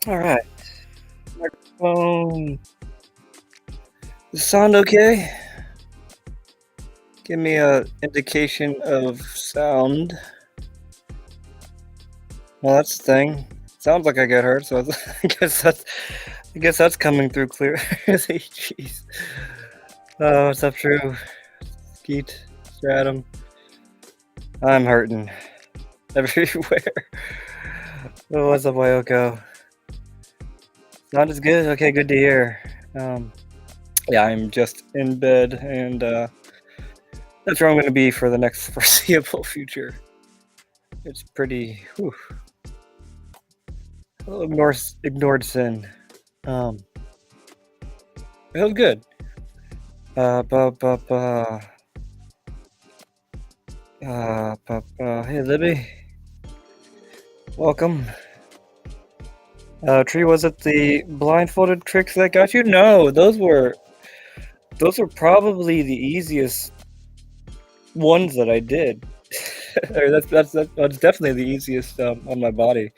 All right. Microphone. Does it sound okay? Give me a indication of sound. Well, that's the thing. Sounds like I get heard, so I guess that's coming through clear. Jeez. Oh, what's up, True? Skeet, Stratum. I'm hurting everywhere. Oh, what's up, Wyoko? Not as good. Okay, good to hear. Um, yeah, I'm just in bed, and that's where I'm going to be for the next foreseeable future. It's pretty. Whew, ignored sin. Um, it was good. Ba, ba, ba. Hey, Libby. Welcome. Tree, was it the blindfolded tricks that got you? No, those were probably the easiest ones that I did. Or that's definitely the easiest on my body.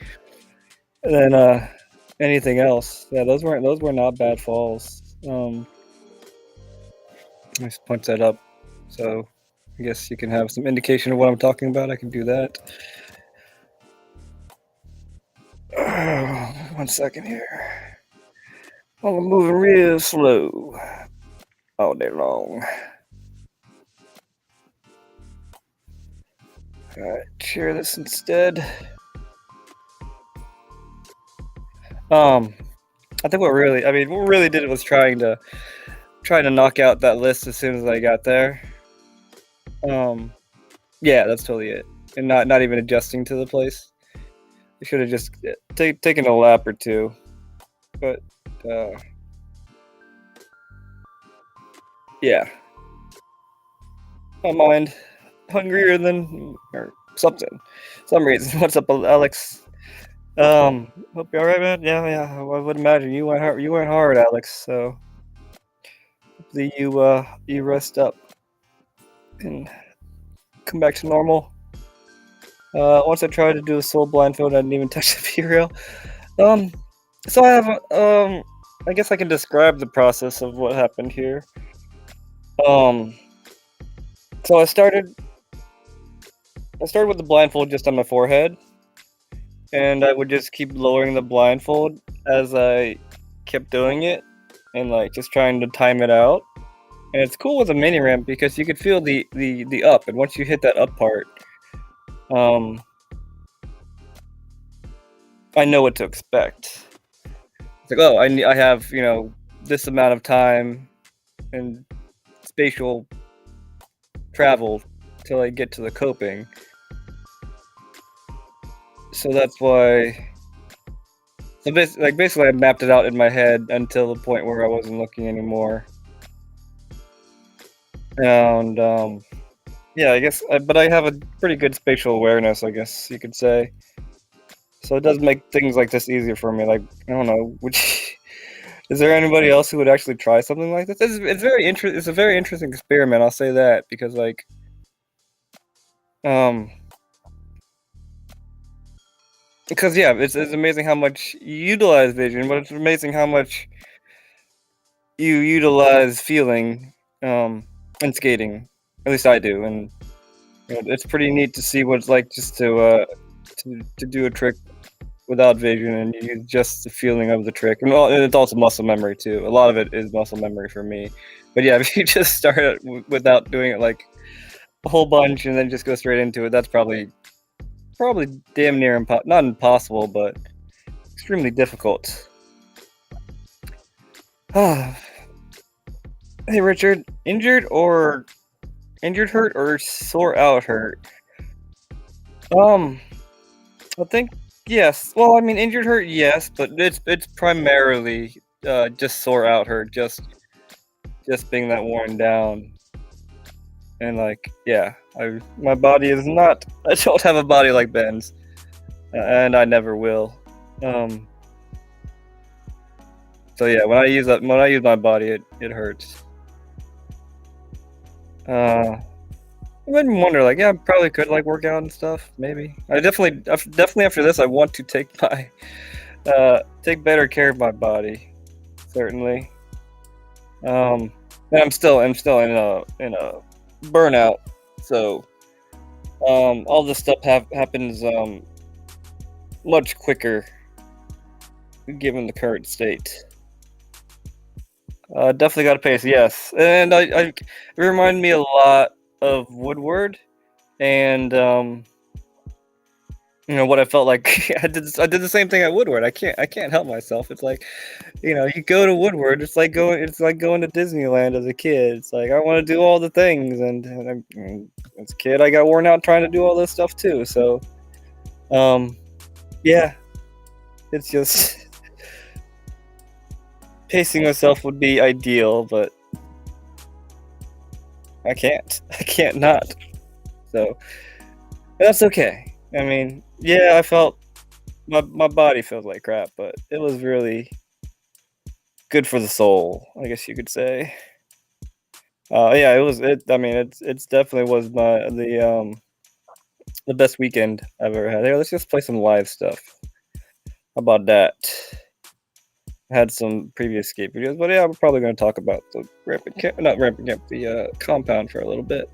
And then anything else. Yeah, those were not bad falls. I just punch that up, so I guess you can have some indication of what I'm talking about. I can do that. 1 second here. I'm moving real slow all day long. Alright, share this instead. I think what really did was trying to knock out that list as soon as I got there. Yeah, that's totally it, and not even adjusting to the place. I should have just taken a lap or two, but yeah, my mind hungrier than or something, some reason. What's up, Alex? Hope you're alright, man. Yeah. I would imagine you went hard. You went hard, Alex. So hopefully you rest up and come back to normal. Once I tried to do a soul blindfold, I didn't even touch the P-rail. So I have I guess I can describe the process of what happened here. So I started with the blindfold just on my forehead, and I would just keep lowering the blindfold as I kept doing it, and like just trying to time it out. And it's cool with a mini ramp because you could feel the up, and once you hit that up part, I know what to expect. It's like, oh, I have this amount of time and spatial travel till I get to the coping. So that's why. So basically, I mapped it out in my head until the point where I wasn't looking anymore. And yeah, I guess, but I have a pretty good spatial awareness, I guess you could say. So it does make things like this easier for me. Like, I don't know, which is there anybody else who would actually try something like this? It's very interesting. It's a very interesting experiment. I'll say that because like, because yeah, it's amazing how much you utilize vision, but it's amazing how much you utilize feeling, in skating. At least I do, and it's pretty neat to see what it's like just to do a trick without vision and you use just the feeling of the trick. And it's also muscle memory too. A lot of it is muscle memory for me. But yeah, if you just start it without doing it like a whole bunch and then just go straight into it, that's probably damn near not impossible, but extremely difficult. Hey Richard, injured, hurt, or sore out hurt? I think yes. Well, I mean, injured hurt, yes, but it's primarily just sore out hurt, just being that worn down, and like yeah, my body is not. I don't have a body like Ben's, and I never will. So yeah, when I use my body, it hurts. It made me wonder, like, yeah, I probably could like work out and stuff. Maybe I definitely after this, I want to take Take better care of my body, certainly. Um, and I'm still in a burnout, so all this stuff happens much quicker given the current state. Definitely got to pace, yes, and it reminded me a lot of Woodward, and what I felt like I did the same thing at Woodward. I can't help myself. It's like, you go to Woodward. It's like going to Disneyland as a kid. It's like I want to do all the things, and as a kid, I got worn out trying to do all this stuff too. So, um, yeah, it's just pacing myself would be ideal, but I can't. I can't not. So that's okay. I mean, yeah, I felt my body feels like crap, but it was really good for the soul, I guess you could say. Yeah, it was. I mean, it's definitely was the best weekend I've ever had. Hey, let's just play some live stuff. How about that? I had some previous skate videos, but yeah, we're probably going to talk about the rampant camp, not rampant camp, the compound for a little bit.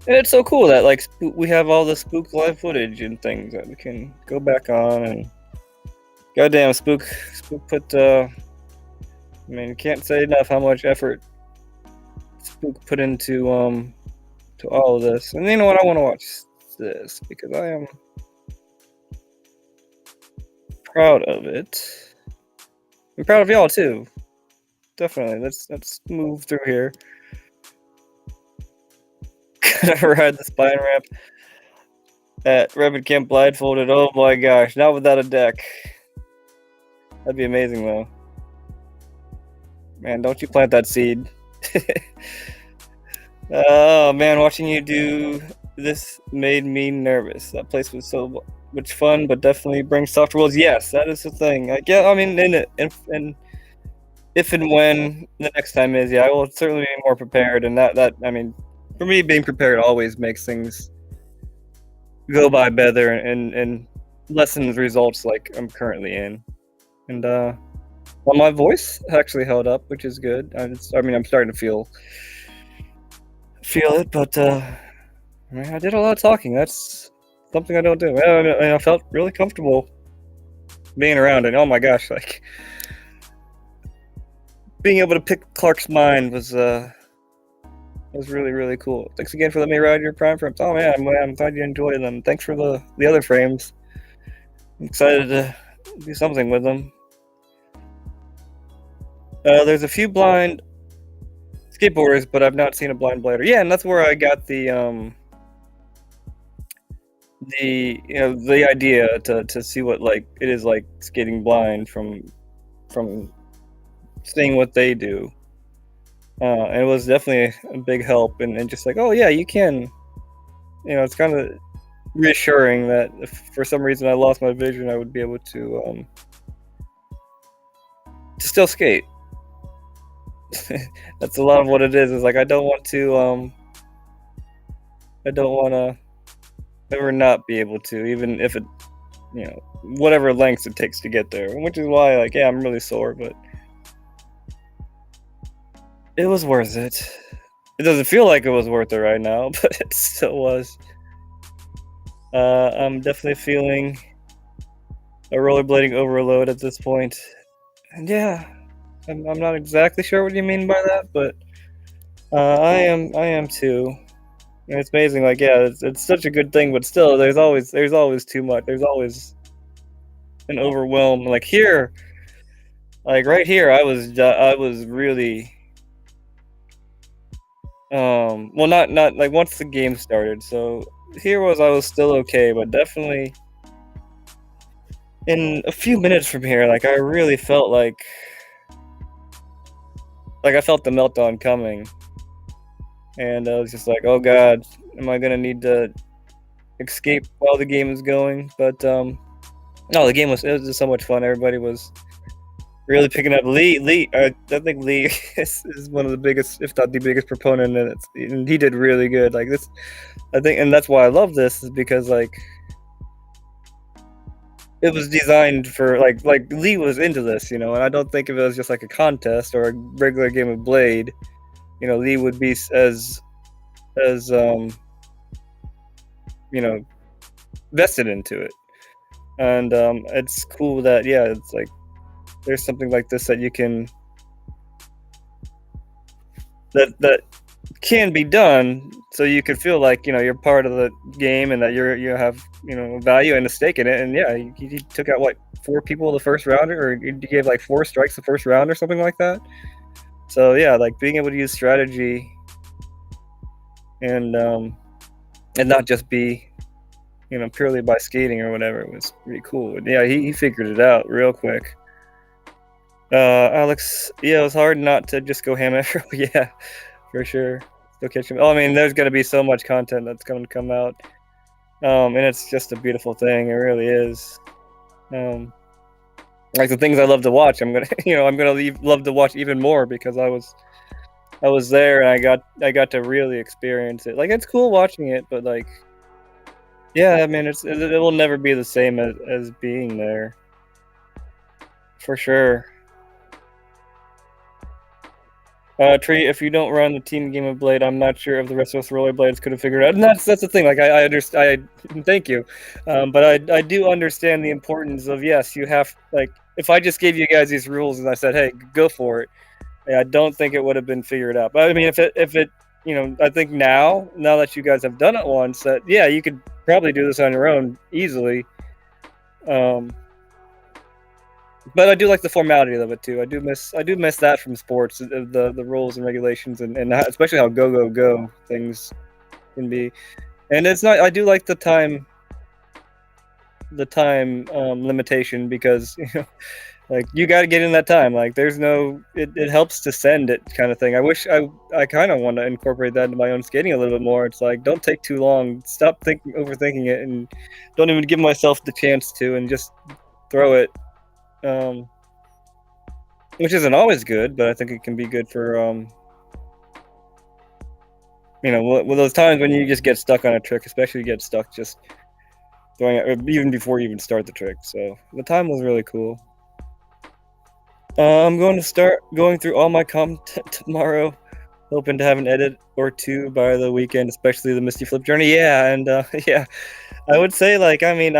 And it's so cool that like we have all the Spook live footage and things that we can go back on and goddamn Spook put. I mean, can't say enough how much effort Spook put into to all of this. And you know what? I want to watch this because I am proud of it. I'm proud of y'all too. Definitely. Let's move through here. Never ride the spine ramp at Rabbit Camp blindfolded. Oh my gosh, not without a deck. That'd be amazing though. Man, don't you plant that seed. Oh man, watching you do this made me nervous. That place was so much fun, but definitely brings softer worlds. Yes, that is the thing. I mean, and if and when the next time is, yeah, I will certainly be more prepared. And that I mean, for me, being prepared always makes things go by better and lessens results like I'm currently in. And well, my voice actually held up, which is good. I mean, I'm starting to feel it, but I mean, I did a lot of talking. That's something I don't do. I felt really comfortable being around it. Oh my gosh, like being able to pick Clark's mind was really really cool. Thanks again for letting me ride your prime frames. Oh man, I'm glad you enjoy them. Thanks for the other frames. I'm excited to do something with them. There's a few blind skateboarders, but I've not seen a blind blader. Yeah, and that's where I got the idea to see what like it is like skating blind from seeing what they do. And it was definitely a big help, and just like, oh yeah, you can. It's kind of reassuring that if for some reason I lost my vision, I would be able to still skate. That's a lot of what it is. Is like I don't want to ever not be able to, even if it, whatever lengths it takes to get there. Which is why, like, yeah, I'm really sore, but it was worth it. It doesn't feel like it was worth it right now, but it still was. I'm definitely feeling a rollerblading overload at this point, and yeah, I'm not exactly sure what you mean by that, but I am too. And it's amazing, like, yeah, it's such a good thing, but still, there's always too much. There's always an overwhelm. Like here, like right here, I was really, well, not like once the game started. So here I was still okay, but definitely in a few minutes from here, like I really felt like I felt the meltdown coming. And I was just like, oh god, am I gonna need to escape while the game is going? But no, it was just so much fun. Everybody was really picking up. Lee, I think Lee is one of the biggest, if not the biggest proponent, and he did really good. Like this, I think, and that's why I love this, is because like it was designed for Lee was into this, and I don't think of it as just like a contest or a regular game of Blade. Lee would be as you know vested into it, and it's cool that yeah, it's like there's something like this that you can that can be done, so you can feel like you're part of the game and that you have value and a stake in it. And yeah, he took out what, four people the first round, or he gave like four strikes the first round or something like that. So yeah, like being able to use strategy and and not just be purely by skating or whatever was pretty cool. And yeah, he figured it out real quick. Alex, yeah, it was hard not to just go ham after. Yeah, for sure. Still catching. Oh, I mean, there's gonna be so much content that's going to come out, and it's just a beautiful thing. It really is. Um, like the things I love to watch, I'm gonna, I'm gonna love to watch even more because I was there and I got to really experience it. Like it's cool watching it, but like, yeah, I mean, it will never be the same as being there, for sure. Tree, if you don't run the team game of Blade, I'm not sure if the rest of us rollerblades could have figured it out. And that's the thing. Like I understand. Thank you, but I do understand the importance of, yes, you have, like, if I just gave you guys these rules and I said, hey, go for it, I don't think it would have been figured out. But I mean, if it I think now that you guys have done it once, that yeah, you could probably do this on your own easily. Um, but I do like the formality of it too. I do miss that from sports, the rules and regulations, and especially how go things can be. And it's not. I do like the time limitation, because like you got to get in that time. Like there's no. It helps to send it, kind of thing. I wish I kind of want to incorporate that into my own skating a little bit more. It's like, don't take too long. Stop overthinking it, and don't even give myself the chance to, and just throw it. Um, which isn't always good, but I think it can be good for with those times when you just get stuck on a trick, especially you get stuck just throwing it, or even before you even start the trick. So the time was really cool. I'm going to start going through all my content tomorrow, hoping to have an edit or two by the weekend, especially the Misty Flip journey. Yeah, and yeah, I would say, like, I mean,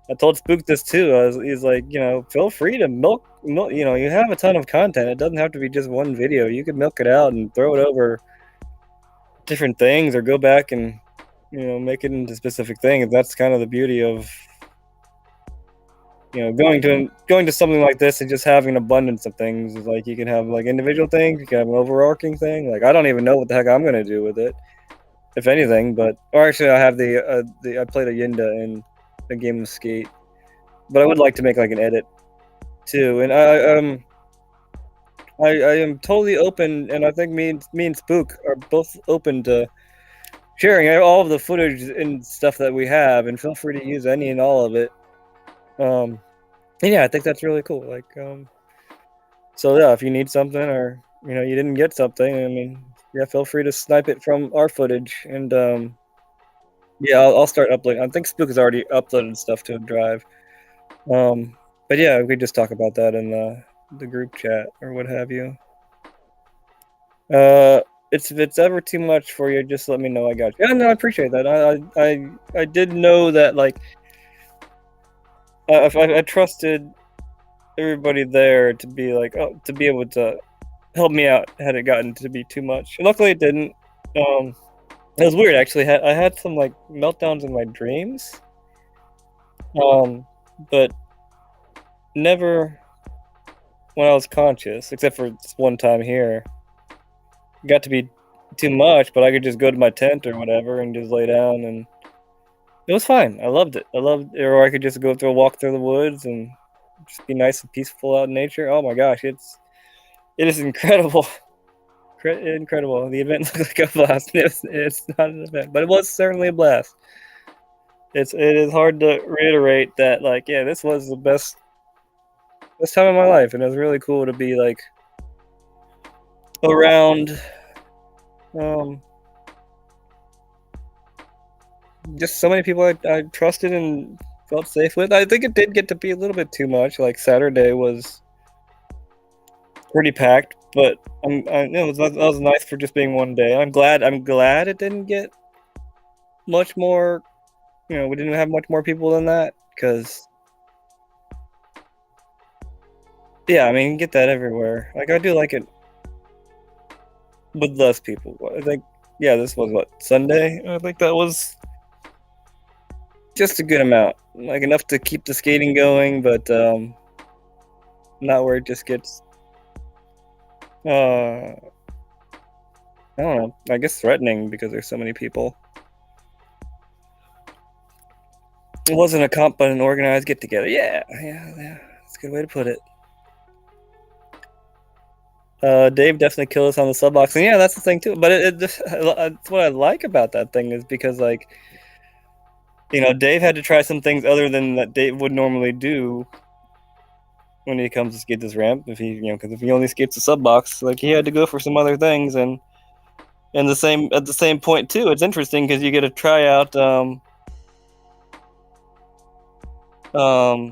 I told Spook this too. He's like, feel free to milk. You have a ton of content. It doesn't have to be just one video. You could milk it out and throw it over different things, or go back and make it into specific things. That's kind of the beauty of going to something like this and just having an abundance of things. Is like you can have like individual things, you can have an overarching thing. Like I don't even know what the heck I'm gonna do with it, if anything. But or actually, I have the I played a Yinda in a game of Skate, but I would like to make like an edit too. And I am totally open, and I think me and Spook are both open to sharing all of the footage and stuff that we have, and feel free to use any and all of it. Um, and yeah, I think that's really cool. Like, so yeah, if you need something, or you didn't get something, I mean, yeah, feel free to snipe it from our footage, and yeah, I'll start uploading. I think Spook has already uploaded stuff to a drive. But yeah, we could just talk about that in the group chat or what have you. Uh, if it's ever too much for you, just let me know. I got you. Yeah, no, I appreciate that. I did know that, like, if I trusted everybody there to be like, to be able to help me out had it gotten to be too much. And luckily, it didn't. It was weird, actually. I had some like meltdowns in my dreams, but never when I was conscious, except for this one time here. It got to be too much, but I could just go to my tent or whatever and just lay down, and it was fine. I loved it. Or I could just go through a walk through the woods and just be nice and peaceful out in nature. Oh my gosh, it is incredible. Incredible. The event looked like a blast. It's not an event, but it was certainly a blast. It is hard to reiterate that, like, yeah, this was the best time of my life, and it was really cool to be like around um just so many people I trusted, and felt safe with. I think it did get to be a little bit too much. Like Saturday was pretty packed, but that was nice for just being one day. I'm glad it didn't get much more. We didn't have much more people than that because yeah, I mean, you get that everywhere. Like I do like it with less people. I think yeah, this was what Sunday. I think that was just a good amount, like enough to keep the skating going, but not where it just gets I don't know. I guess threatening because there's so many people. It wasn't a comp, but an organized get together. Yeah, yeah, yeah. That's a good way to put it. Dave definitely killed us on the sub box, and yeah, that's the thing too. But it's what I like about that thing is because like Dave had to try some things other than that Dave would normally do when he comes to skate this ramp. If he because if he only skates the sub box, like he had to go for some other things, and at the same point too. It's interesting because you get to try out um I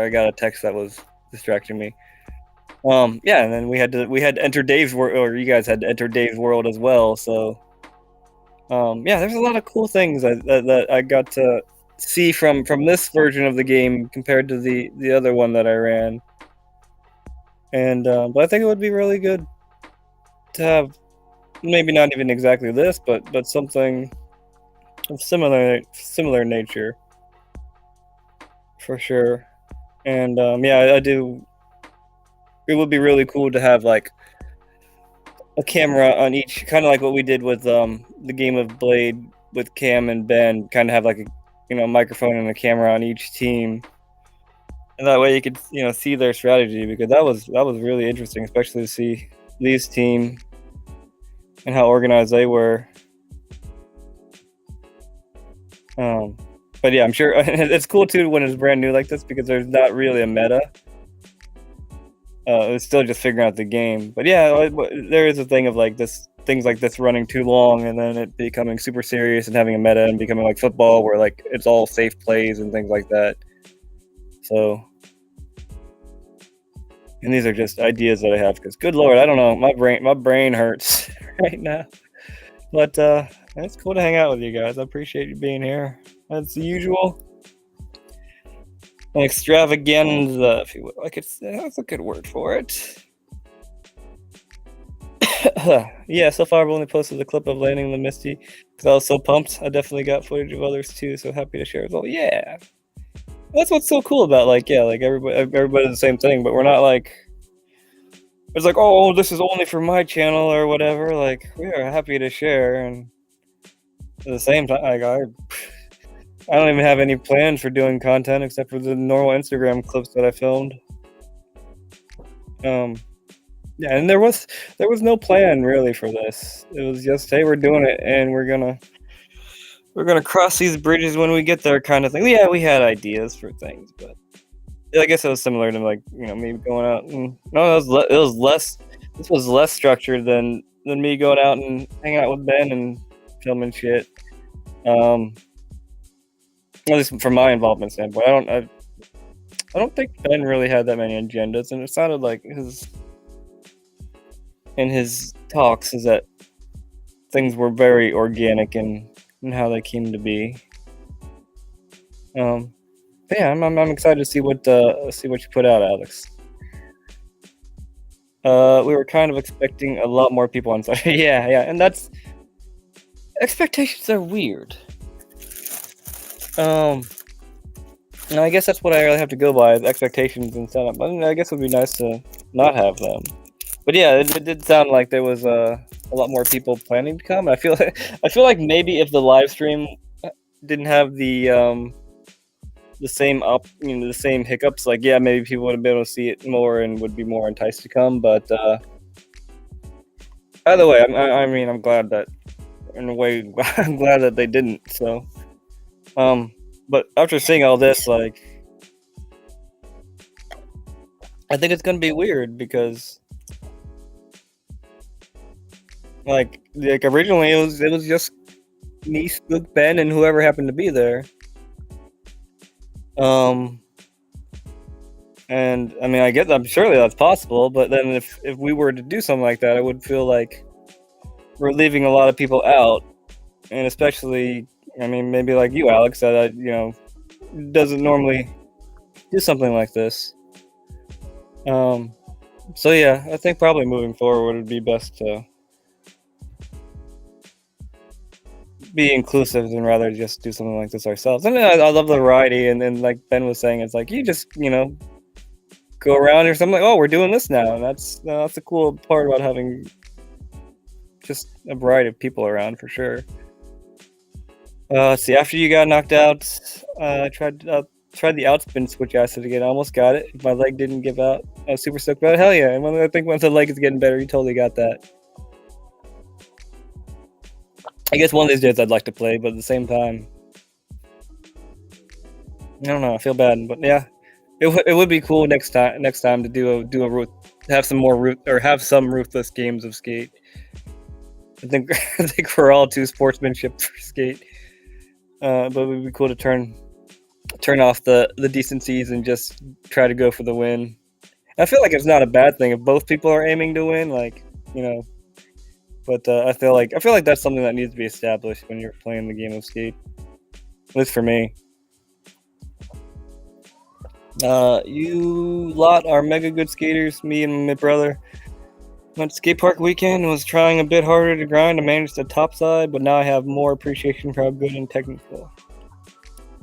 got a text that was distracting me. Yeah, and then we had to enter Dave's world, or you guys had to enter Dave's world as well. So, yeah, there's a lot of cool things that I got to see from this version of the game compared to the other one that I ran. And but I think it would be really good to have maybe not even exactly this, but something of similar nature for sure. And yeah, I do. It would be really cool to have like a camera on each, kind of like what we did with the game of Blade with Cam and Ben. Kind of have like a microphone and a camera on each team, and that way you could see their strategy, because that was really interesting, especially to see Lee's team and how organized they were. But yeah, I'm sure it's cool too when it's brand new like this, because there's not really a meta. It's still just figuring out the game. But yeah, there is a thing of like things like this running too long and then it becoming super serious and having a meta and becoming like football, where like it's all safe plays and things like that. So, and these are just ideas that I have, because good lord, I don't know, my brain hurts right now. But it's cool to hang out with you guys. I appreciate you being here as usual. An extravaganza, if you will. That's a good word for it. Yeah, so far I've only posted the clip of landing the Misty because I was so pumped. I definitely got footage of others too, so happy to share as well. Yeah, that's what's so cool about like everybody does the same thing, but we're not like it's like, oh, this is only for my channel or whatever. Like, we are happy to share, and at the same time, like I don't even have any plans for doing content except for the normal Instagram clips that I filmed. Yeah, and there was no plan really for this. It was just, hey, we're doing it, and we're gonna cross these bridges when we get there, kind of thing. Yeah, we had ideas for things, but I guess it was similar to like me going out and no, it was less. This was less structured than me going out and hanging out with Ben and filming shit. At least from my involvement standpoint, I don't think Ben really had that many agendas, and it sounded like in his talks is that things were very organic in how they came to be. Yeah, I'm excited to see what you put out, Alex. We were kind of expecting a lot more people on site. Yeah, and that's expectations are weird. And I guess that's what I really have to go by, is expectations and setup. But I guess it would be nice to not have them. But yeah, it did sound like there was a lot more people planning to come. I feel like maybe if the live stream didn't have the same hiccups, like yeah, maybe people would have been able to see it more and would be more enticed to come. But either way, I'm glad that in a way I'm glad that they didn't. So, but after seeing all this, like, I think it's gonna be weird because, like originally it was just me, Spook, Ben, and whoever happened to be there. Um, and I mean, I guess I'm surely that's possible. But then if we were to do something like that, I would feel like we're leaving a lot of people out, and especially, I mean, maybe like you, Alex, that doesn't normally do something like this. So yeah, I think probably moving forward would be best to be inclusive and rather just do something like this ourselves. And I love the variety, and then like Ben was saying, it's like you just go around or something like, oh, we're doing this now, and that's the cool part about having just a variety of people around for sure. Let's see. After you got knocked out, I tried the outspin switch acid again. I almost got it. My leg didn't give out. I was super stoked about it. Hell yeah! And I think once the leg is getting better, you totally got that. I guess one of these days I'd like to play, but at the same time, I don't know. I feel bad, but yeah, it would be cool next time to do a have some more have some ruthless games of Skate. I think I think we're all too sportsmanship for Skate, but it would be cool to turn off the decencies and just try to go for the win. I feel like it's not a bad thing if both people are aiming to win, like But I feel like that's something that needs to be established when you're playing the game of Skate. At least for me. You lot are mega good skaters. Me and my brother went to skate park weekend. Was trying a bit harder to grind to manage the top side, but now I have more appreciation for how good and technical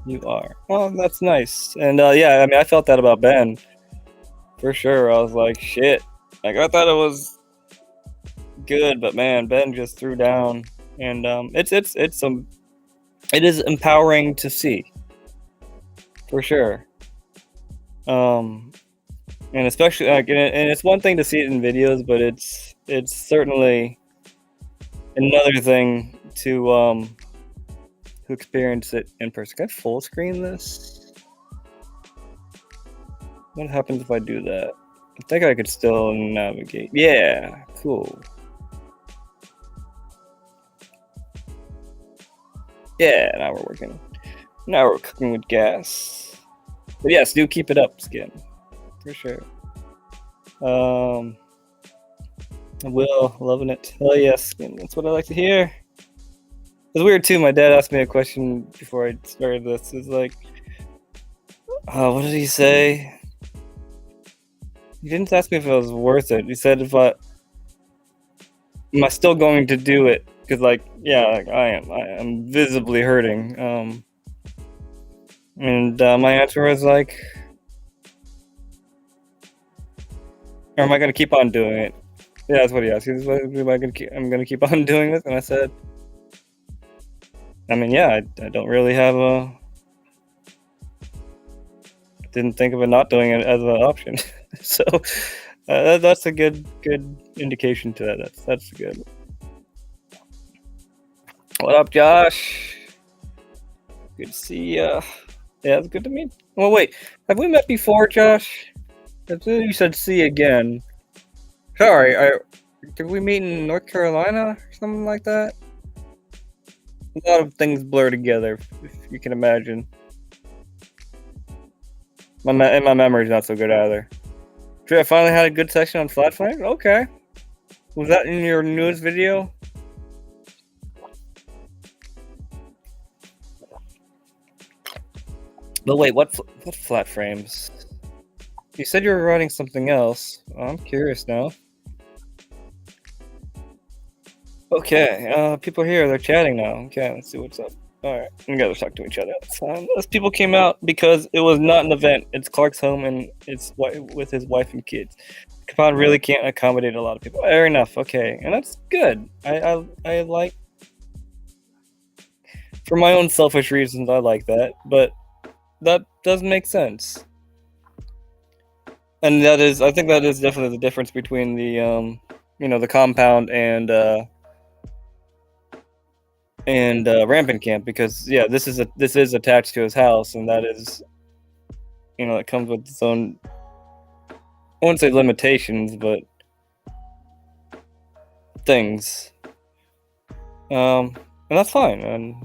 you are. Oh, that's nice. And yeah, I mean, I felt that about Ben for sure. I was like, shit. Like I thought it was good, but man, Ben just threw down, and it is empowering to see for sure. And especially like, and it's one thing to see it in videos, but it's certainly another thing to experience it in person. Can I full screen this? What happens if I do that? I think I could still navigate. Yeah, cool. Yeah, now we're working. Now we're cooking with gas. But yes, do keep it up, Skin. For sure. Will, loving it. Hell yes, Skin. That's what I like to hear. It's weird too. My dad asked me a question before I started this. It's like, what did he say? He didn't ask me if it was worth it. He said am I still going to do it? Because like, yeah, like I am visibly hurting. And my answer was like, or am I going to keep on doing it? Yeah, that's what he asked. He's like, I'm going to keep on doing this? And I said, I mean, yeah, I don't really have didn't think of it not doing it as an option. So that's a good indication to that. That's good. What up, Josh? Good to see ya. Yeah, it's good to meet. Well, wait, have we met before, Josh? You said see again. Sorry, did we meet in North Carolina or something like that? A lot of things blur together, if you can imagine. My memory's not so good either. I finally had a good section on flat flame. Okay, was that in your newest video? But wait, what flat frames? You said you were writing something else. I'm curious now. Okay, people are here. They're chatting now. Okay, let's see what's up. All right, we gotta talk to each other. Those people came out because it was not an event. It's Clark's home, and it's with his wife and kids. Capon really can't accommodate a lot of people. Fair enough. Okay, and that's good. I like, for my own selfish reasons, I like that, but that does make sense. And I think that is definitely the difference between the the compound and Rampant Camp, because yeah, this is attached to his house, and that is, it comes with its own, I wouldn't say limitations, but things. and that's fine. And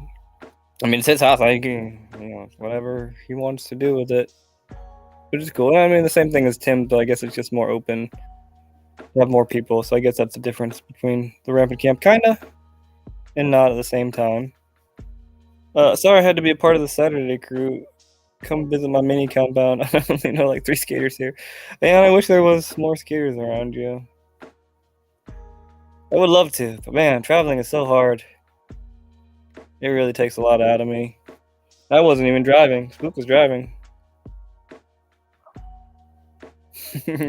I mean, it's his house. I can, whatever he wants to do with it, which is cool. I mean, the same thing as Tim, but I guess it's just more open. You have more people, so I guess that's the difference between the rampant camp, kinda, and not at the same time. Sorry I had to be a part of the Saturday crew. Come visit my mini compound. I only know like 3 skaters here. Man, I wish there was more skaters around you. I would love to, but man, traveling is so hard. It really takes a lot out of me. I wasn't even driving. Spook was driving.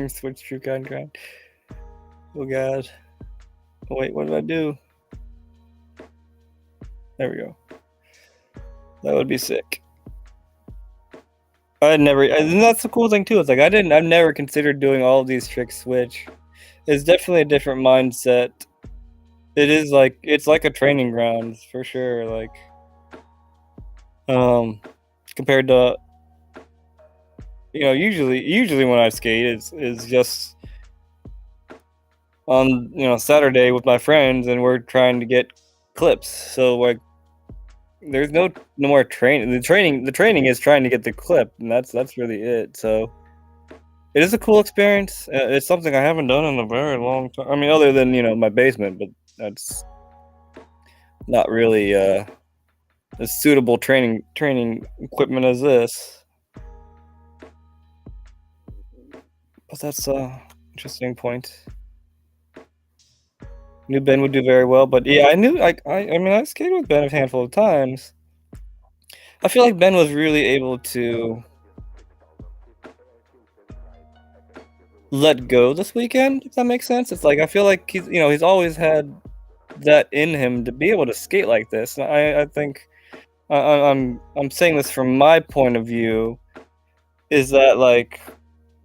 Switch true kind grind. Oh god. Oh, wait, what did I do? There we go. That would be sick. And that's the cool thing too. It's like I've never considered doing all of these tricks switch. It's definitely a different mindset. It is like it's like a training ground for sure. Like, compared to usually when I skate, it's just on Saturday with my friends, and we're trying to get clips. So like, there's no more training. The training is trying to get the clip, and that's really it. So it is a cool experience. It's something I haven't done in a very long time. I mean, other than my basement, but that's not really as suitable training equipment as this. But that's interesting point. Knew Ben would do very well, but yeah, I knew I mean I skated with Ben a handful of times. I feel like Ben was really able to let go this weekend, if that makes sense. It's like I feel like he's always had that in him to be able to skate like this. And I think I'm saying this from my point of view, is that like,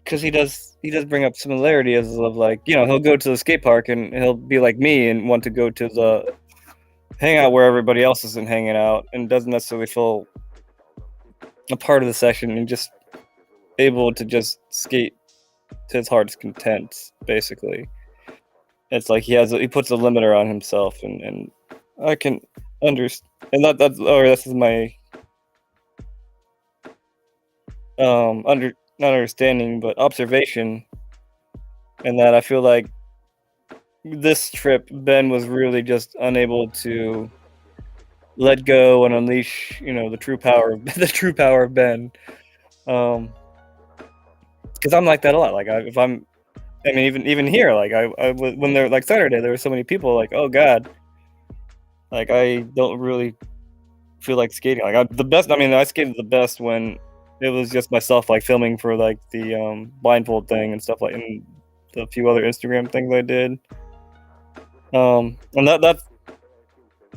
because he does bring up similarities of like he'll go to the skate park and he'll be like me and want to go to the hangout where everybody else isn't hanging out and doesn't necessarily feel a part of the session and just able to just skate to his heart's content. Basically, it's like he puts a limiter on himself, and I can understand. And this is my not understanding, but observation, and that I feel like this trip Ben was really just unable to let go and unleash the true power of Ben. Because I'm like that a lot. Like I mean, even here, like when they're like Saturday, there were so many people. Like, oh god, like I don't really feel like skating. Like the best. I mean, I skated the best when it was just myself, like filming for like the blindfold thing and stuff, like, and a few other Instagram things I did. And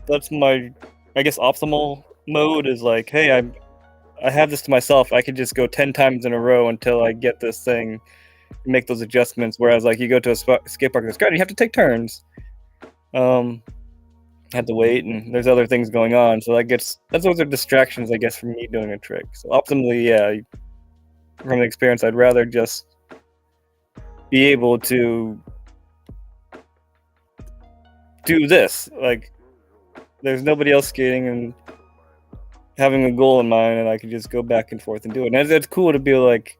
that's my, I guess, optimal mode is like, hey, I have this to myself. I could just go 10 times in a row until I get this thing, make those adjustments. Whereas like you go to a skate park that's great, you have to take turns. Have to wait, and there's other things going on. So those are distractions, I guess, from me doing a trick. So optimally, yeah, from the experience, I'd rather just be able to do this. Like, there's nobody else skating and having a goal in mind, and I could just go back and forth and do it. And it's cool to be like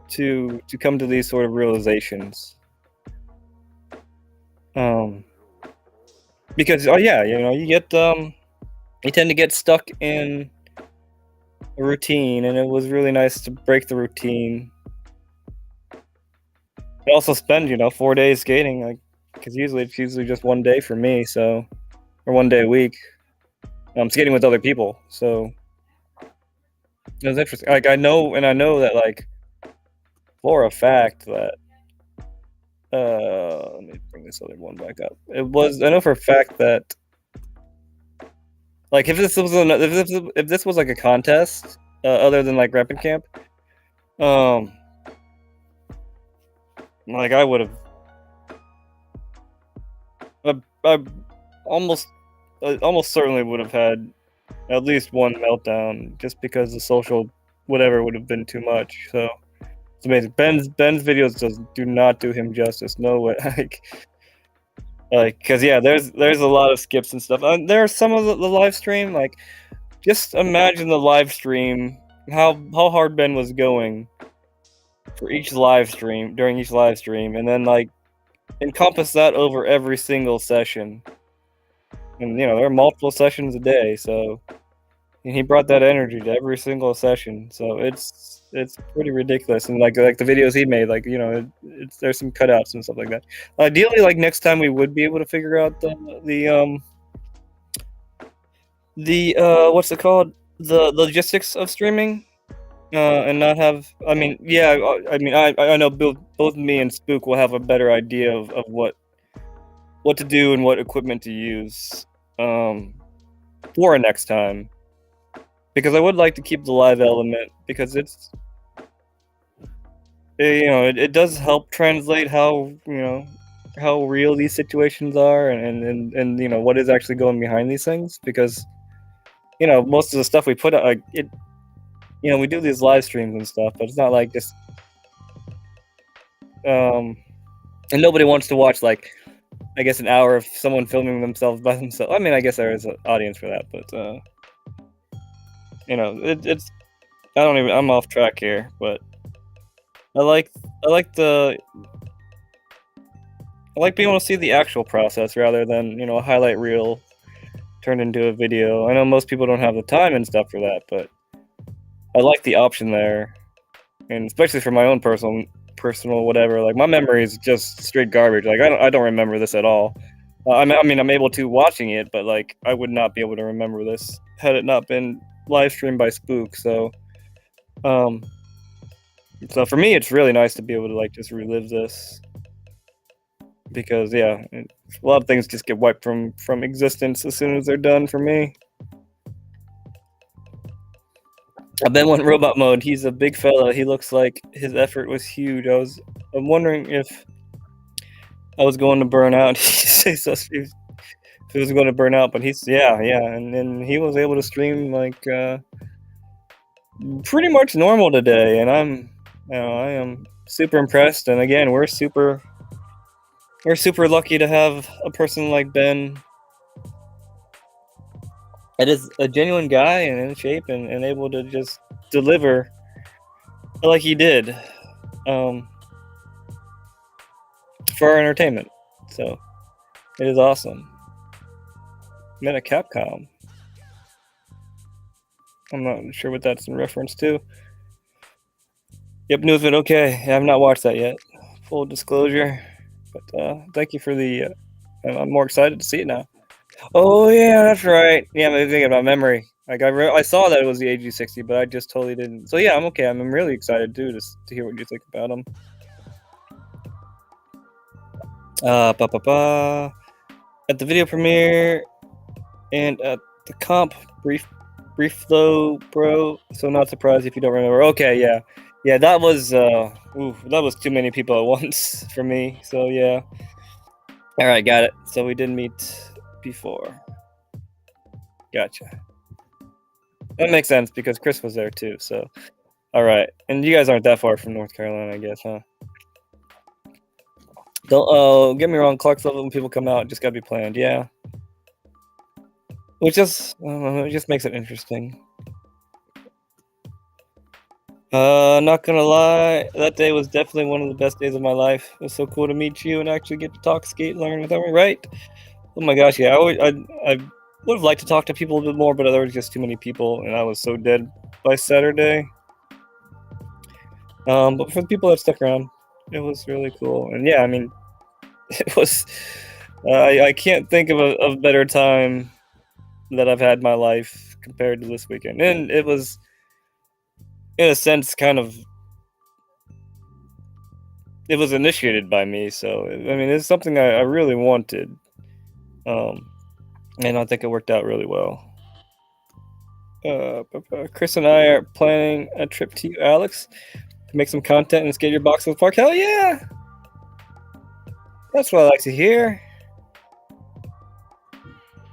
to come to these sort of realizations. Because you tend to get stuck in a routine, and it was really nice to break the routine. I also spend 4 days skating, like, because it's usually just 1 day for me, or 1 day a week. I'm skating with other people, so it was interesting. Like I know that like for a fact that let me bring this other one back up. I know for a fact that like if this was like a contest, other than like Rapid Camp, like I would have, I almost certainly would have had at least one meltdown, just because the social whatever would have been too much. So it's amazing. Ben's videos do not do him justice. No way. Like, Like, cause yeah, there's a lot of skips and stuff. There are some of the live stream. Like, just imagine the live stream, how hard Ben was going for each live stream during each live stream, and then like encompass that over every single session. And there are multiple sessions a day, so and he brought that energy to every single session. So it's pretty ridiculous. And like the videos he made, like there's some cutouts and stuff like that. Ideally, like next time we would be able to figure out the what's it called, the logistics of streaming, and not have. I mean, yeah. I mean, I know both me and Spook will have a better idea of what to do and what equipment to use for next time. Because I would like to keep the live element, because it does help translate how real these situations are, and what is actually going behind these things. Because most of the stuff we put out, like we do these live streams and stuff, but it's not like just and nobody wants to watch, like, I guess, an hour of someone filming themselves by themselves. I mean, I guess there is an audience for that, but it's I'm off track here, but I like the I like being able to see the actual process rather than a highlight reel turned into a video. I know most people don't have the time and stuff for that, but I like the option there, and especially for my own personal whatever. Like, my memory is just straight garbage. Like, I don't remember this at all. I mean, I'm able to watching it, but like I would not be able to remember this had it not been live streamed by Spook. So for me, it's really nice to be able to like just relive this, because a lot of things just get wiped from existence as soon as they're done for me. Ben went robot mode. He's a big fella. He looks like his effort was huge. I'm wondering if I was going to burn out. If he was going to burn out, but he's and he was able to stream like pretty much normal today, and I am super impressed. And again, we're super lucky to have a person like Ben that is a genuine guy and in shape and able to just deliver like he did for our entertainment. So it is awesome. Met at Capcom. I'm not sure what that's in reference to. Yep, Newsman. Okay, I've not watched that yet. Full disclosure, but thank you for the. I'm more excited to see it now. Oh yeah, that's right. Yeah, I'm thinking about memory. Like I saw that it was the AG60, but I just totally didn't. So yeah, I'm okay. I'm really excited too to hear what you think about them. At the video premiere and at the comp brief though, bro. So not surprised if you don't remember. Okay, yeah, that was that was too many people at once for me. So yeah. All right, got it. So we did meet before. Gotcha. That makes sense because Chris was there too. So, all right, and you guys aren't that far from North Carolina, I guess, huh? Don't get me wrong. Clarksville, when people come out, just gotta be planned. Yeah, which just it just makes it interesting. Not gonna lie, that day was definitely one of the best days of my life. It was so cool to meet you and actually get to talk, skate, learn with everyone. Right? Oh my gosh, yeah. I would have liked to talk to people a bit more, but there were just too many people, and I was so dead by Saturday. But for the people that stuck around, it was really cool. And yeah, I mean, it was. I can't think of a better time that I've had in my life compared to this weekend, and it was, in a sense, kind of. It was initiated by me, so I mean, it's something I really wanted, and I think it worked out really well. Chris and I are planning a trip to you, Alex, to make some content and skate your box in the park. Hell yeah! That's what I like to hear.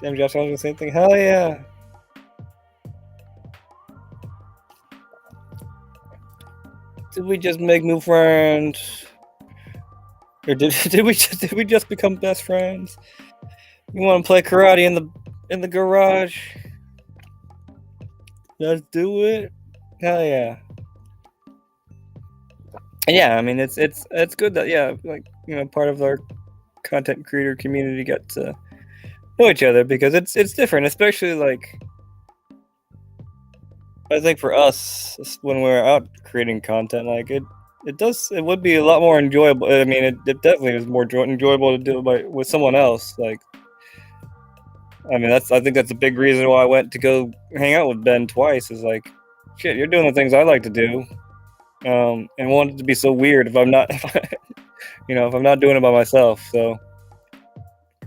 Damn, Josh, I was gonna say anything. Hell yeah! Did we just make new friends? Or did we just become best friends? You want to play karate in the garage? Let's do it. Hell yeah. And yeah, I mean it's good that like part of our content creator community got to know each other because it's different, especially like I think for us when we're out creating content, like it would be a lot more enjoyable. I mean, it definitely is more enjoyable to do it with someone else. Like, I mean, I think that's a big reason why I went to go hang out with Ben twice. Is like, shit, you're doing the things I like to do, and want it to be so weird if I'm not, if I'm not doing it by myself. So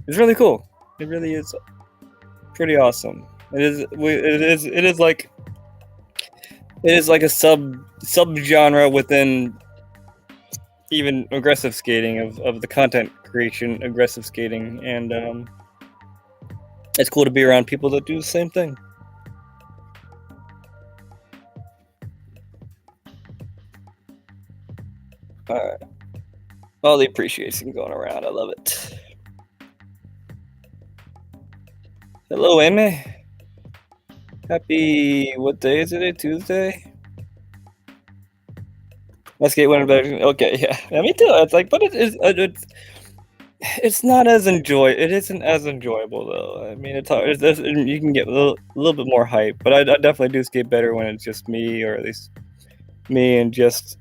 it's really cool. It really is pretty awesome. It is like a sub genre within even aggressive skating of the content creation aggressive skating, and it's cool to be around people that do the same thing. All right, all the appreciation going around. I love it. Hello, Amy. Happy, what day is it? Tuesday? Let's get one back. Okay, yeah, me too. It's like, but it's not as it isn't as enjoyable though. I mean, it's hard. You can get a little bit more hype, but I definitely do skate better when it's just me, or at least me and just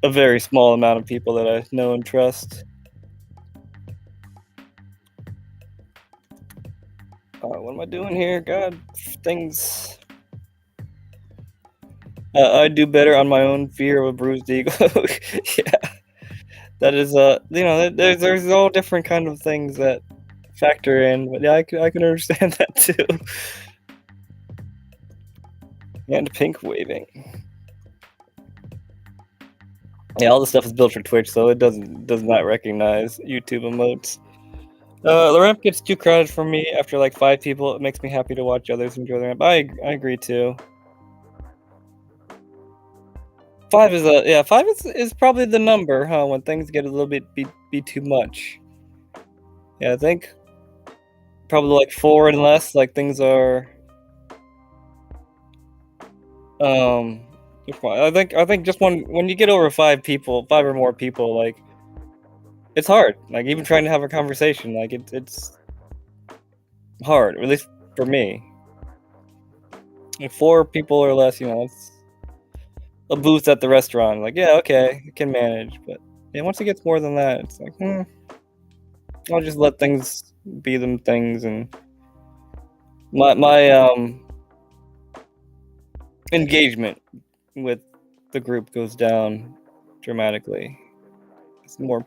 a very small amount of people that I know and trust. What am I doing here? God, things. I do better on my own fear of a bruised ego. Yeah, that is there's all different kind of things that factor in, but yeah, I can understand that too. And pink waving. Yeah, all the stuff is built for Twitch, so it does not recognize YouTube emotes. The ramp gets too crowded for me after like 5 people. It makes me happy to watch others enjoy the ramp. I agree too. 5 is probably the number, huh? When things get a little bit be too much. Yeah, I think probably like 4 and less. Like things are. I think just when you get over 5 or more people, like it's hard. Like even trying to have a conversation, like it's hard. At least for me. Like 4 people or less, it's a booth at the restaurant. Like, yeah, okay, I can manage. But yeah, once it gets more than that, it's like, I'll just let things be them things, and my engagement with the group goes down dramatically. It's more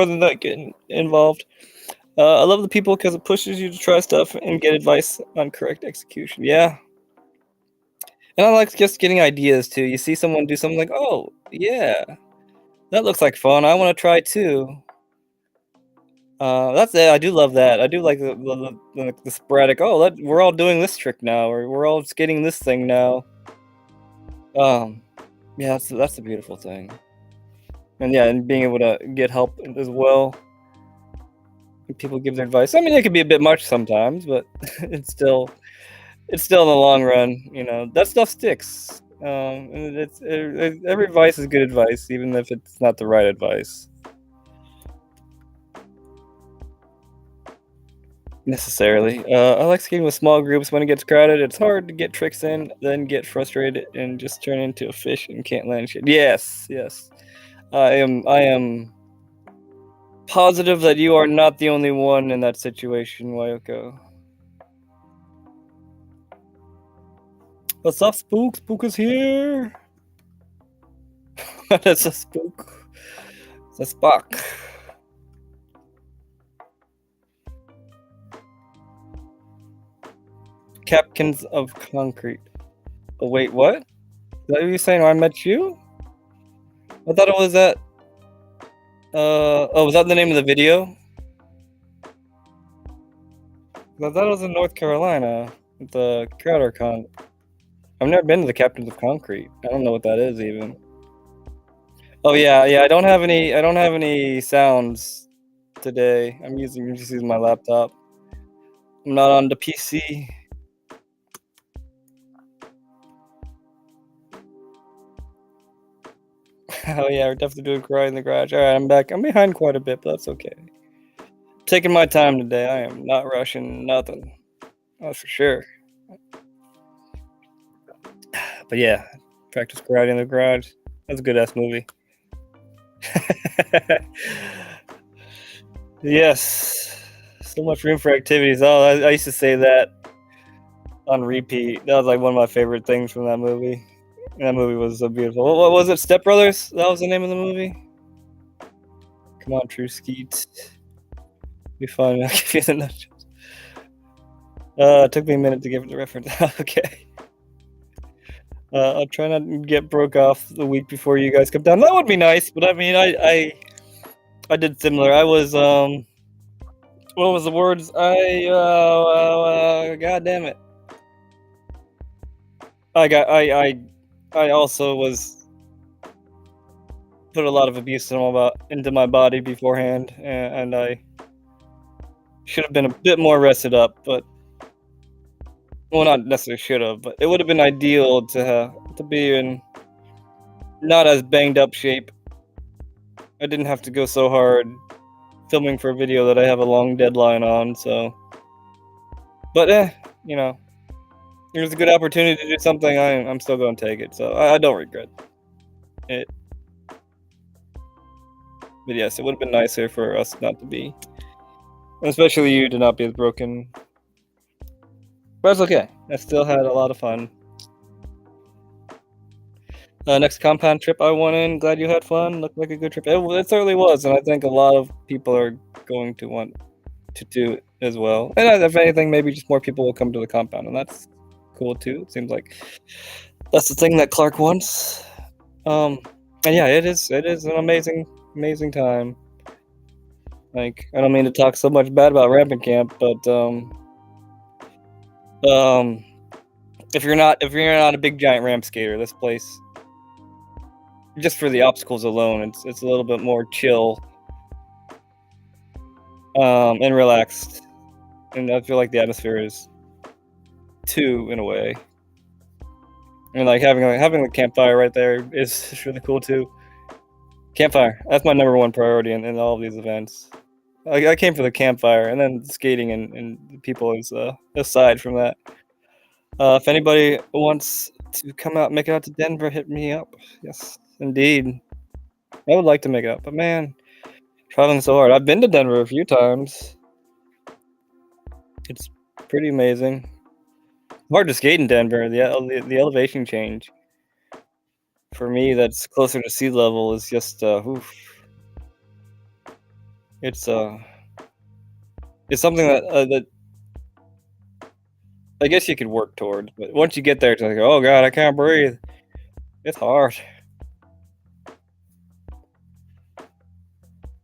than that getting involved. I love the people because it pushes you to try stuff and get advice on correct execution. Yeah. And I like just getting ideas too. You see someone do something like, oh, yeah, that looks like fun. I want to try too. That's it. I do love that. I do like the sporadic. Oh, we're all doing this trick now, or we're all skating this thing now. Yeah, that's a beautiful thing. And yeah, and being able to get help as well. People give their advice. I mean, it can be a bit much sometimes, but it's still in the long run, that stuff sticks. And every advice is good advice, even if it's not the right advice necessarily. I like skating with small groups. When it gets crowded, it's hard to get tricks in, then get frustrated and just turn into a fish and can't land shit. Yes. I am positive that you are not the only one in that situation, Wayoko. What's up, Spook? Spook is here. That's a spook. It's a Spock. Capkins of concrete. Oh, wait, what? Is that what you saying? I met you? I thought it was that. Was that the name of the video? I thought it was in North Carolina, the CrowderCon. I've never been to the Captains of Concrete. I don't know what that is even. Oh yeah, yeah. I don't have any. I don't have any sounds today. I'm just using my laptop. I'm not on the PC. Oh yeah, we're definitely doing karate in the garage. All right, I'm back. I'm behind quite a bit, but that's okay. Taking my time today. I am not rushing nothing. That's for sure. But yeah, practice karate in the garage. That's a good ass movie. Yes, so much room for activities. Oh, I used to say that on repeat. That was like one of my favorite things from that movie. That movie was so beautiful. What was it? Step Brothers? That was the name of the movie. Come on, True Skeet. Be fun. I'll give you the nudge. It took me a minute to give it the reference. Okay. I'll try not to get broke off the week before you guys come down. That would be nice, but I mean, I did similar. I was what was the words? God damn it. I got I also was put a lot of abuse into my body beforehand, and I should have been a bit more rested up, but well, not necessarily should have, but it would have been ideal to be in not as banged up shape. I didn't have to go so hard filming for a video that I have a long deadline on, so. But you know, it was a good opportunity to do something. I'm still going to take it, so I don't regret it. But yes, it would have been nicer for us not to be, especially you to not be as broken. But it's okay. I still had a lot of fun. Next compound trip I went in. Glad you had fun. Looked like a good trip. It certainly was, and I think a lot of people are going to want to do it as well. And if anything, maybe just more people will come to the compound, and that's cool too. It seems like that's the thing that Clark wants. And yeah, it is an amazing time. Like, I don't mean to talk so much bad about Rampant Camp, but if you're not a big giant ramp skater, this place, just for the obstacles alone, it's a little bit more chill, and relaxed, and I feel like the atmosphere is too, in a way. And like having the campfire right there is really cool too. Campfire, that's my number one priority in all of these events. I came for the campfire, and then skating and people is aside from that. If anybody wants to come out, make it out to Denver, hit me up. Yes, indeed. I would like to make it up, but man, traveling so hard. I've been to Denver a few times. It's pretty amazing. Hard to skate in Denver. The elevation change for me, that's closer to sea level, is just oof. It's something that I guess you could work towards, but once you get there, it's like, oh god, I can't breathe. It's hard.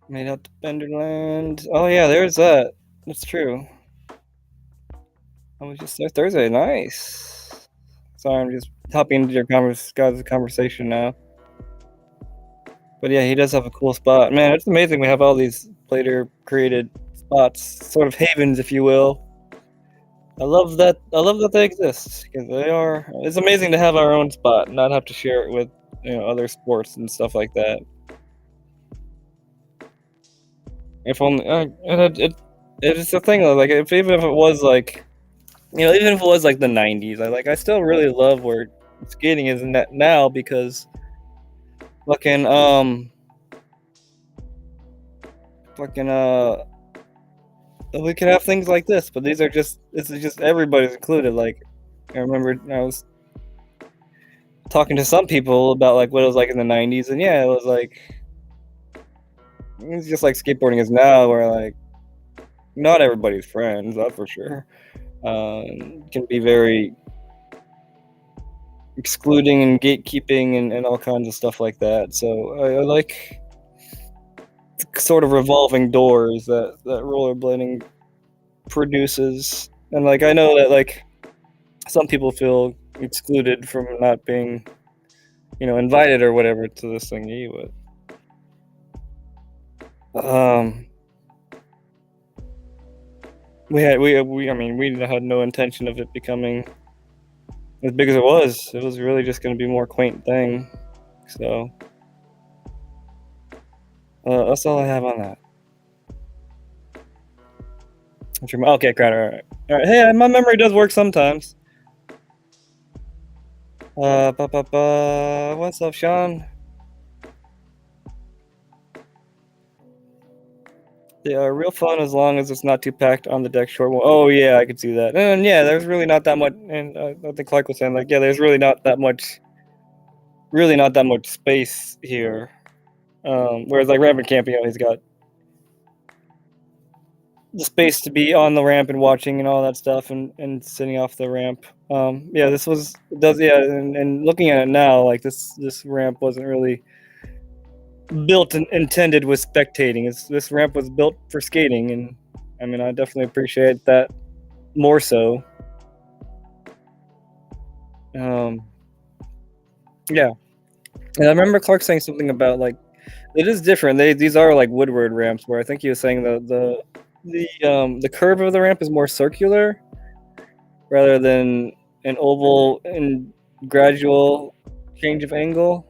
Made out to Benderland. Oh yeah, there's that. That's true. I was just there Thursday. Nice. Sorry, I'm just hopping into your guys' conversation now. But yeah, he does have a cool spot. Man, it's amazing we have all these later created spots, sort of havens, if you will. I love that they exist, because they are. It's amazing to have our own spot and not have to share it with other sports and stuff like that. If only, it's the thing though. Like, even if it was like, even if it was like the '90s, I still really love where skating is now, because fucking we could have things like this, but this is just everybody's included. Like, I remember I was talking to some people about like what it was like in the '90s, and yeah, it's just like skateboarding is now, where like not everybody's friends, that's for sure. Can be very excluding and gatekeeping and all kinds of stuff like that. So I like sort of revolving doors that rollerblading produces, and like I know that like some people feel excluded from not being invited or whatever to this thingy, but Um, I mean, we had no intention of it becoming as big as it was. It was really just going to be more quaint thing. So that's all I have on that. Okay, great. All right. Hey, my memory does work sometimes. What's up, Sean? Yeah, real fun as long as it's not too packed on the deck short. Oh yeah, I could see that. And yeah, there's really not that much. And I think Clark was saying like, yeah, there's really not that much space here. Whereas like rampant camping, he's got the space to be on the ramp and watching and all that stuff, and sitting off the ramp. Yeah, this was does yeah, and looking at it now, like this ramp wasn't really built and intended with spectating. This ramp was built for skating, and I mean, I definitely appreciate that more so. Um, yeah, and I remember Clark saying something about like it is different. These are like Woodward ramps, where I think he was saying the curve of the ramp is more circular rather than an oval and gradual change of angle.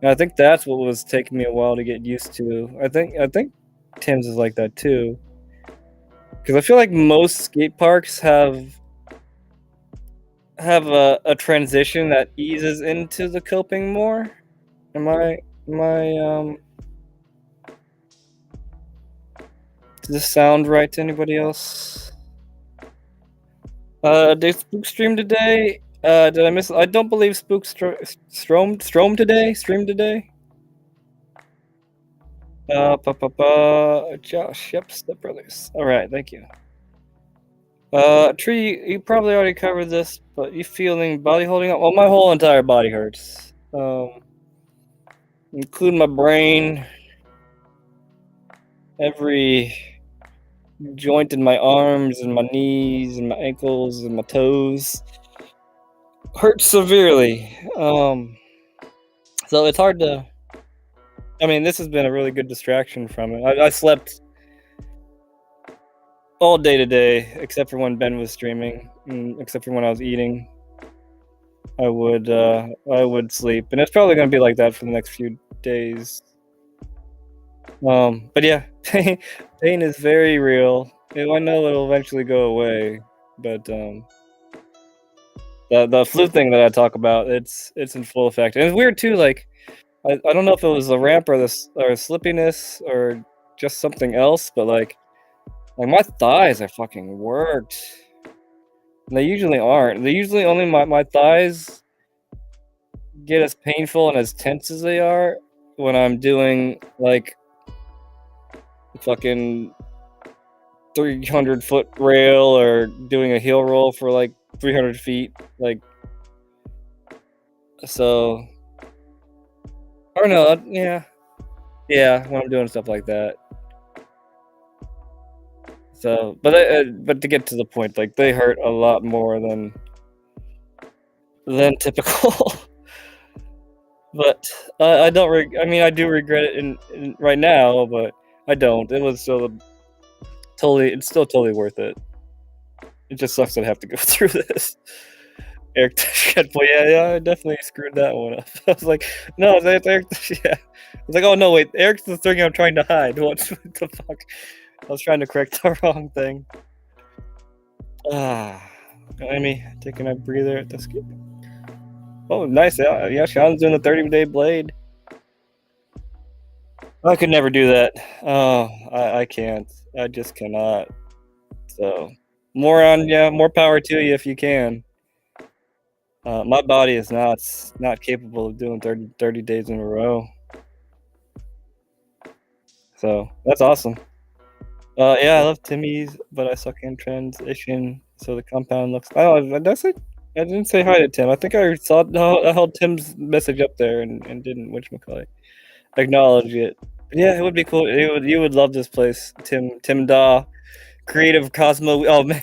And I think that's what was taking me a while to get used to. I think Tim's is like that too, because I feel like most skate parks have a transition that eases into the coping more. Am I does this sound right to anybody else? Did Spook stream today? Did I miss? I don't believe Spook streamed today. Josh, yep, Step Brothers. All right, thank you. Tree, you probably already covered this, but you feeling body holding up? Well, my whole entire body hurts. Including my brain, every joint in my arms and my knees and my ankles and my toes hurts severely. So it's hard to. I mean, this has been a really good distraction from it. I slept all day today, except for when Ben was streaming, except for when I was eating. I would sleep, and it's probably gonna be like that for the next few days. But yeah, pain is very real. I know it'll eventually go away, but the flu thing that I talk about, it's in full effect, and it's weird too. Like I don't know if it was the ramp or slippiness or just something else, but like my thighs are fucking worked. And they usually aren't. They usually only my thighs get as painful and as tense as they are when I'm doing like fucking 300-foot rail or doing a heel roll for like 300 feet. Like, so I don't know. Yeah, when I'm doing stuff like that. So, but to get to the point, like they hurt a lot more than typical. But I don't. I mean, I do regret it in right now, but I don't. It was still totally. It's still totally worth it. It just sucks that I have to go through this. Eric Shedboy, yeah, I definitely screwed that one up. I was like, no, that's Eric. Yeah, I was like, oh no, wait, Eric's the thing I'm trying to hide. What the fuck? I was trying to correct the wrong thing. Amy, taking a breather at the skip. Oh, nice. Yeah, Sean's doing the 30-day blade. I could never do that. Oh, I can't. I just cannot. So, more power to you if you can. My body is not capable of doing 30 days in a row. So, that's awesome. Yeah, I love Timmy's, but I suck in transition, so the compound looks. Oh, that's it. I didn't say hi to Tim. I think I saw. No, I held Tim's message up there and didn't whatchamacallit acknowledge it. Yeah, it would be cool. You would love this place, Tim Daw, creative Cosmo. Oh man,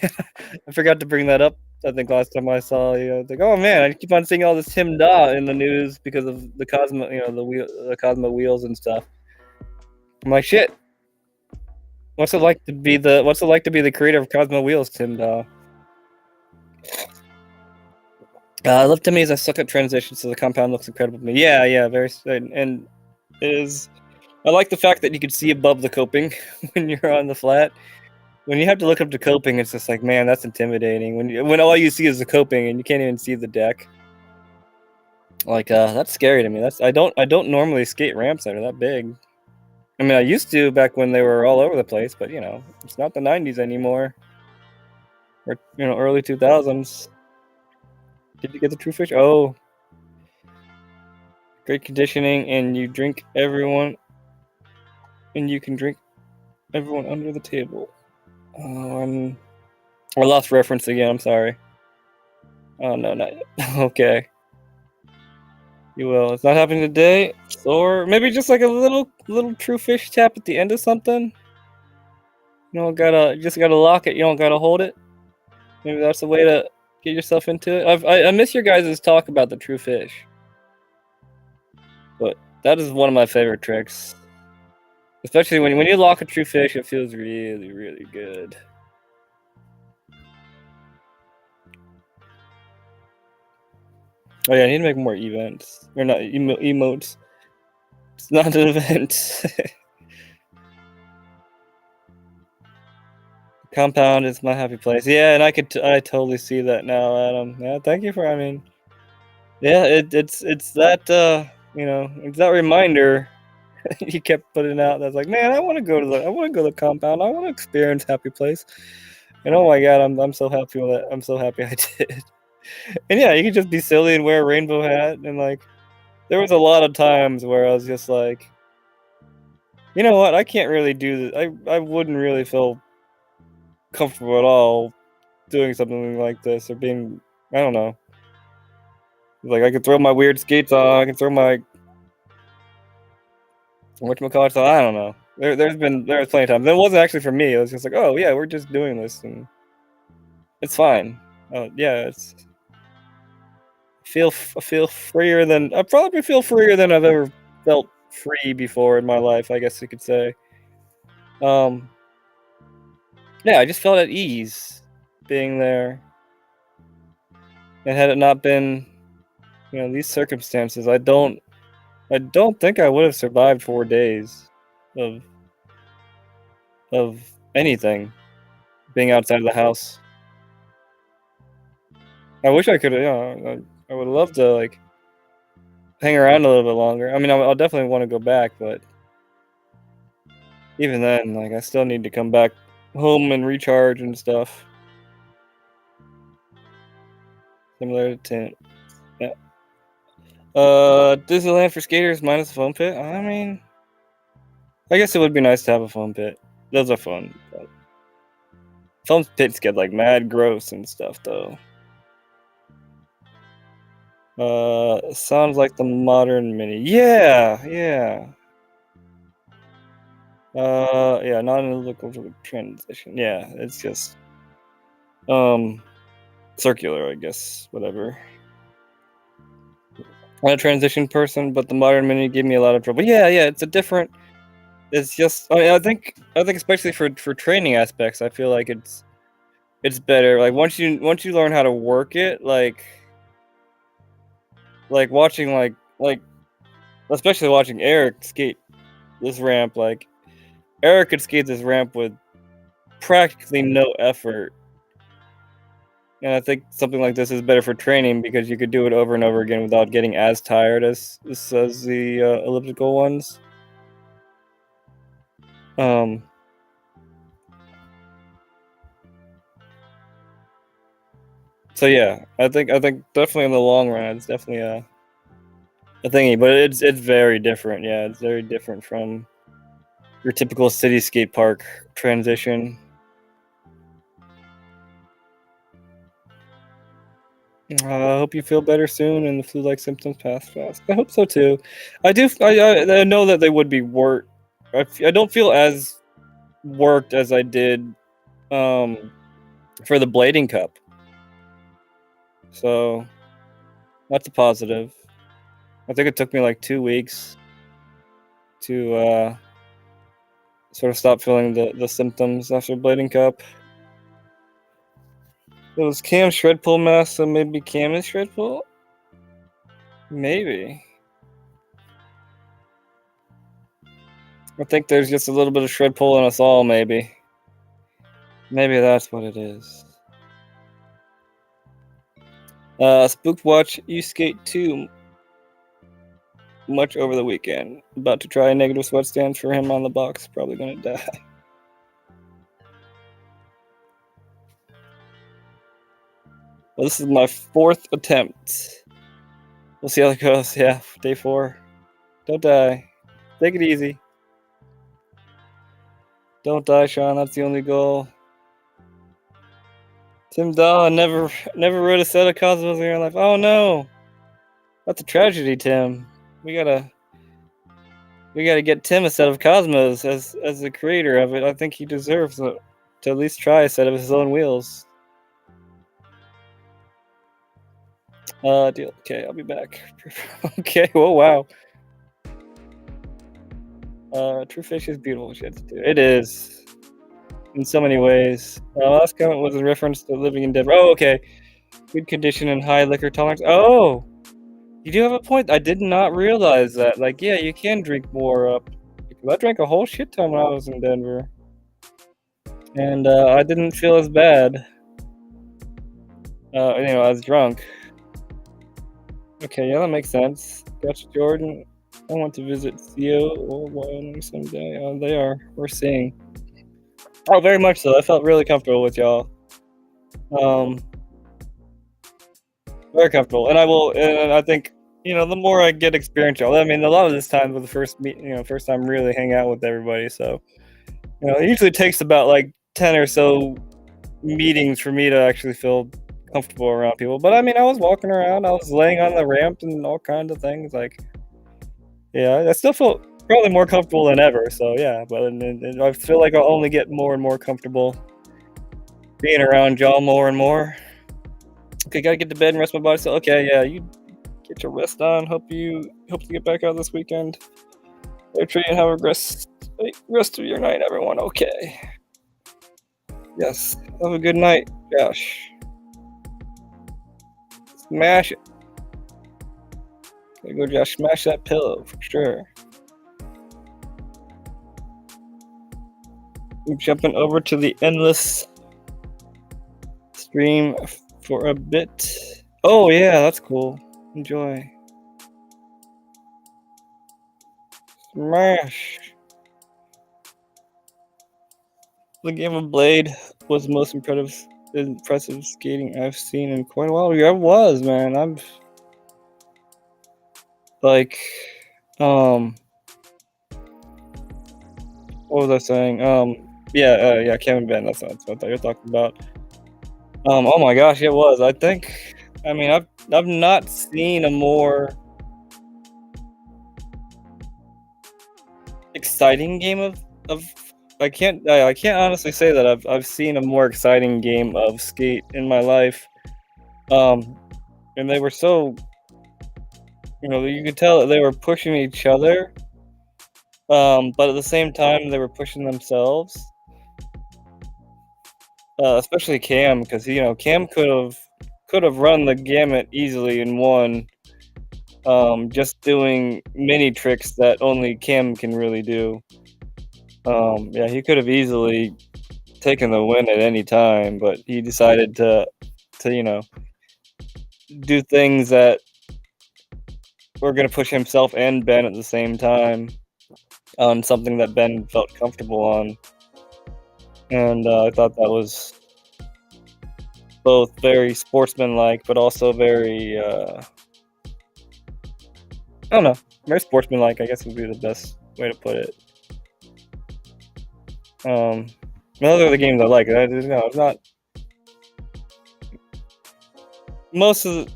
I forgot to bring that up. I think last time I saw you, I was like, oh man, I keep on seeing all this Tim Daw in the news because of the Cosmo, the Cosmo wheels and stuff. I'm like, shit. What's it like to be the creator of Cosmo Wheels, Tim Dahl? Look to me as I suck at transitions, so the compound looks incredible to me. Yeah, yeah, and it is. I like the fact that you can see above the coping when you're on the flat. When you have to look up the coping, it's just like, man, that's intimidating. When all you see is the coping and you can't even see the deck. Like, that's scary to me. I don't normally skate ramps that are that big. I mean, I used to back when they were all over the place, but it's not the '90s anymore, or early 2000s. Did you get the true fish? Oh, great conditioning, and you can drink everyone under the table. I lost reference again. I'm sorry. Oh no, not yet. Okay, you will. It's not happening today, or maybe just like a little true fish tap at the end of something. You just gotta lock it. You don't gotta hold it. Maybe that's the way to get yourself into it. I miss your guys' talk about the true fish, but that is one of my favorite tricks. Especially when you lock a true fish, it feels really, really good. Oh yeah, I need to make more events. Or not emotes. It's not an event. Compound is my happy place. Yeah, and I totally see that now, Adam. Yeah, thank you for. I mean, yeah, it's that it's that reminder he kept putting out. That's like, man, I want to go to the compound. I want to experience happy place. And oh my god, I'm so happy with it. I'm so happy I did. And yeah, you can just be silly and wear a rainbow hat, and like there was a lot of times where I was just like, you know what, I can't really do this. I wouldn't really feel comfortable at all doing something like this or being, I don't know. Like I could throw my weird skates on, I can throw my whatchamacallit on, I don't know. There was plenty of times. It wasn't actually for me. It was just like, oh yeah, we're just doing this and it's fine. Oh yeah, I feel freer than I probably feel freer than I've ever felt free before in my life, I guess you could say. Um, yeah, I just felt at ease being there. And had it not been, these circumstances, I don't think I would have survived 4 days of of anything being outside of the house. I wish I could, I would love to like hang around a little bit longer. I mean, I'll definitely want to go back, but even then, like I still need to come back home and recharge and stuff. Similar to tent. Yeah. Disneyland for skaters minus the foam pit. I mean, I guess it would be nice to have a foam pit. Those are fun. But foam pits get like mad gross and stuff though. Sounds like the modern mini. Yeah, yeah. Yeah, non-elliptical transition. Yeah, it's just um circular, I guess. Whatever. I'm a transition person, but the modern mini gave me a lot of trouble. Yeah, yeah, it's a different. It's just. I think especially for training aspects, I feel like it's better. Like once you learn how to work it, like watching like especially watching Eric skate this ramp. Like Eric could skate this ramp with practically no effort. And I think something like this is better for training because you could do it over and over again without getting as tired as the elliptical ones. Um, so yeah, I think definitely in the long run, it's definitely a thingy, but it's very different. Yeah, it's very different from your typical city skate park transition. I hope you feel better soon and the flu-like symptoms pass fast. I hope so too. I do. I know that they would be worked. I don't feel as worked as I did um, for the blading cup. So that's a positive. I think it took me like 2 weeks to sort of stopped feeling the symptoms after Blading Cup. It was Cam shred pull mask, so maybe Cam is shred pull? Maybe. I think there's just a little bit of shred pull in us all, maybe. Maybe that's what it is. Spooked watch you skate 2 much over the weekend. About to try a negative sweat stance for him on the box. Probably gonna die. Well, this is my 4th attempt. We'll see how it goes. Yeah, day 4. Don't die. Take it easy. Don't die, Sean. That's the only goal. Tim Dahl never rode a set of Cosmos in your life. Oh no, that's a tragedy, Tim. We gotta get Tim a set of Cosmos as the creator of it. I think he deserves to at least try a set of his own wheels. Deal. Okay, I'll be back. Okay. Whoa, wow. True Fish is beautiful. She had to do. It is. In so many ways. Last comment was in reference to living in Denver. Oh, okay. Good condition and high liquor tolerance. Oh, you do have a point. I did not realize that. Like, yeah, you can drink more up. I drank a whole shit ton when I was in Denver, and I didn't feel as bad. I was drunk. Okay, yeah, that makes sense. Gotcha, Jordan. I want to visit Theo or Wyoming someday. Oh, they are. We're seeing. Oh, very much so. I felt really comfortable with y'all. Very comfortable, and I think the more I get experience, y'all. I mean, a lot of this time was the first time really hang out with everybody. So, it usually takes about like 10 or so meetings for me to actually feel comfortable around people. But I mean, I was walking around, I was laying on the ramp and all kinds of things. Like, yeah, I still feel probably more comfortable than ever. So yeah, but and I feel like I'll only get more and more comfortable being around y'all more and more. Okay, gotta get to bed and rest my body. So okay, yeah, you get your rest on. Hope to get back out this weekend. Go treat and have a rest of your night, everyone. Okay. Yes. Have a good night, Josh. Smash it. Okay, go, Josh. Smash that pillow for sure. I'm jumping over to the endless stream for a bit. Oh yeah, that's cool. Enjoy. Smash. The game of Blade was the most impressive skating I've seen in quite a while. Yeah, it was, man. I'm like, what was I saying? Yeah, Kevin Ben. That's what I thought you were talking about. Oh my gosh, it was. I mean, I've not seen a more exciting game of. I can't honestly say that I've seen a more exciting game of skate in my life. And they were so, you could tell that they were pushing each other. But at the same time, they were pushing themselves. Especially Cam, because Cam could have run the gamut easily and won. Just doing mini tricks that only Cam can really do. Yeah, he could have easily taken the win at any time, but he decided to do things that were going to push himself and Ben at the same time on something that Ben felt comfortable on. And I thought that was both very sportsmanlike, but also very, I don't know, very sportsmanlike, I guess would be the best way to put it. Those are the games I like. It's not most of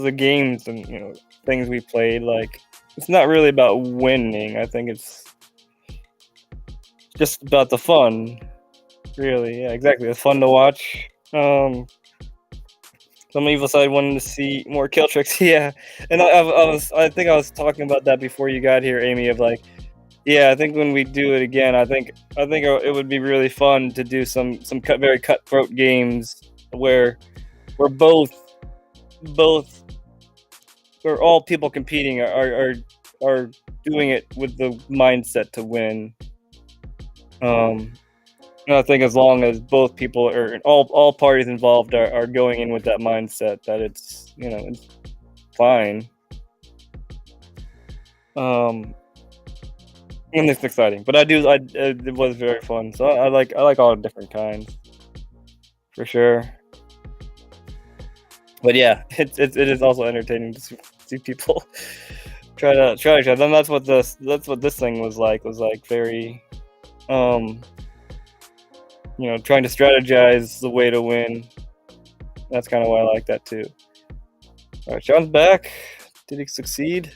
the games and things we played. Like, it's not really about winning. I think it's just about the fun. Really, yeah, exactly. It's fun to watch. Some evil side wanted to see more kill tricks. Yeah, and I think I was talking about that before you got here, Amy. Of like, Yeah, I think when we do it again, I think it would be really fun to do some very cutthroat games where we're both where all people competing are doing it with the mindset to win. Um, and I think as long as both people or all parties involved are going in with that mindset, that it's fine. Um, and it's exciting, but it was very fun. So I like all different kinds for sure. But yeah, it is also entertaining to see people try each other. And that's what this thing was like very um trying to strategize the way to win. That's kind of why I like that too. All right, Sean's back. Did he succeed?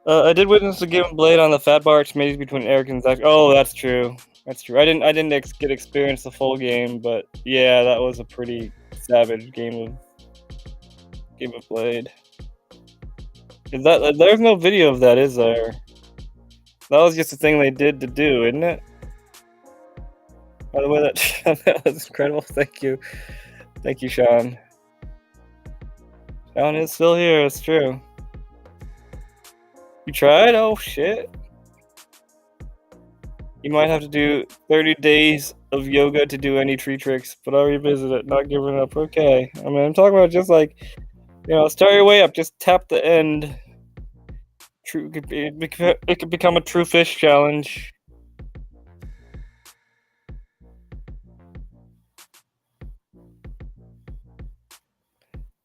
I did witness the given blade on the fat bar exchange between Eric and Zach. Oh, that's true. That's true. I didn't get experience the full game, but yeah, that was a pretty savage game of blade. Is that there's no video of that, is there? That was just a thing they did to do, isn't it? By the way, that was incredible. Thank you, Sean. Sean is still here. It's true. You tried? Oh shit! You might have to do 30 days of yoga to do any tree tricks, but I'll revisit it. Not giving up. Okay. I mean, I'm talking about just like start your way up. Just tap the end. True. It could become a true fish challenge.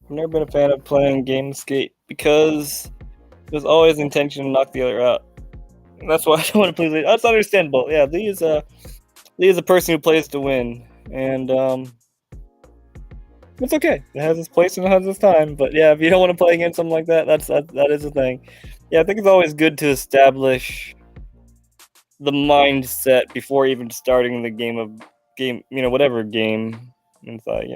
I've never been a fan of playing game skate because there's always the intention to knock the other out. And that's why I don't want to play Lee. That's understandable. Yeah, Lee is a person who plays to win, and it's okay. It has its place and it has its time. But yeah, if you don't want to play against something like that, that is a thing. Yeah, I think it's always good to establish the mindset before even starting the game, whatever game. And it's like,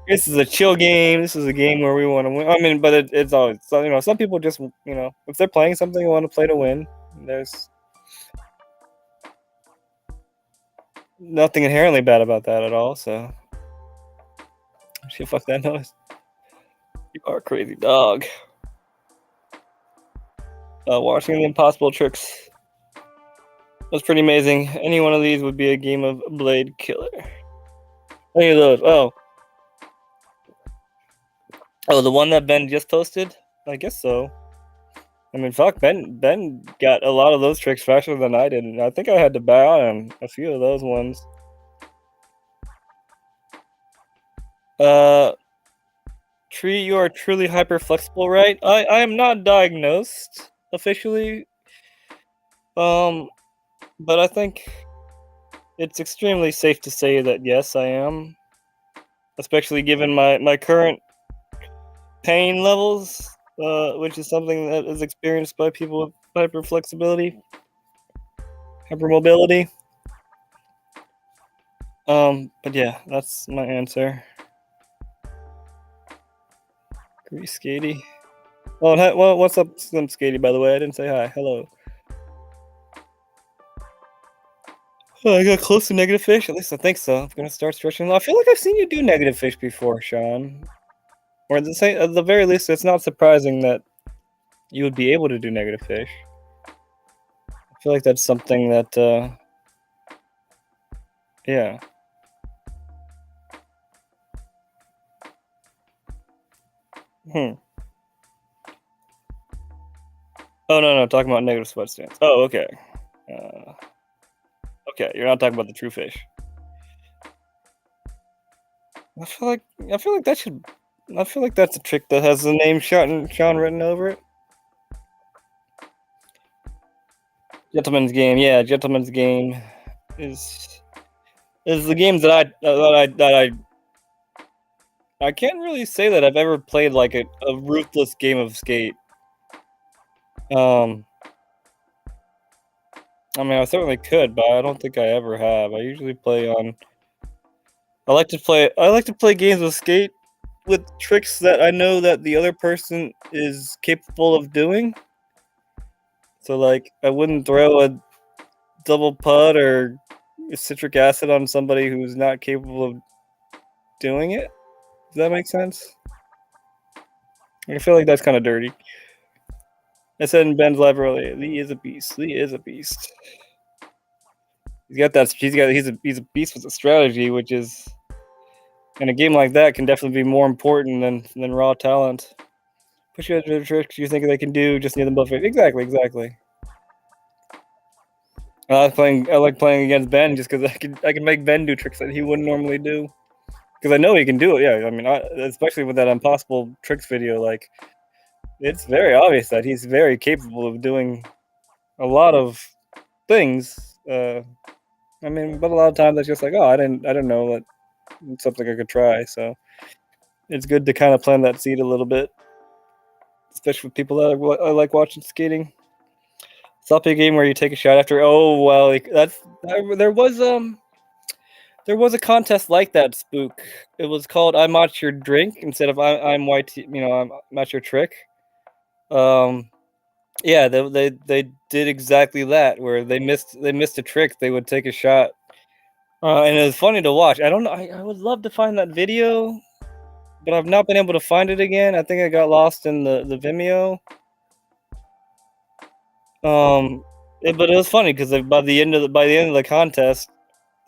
this is a chill game. This is a game where we want to win. I mean, but it's always so, some people just if they're playing something, they want to play to win. There's nothing inherently bad about that at all. So, shit, fuck that noise. You are a crazy dog. Watching the impossible tricks was pretty amazing. Any one of these would be a game of Blade Killer. Any of those? Oh, the one that Ben just posted. I guess so. I mean, fuck, Ben got a lot of those tricks faster than I did. I think I had to bow on a few of those ones. Tree, you are truly hyper flexible, right? I am not diagnosed officially. But I think it's extremely safe to say that yes, I am. Especially given my current pain levels, which is something that is experienced by people with hyperflexibility, hypermobility. But yeah, that's my answer. Grease Skatey. Oh, well, what's up, Slim Skatey? By the way, I didn't say hi. Hello. Oh, I got close to negative fish. At least I think so. I'm gonna start stretching. I feel like I've seen you do negative fish before, Sean. Or at the very least, it's not surprising that you would be able to do negative fish. I feel like that's something that, yeah. Hmm. Oh no, talking about negative sweat stance. Oh, okay. Okay, you're not talking about the true fish. I feel like I feel like that should. I feel like that's a trick that has the name Sean written over it. Gentleman's Game, yeah, Gentleman's Game is the games that I can't really say that I've ever played like a ruthless game of skate. Um, I mean, I certainly could, but I don't think I ever have. I usually play on. I like to play games of skate with tricks that I know that the other person is capable of doing. So, like, I wouldn't throw a double putt or citric acid on somebody who's not capable of doing it. Does that make sense? I feel like that's kinda dirty. I said in Ben's live earlier, Lee is a beast. Lee is a beast. He's a beast with a strategy, which is in a game like that can definitely be more important than raw talent. Push you into the tricks you think they can do, just need them both. Exactly, exactly. I like playing against Ben just because I can make Ben do tricks that he wouldn't normally do. Because I know he can do it. Yeah, I mean, especially with that impossible tricks video, like it's very obvious that he's very capable of doing a lot of things. I mean, but a lot of times it's just like, oh, I didn't know that it's something I could try. So it's good to kind of plant that seed a little bit, especially with people that I like watching skating. It's not a game where you take a shot after. Oh well, like, there was a contest like that, Spook. It was called "I Match Your Drink" instead of I'm white. You know, I'm match your trick. Um, yeah, they did exactly that where they missed a trick. They would take a shot, and it was funny to watch. I don't know. I would love to find that video, but I've not been able to find it again. I think I got lost in the Vimeo. But it was funny because by the end of the contest,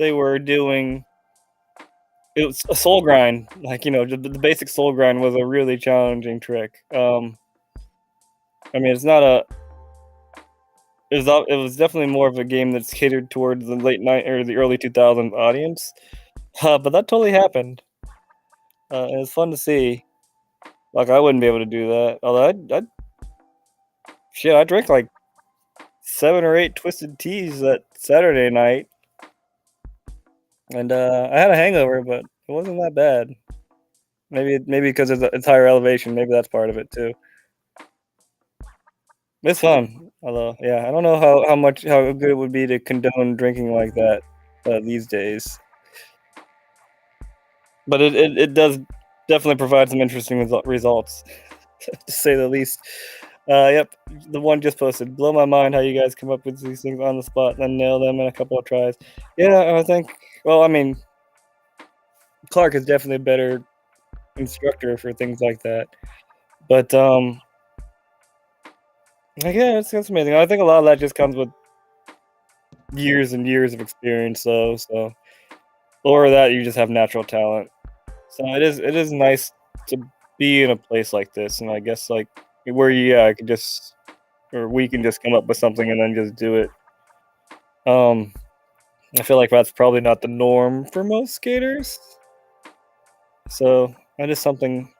they were doing it was a soul grind. Like, you know, the basic soul grind was a really challenging trick. I mean, it's not a it was definitely more of a game that's catered towards the late night or the early 2000s audience. But that totally happened. It was fun to see. Like, I wouldn't be able to do that. Although I drank like 7 or 8 twisted teas that Saturday night, and I had a hangover, but it wasn't that bad. Maybe because it's higher elevation. Maybe that's part of it too. It's fun. Although, yeah, I don't know how good it would be to condone drinking like that these days. But it does definitely provide some interesting results, to say the least. Yep, the one just posted. Blow my mind how you guys come up with these things on the spot and then nail them in a couple of tries. Yeah, I think. Well, I mean, Clark is definitely a better instructor for things like that. But like, yeah, it's amazing. I think a lot of that just comes with years and years of experience, though. So, or that you just have natural talent. So it is nice to be in a place like this, and I guess like where I could just or we can just come up with something and then just do it. Um, I feel like that's probably not the norm for most skaters. So that is something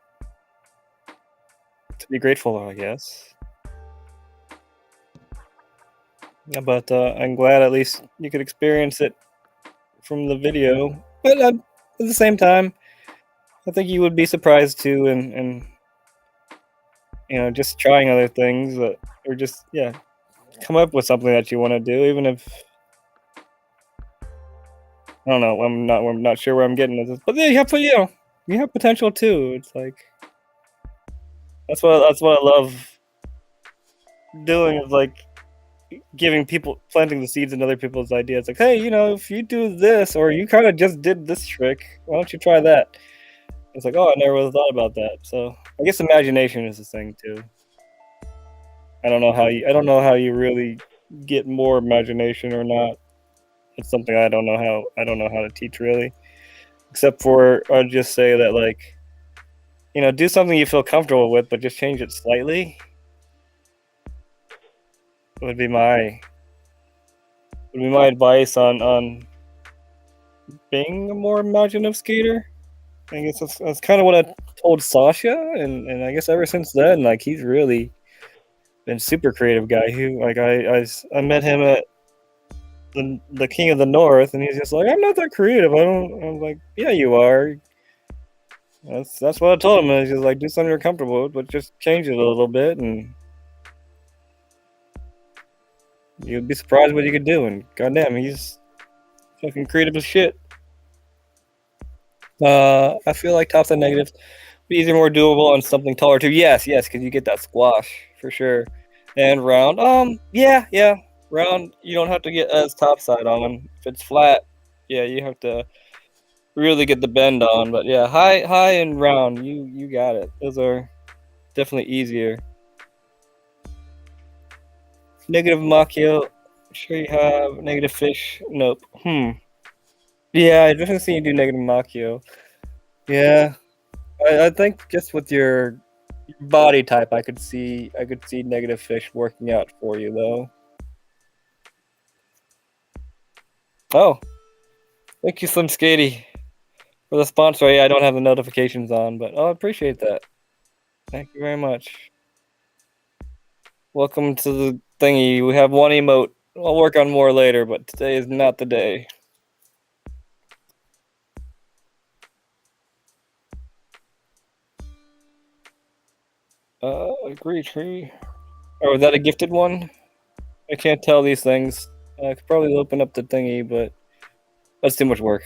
to be grateful of, I guess. Yeah, but I'm glad at least you could experience it from the video. But at the same time, I think you would be surprised too, and you know, just trying other things that, or just come up with something that you want to do, even if I don't know. I'm not sure where I'm getting with this, but yeah, you have potential too. It's like that's what I love doing is like giving people planting the seeds in other people's ideas. Like, hey, you know, if you do this, or you kind of just did this trick, why don't you try that? It's like, oh, I never really thought about that. So I guess imagination is the thing too. I don't know how you really get more imagination or not. It's something I don't know how to teach really. Except for I'd just say that like, you know, do something you feel comfortable with, but just change it slightly. Would be my advice on being a more imaginative skater. I guess that's kind of what I told Sasha, and I guess ever since then, like he's really been super creative guy. I met him at the King of the North, and he's just like, I'm not that creative. I'm like, yeah, you are. That's what I told him. He's just like, do something you're comfortable with, but just change it a little bit, and you'd be surprised what you could do. And goddamn, he's fucking creative as shit. I feel like tops and negatives be easier, more doable on something taller too. Yes, because you get that squash for sure. And round, yeah, yeah, round. You don't have to get as topside on. If it's flat, yeah, you have to really get the bend on. But yeah, high, and round. You got it. Those are definitely easier. Negative Machio. Sure you have negative fish. Nope. Yeah, I definitely seen you do negative Machio. Yeah, I think just with your body type, I could see negative fish working out for you though. Oh, thank you, Slim Skady, for the sponsor. Yeah, I don't have the notifications on, but I appreciate that. Thank you very much. Welcome to the thingy. We have one emote. I'll work on more later, but today is not the day. Agree tree. Oh, is that a gifted one? I can't tell these things. I could probably open up the thingy, but that's too much work.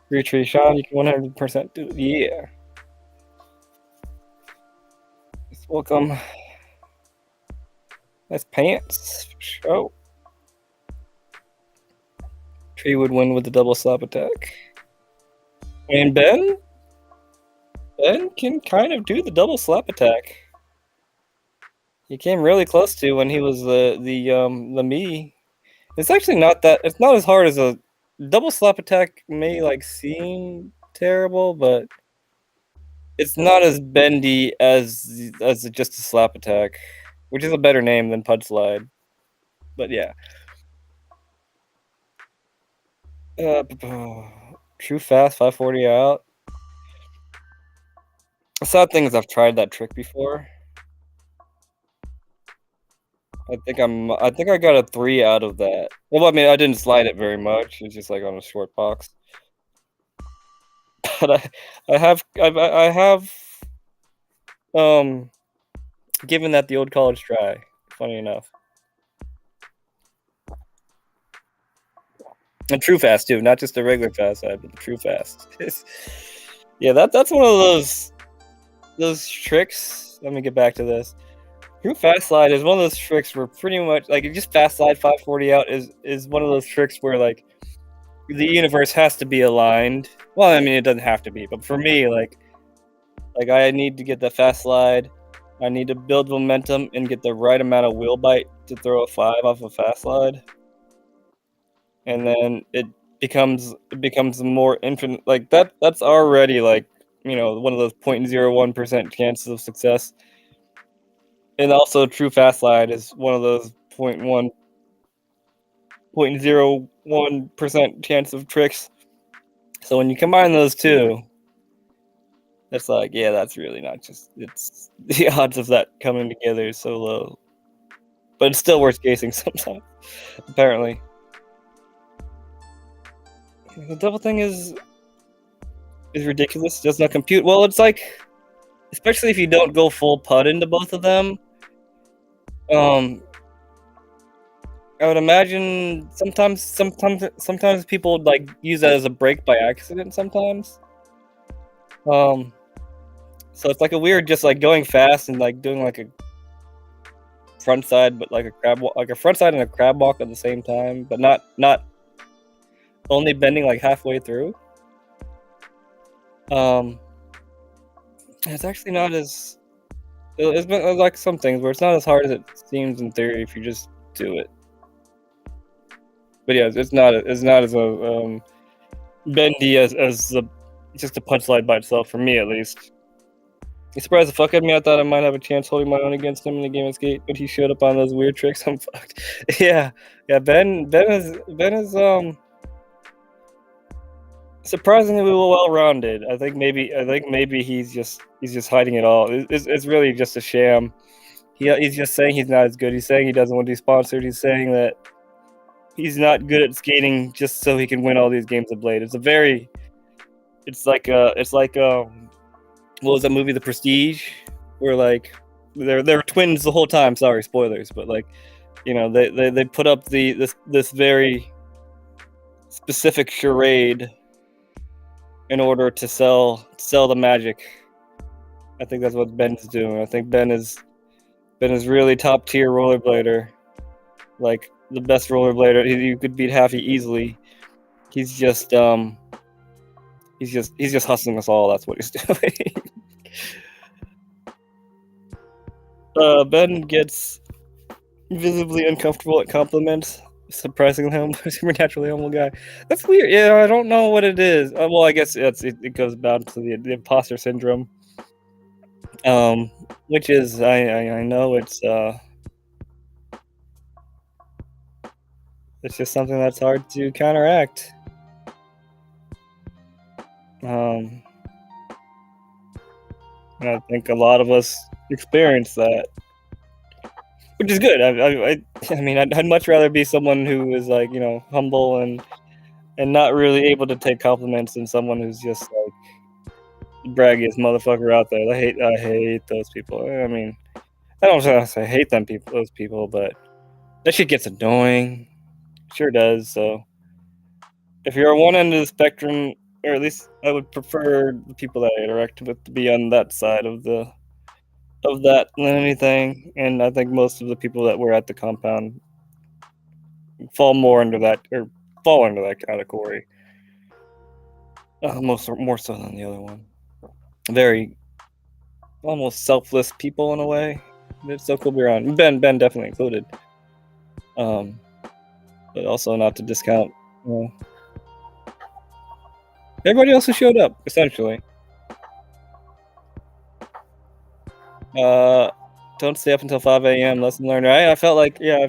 Agree tree, Sean, you can 100% do it. Yeah. Welcome. Nice pants. Oh. Tree would win with the double slap attack. And Ben can kind of do the double slap attack. He came really close to when he was the me. It's actually not that. It's not as hard as a double slap attack may like seem terrible, but it's not as bendy as just a slap attack, which is a better name than Pud Slide. But yeah. True fast 540 out. The sad thing is I've tried that trick before. I think I got a 3 out of that. Well, I mean, I didn't slide it very much. It's just like on a short box. But I have um given that the old college try. Funny enough. And true fast too, not just the regular fast side, but the true fast. Yeah, that's one of those tricks. Let me get back to this. True fast slide is one of those tricks where pretty much like just fast slide 540 out is one of those tricks where like the universe has to be aligned. Well, I mean it doesn't have to be, but for me, like I need to get the fast slide. I need to build momentum and get the right amount of wheel bite to throw a 5 off a fast slide. And then it becomes more infinite like that's already like, one of those 0.01% chances of success. And also true fast slide is one of those 0.01% chance of tricks. So when you combine those two, it's like, yeah, that's really not just it's the odds of that coming together is so low. But it's still worth casing sometimes, apparently. The double thing is ridiculous. It does not compute. Well, it's like, especially if you don't go full put into both of them. I would imagine sometimes people like use that as a break by accident. Sometimes, so it's like a weird, just like going fast and like doing like a front side, but like a crab walk, like a front side and a crab walk at the same time, but not only bending like halfway through. It's actually not as it's been like some things where it's not as hard as it seems in theory if you just do it. But yeah, it's not as bendy as just a punch slide by itself for me at least. He surprised the fuck out of me. I thought I might have a chance holding my own against him in the game of Skate, but he showed up on those weird tricks. I'm fucked. Yeah. Ben is surprisingly well rounded. I think maybe he's just hiding it all. It's really just a sham. He's just saying he's not as good. He's saying he doesn't want to be sponsored. He's saying that he's not good at skating just so he can win all these games of Blade. It's like what was that movie, The Prestige, where like they're twins the whole time. Sorry, spoilers, but like, they put up this very specific charade in order to sell the magic. I think that's what Ben's doing. I think Ben is Ben is really top tier rollerblader, like the best rollerblader. You could beat Happy easily. He's just he's just hustling us all. That's what he's doing. Ben gets visibly uncomfortable at compliments. Surprisingly humble, supernaturally humble guy. That's weird. Yeah, I don't know what it is. Well, I guess it goes back to the imposter syndrome. Um, which is I know it's just something that's hard to counteract. Um, and I think a lot of us experience that, which is good. I mean, I'd much rather be someone who is like humble and not really able to take compliments than someone who's just like the braggiest motherfucker out there. I hate those people. I mean, I don't say I hate those people, but that shit gets annoying. Sure does. So if you're on one end of the spectrum, or at least I would prefer the people that I interact with to be on that side of that than anything. And I think most of the people that were at the compound fall more into that or fall into that category. More so than the other one. Very almost selfless people in a way. It's so cool to be around. Ben definitely included. But also not to discount. Everybody else who showed up, essentially. Don't stay up until 5 a.m. Lesson learned. Right? I felt like. I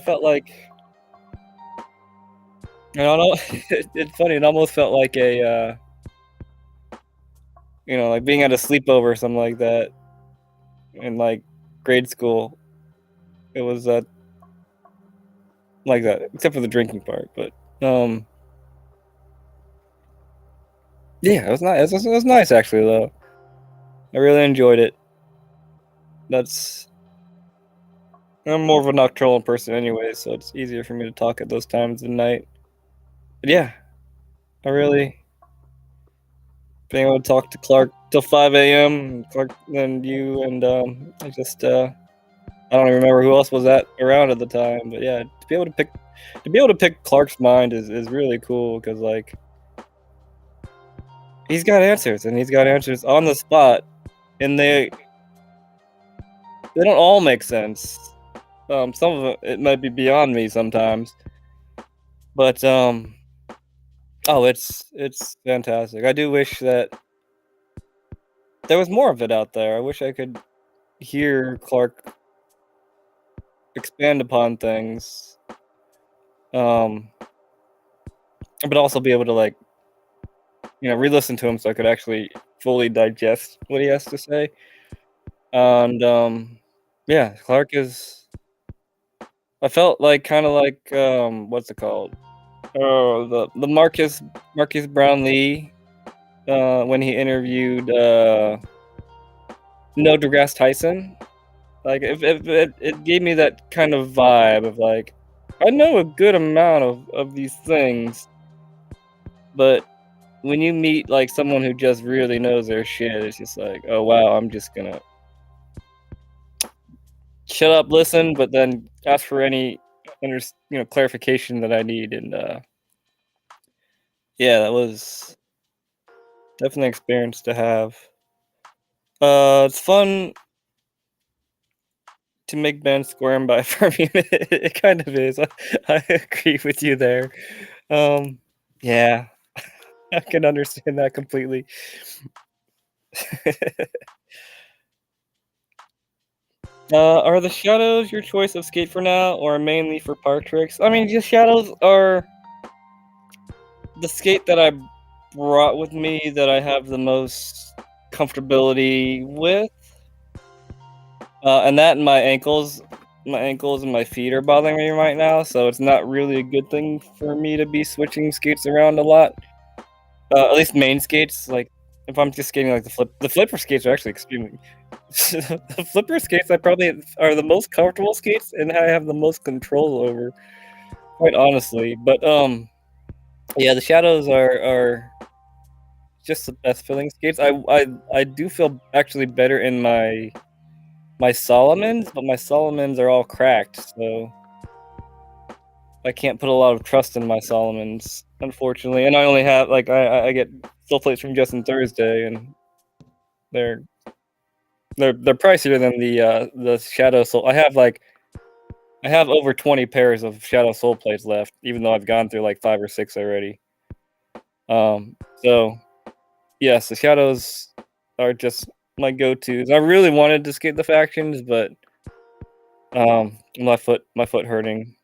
don't know. It's funny. It almost felt like a, like being at a sleepover or something like that in like grade school. It was like that, except for the drinking part. But yeah, it was nice. It was nice actually, though. I really enjoyed it. I'm more of a nocturnal person anyway, so it's easier for me to talk at those times of night. But yeah, I really being able to talk to Clark till 5 a.m. Clark, then you, and I just I don't even remember who else was around at the time. But yeah, to be able to pick Clark's mind is really cool because like he's got answers and he's got answers on the spot, and they don't all make sense. Some of it might be beyond me sometimes, but it's fantastic. I do wish that there was more of it out there. I wish I could hear Clark expand upon things, but also be able to like re-listen to him so I could actually fully digest what he has to say. And yeah, Clark is. I felt like kind of like what's it called? Oh, the Marcus Brownlee when he interviewed Neil deGrasse Tyson. Like if it gave me that kind of vibe of like I know a good amount of these things, but when you meet like someone who just really knows their shit, it's just like, oh wow, I'm just gonna shut up, listen, but then ask for any clarification that I need. And yeah, that was definitely an experience to have. It's fun to make Ben squirm by Fermi. It kind of is. I agree with you there. Yeah, I can understand that completely. Are the shadows your choice of skate for now, or mainly for park tricks? I mean, the shadows are the skate that I brought with me that I have the most comfortability with, and that and my ankles and my feet are bothering me right now, so it's not really a good thing for me to be switching skates around a lot. At least main skates, like if I'm just skating like the flipper skates are actually extremely. The flipper skates I probably are the most comfortable skates and I have the most control over, quite honestly. But yeah, the shadows are just the best feeling skates. I do feel actually better in my my Solomons, but my Solomons are all cracked, so I can't put a lot of trust in my Solomons, unfortunately. And I only have like I get soul plates from Justin Thursday, and they're they're pricier than the Shadow Soul. I have over 20 pairs of Shadow Soul plates left, even though I've gone through like 5 or 6 already. So yes, the Shadows are just my go-tos. I really wanted to skip the factions, but my foot hurting.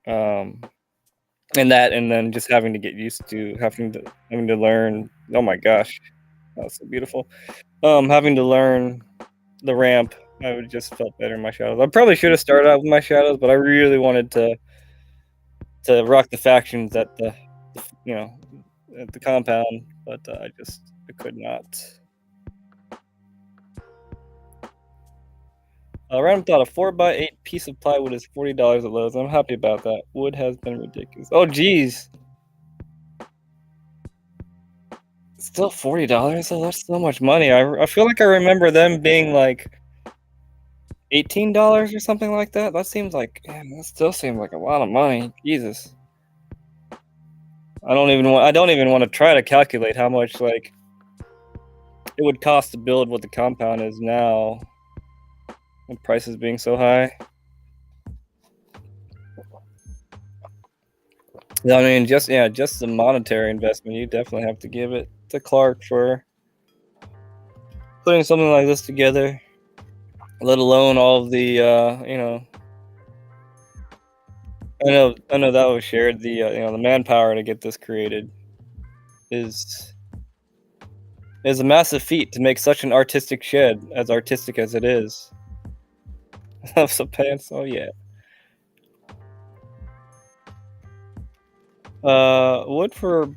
Um, and then just having to get used to having to learn. Oh my gosh, that's so beautiful. Having to learn the ramp, I would just felt better in my shadows. I probably should have started out with my shadows, but I really wanted to rock the factions at you know at the compound, but I could not. Random thought: a 4x8 piece of plywood is $40 at Lowe's. I'm happy about that. Wood has been ridiculous. Oh geez, still $40? Oh, that's so much money. I feel like I remember them being like $18 or something like that. That seems like, man, that still seems like a lot of money. Jesus. I don't even want to try to calculate how much like it would cost to build what the compound is now with prices being so high. I mean, just the monetary investment, you definitely have to give it to Clark for putting something like this together, let alone all of the I know that was shared. The manpower to get this created is is a massive feat to make such an artistic shed, as artistic as it is. Of some pants, oh yeah. Wood for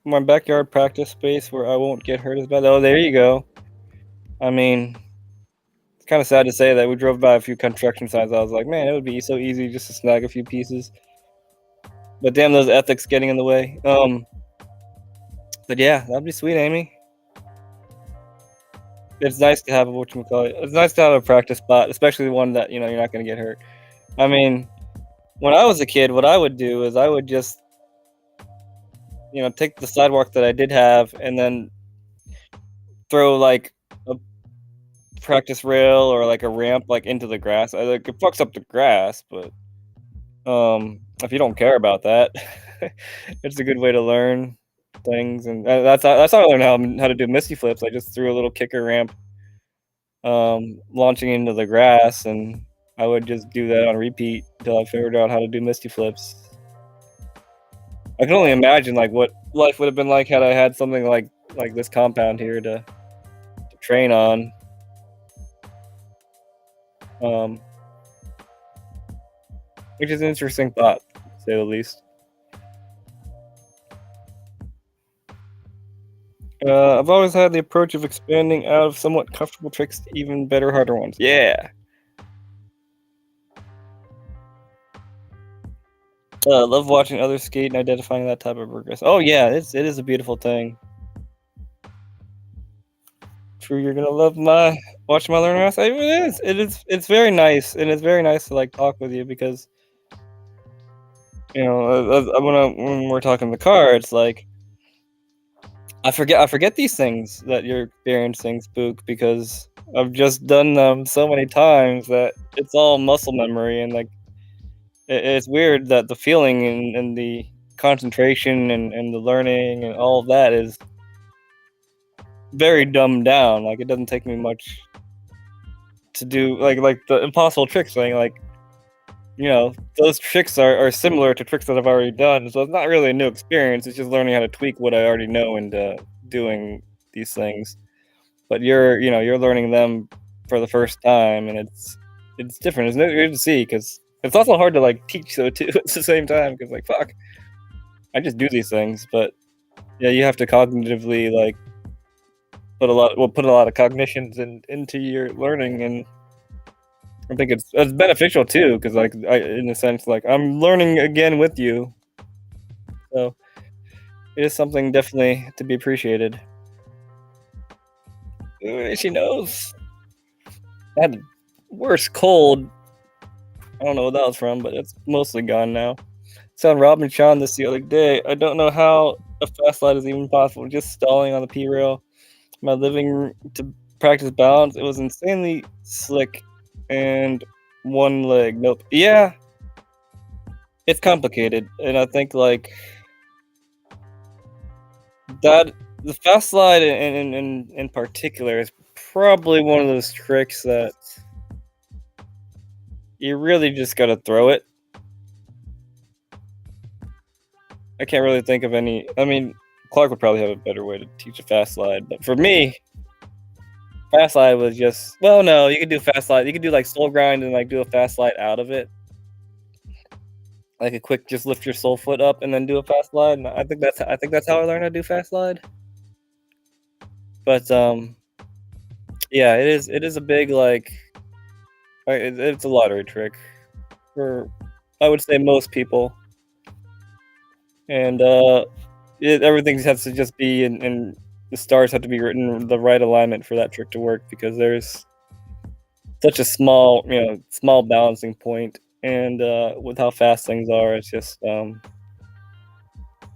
my backyard practice space where I won't get hurt as bad. Oh, there you go. I mean, it's kind of sad to say that we drove by a few construction sites. I was like, man, it would be so easy just to snag a few pieces. But damn, those ethics getting in the way. But yeah, that'd be sweet, Amy. It's nice to have a whatchamacallit. It's nice to have a practice spot, especially one that you're not gonna get hurt. I mean, when I was a kid, what I would do is I would just take the sidewalk that I did have and then throw like a practice rail or like a ramp like into the grass. Like it fucks up the grass, but if you don't care about that, it's a good way to learn things. And that's how I learned how to do misty flips. I just threw a little kicker ramp, launching into the grass, and I would just do that on repeat until I figured out how to do misty flips. I can only imagine like what life would have been like had I had something like this compound here to train on. Um, which is an interesting thought, to say the least. I've always had the approach of expanding out of somewhat comfortable tricks to even better, harder ones. Yeah. Love watching others skate and identifying that type of progress. Oh yeah, it is a beautiful thing. True, you're gonna love watch my learning house. It's very nice, and it's very nice to like talk with you because when we're talking in the car, it's like I forget these things that you're experiencing, Spook, because I've just done them so many times that it's all muscle memory, and like it's weird that the feeling and the concentration and the learning and all of that is very dumbed down. Like it doesn't take me much to do like the impossible tricks thing. Like those tricks are similar to tricks that I've already done, so it's not really a new experience. It's just learning how to tweak what I already know into doing these things. But you're learning them for the first time, and it's different. It's weird to see because it's also hard to like teach though too at the same time because like fuck, I just do these things, but yeah, you have to cognitively like put a lot of cognitions into your learning, and I think it's beneficial too because like in a sense like I'm learning again with you, so it is something definitely to be appreciated. Ooh, she knows. I had to Worst cold. I don't know what that was from, but it's mostly gone now. Saw Robin Sean this the other day. I don't know how a fast slide is even possible. Just stalling on the P rail. My living room to practice balance. It was insanely slick, and one leg. Nope. Yeah, it's complicated, and I think like that. The fast slide in particular is probably one of those tricks that you really just gotta throw it. I can't really think of any. I mean, Clark would probably have a better way to teach a fast slide, but for me, fast slide was just no. You could do fast slide. You could do like soul grind and like do a fast slide out of it, like a quick just lift your soul foot up and then do a fast slide. And I think that's how I learned how to do fast slide. But yeah, it is a big like it's a lottery trick for I would say most people, and everything has to just be in the stars have to be written in the right alignment for that trick to work because there's such a small balancing point, and with how fast things are, it's just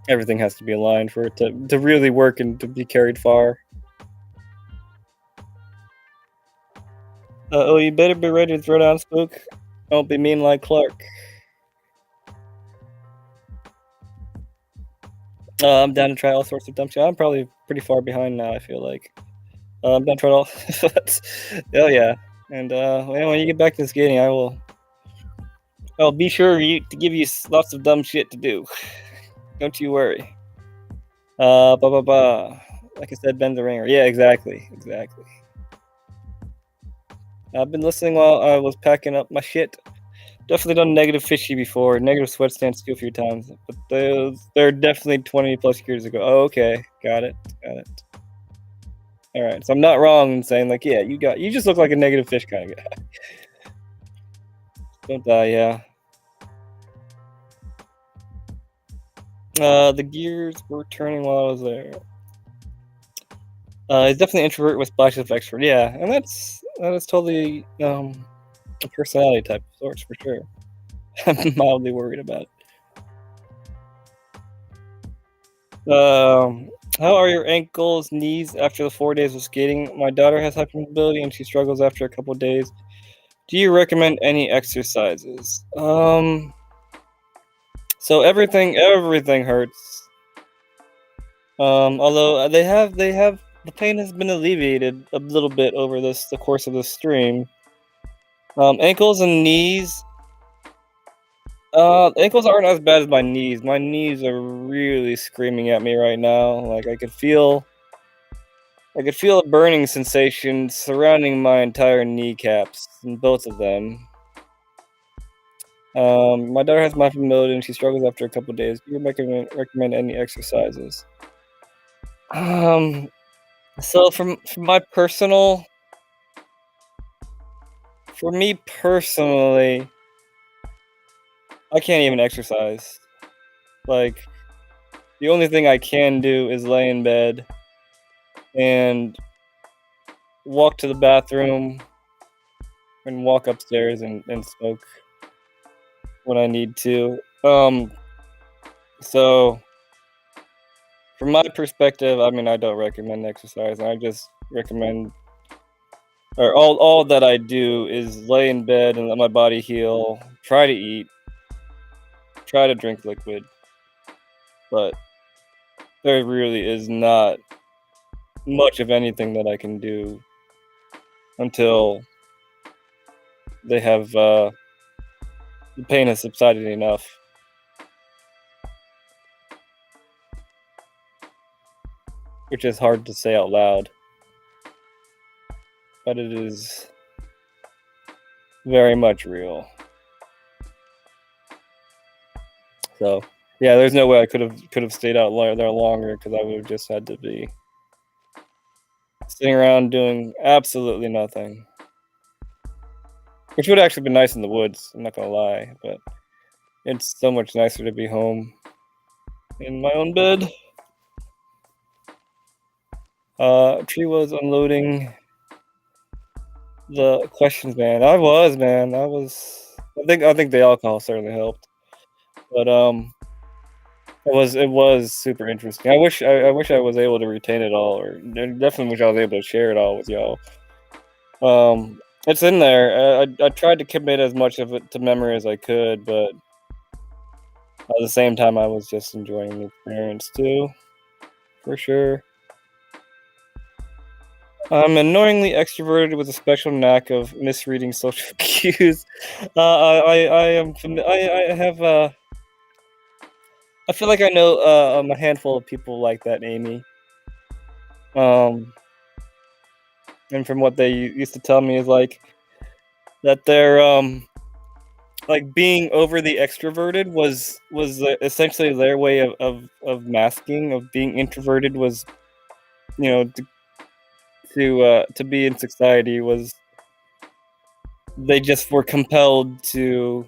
everything has to be aligned for it to really work and to be carried far. Oh, you better be ready to throw down, Spook. Don't be mean like Clark. I'm down to try all sorts of dumb shit. I'm probably pretty far behind now, I feel like. I'm down to try it all. Oh, yeah. And when you get back to skating, I'll be sure to give you lots of dumb shit to do. Don't you worry. Like I said, bend the ringer. Yeah, exactly. I've been listening while I was packing up my shit. Definitely done negative fishy before, negative sweat stance a few times, but they're definitely 20 plus years ago. Oh, okay, got it. All right, so I'm not wrong in saying like, yeah, you just look like a negative fish kind of guy. Don't die, yeah. The gears were turning while I was there. He's definitely an introvert with splashes of extrovert. Yeah, and that is totally a personality type of sorts for sure. I'm mildly worried about it. How are your ankles, knees after the 4 days of skating? My daughter has hypermobility and she struggles after a couple days. Do you recommend any exercises? So everything hurts. Although the pain has been alleviated a little bit over the course of the stream. Ankles and knees. Ankles aren't as bad as my knees. My knees are really screaming at me right now. Like I could feel a burning sensation surrounding my entire kneecaps, in both of them. My daughter has myofibrosis and she struggles after a couple days. Do you recommend any exercises? So for me personally, I can't even exercise. Like, the only thing I can do is lay in bed and walk to the bathroom and walk upstairs and smoke when I need to. So from my perspective, I mean, I don't recommend exercise. I just recommend, or all that I do is lay in bed and let my body heal. Try to eat. Try to drink liquid. But there really is not much of anything that I can do until they have the pain has subsided enough. Which is hard to say out loud. But it is very much real. So yeah, there's no way I could have stayed out there longer because I would have just had to be sitting around doing absolutely nothing. Which would actually be nice in the woods, I'm not gonna lie, but it's so much nicer to be home in my own bed. Tree was unloading the questions, man. Man. I think the alcohol certainly helped, but it was super interesting. I wish I was able to retain it all, or definitely wish I was able to share it all with y'all. It's in there. I tried to commit as much of it to memory as I could, but at the same time, I was just enjoying the experience too, for sure. I'm annoyingly extroverted with a special knack of misreading social cues. I am. I have. I feel like I know a handful of people like that, Amy. Um, and from what they used to tell me is like that they're like being overly extroverted was essentially their way of masking of being introverted was you know to be in society was they just were compelled to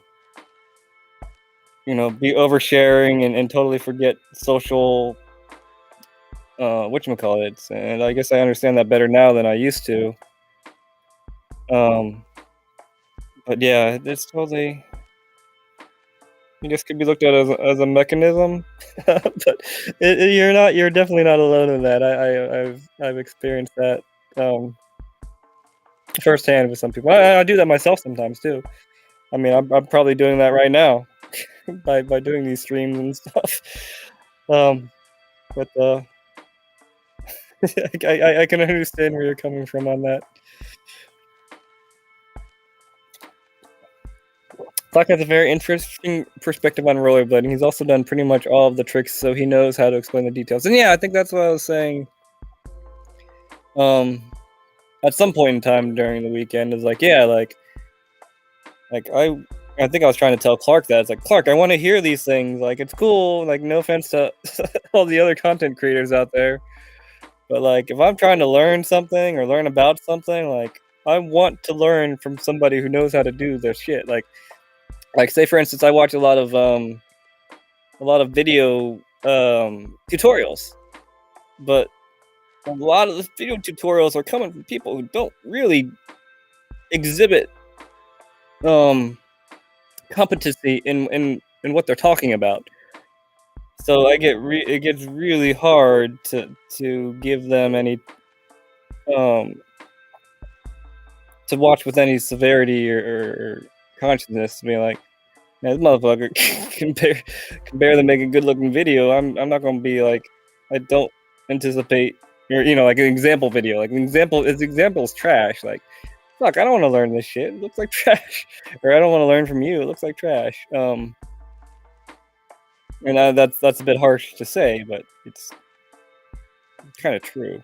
be oversharing and totally forget social whatchamacallits, and I guess I understand that better now than I used to. Um, but yeah, it's totally I guess could be looked at as a mechanism, but you're definitely not alone in that. I've experienced that um, firsthand with some people. I do that myself sometimes too. I mean, I'm probably doing that right now by doing these streams and stuff. Um, but I can understand where you're coming from on that. Clark has a very interesting perspective on rollerblading. He's also done pretty much all of the tricks, so he knows how to explain the details. And yeah, I think that's what I was saying. Um, at some point in time during the weekend, is like, yeah, like I think I was trying to tell Clark that it's like Clark, I want to hear these things. Like it's cool. Like no offense to all the other content creators out there, but like if I'm trying to learn something or learn about something, like I want to learn from somebody who knows how to do their shit. Like say for instance, I watch a lot of video tutorials, but a lot of the video tutorials are coming from people who don't really exhibit um competency in what they're talking about. So it gets really hard to give them any um to watch with any severity or consciousness to be like, man, this motherfucker can barely make a good looking video. I'm not gonna be like I don't anticipate or like an example video. Like an example his example is trash. Like fuck, I don't wanna learn this shit. It looks like trash. Or I don't wanna learn from you. It looks like trash. And that's a bit harsh to say, but it's kind of true.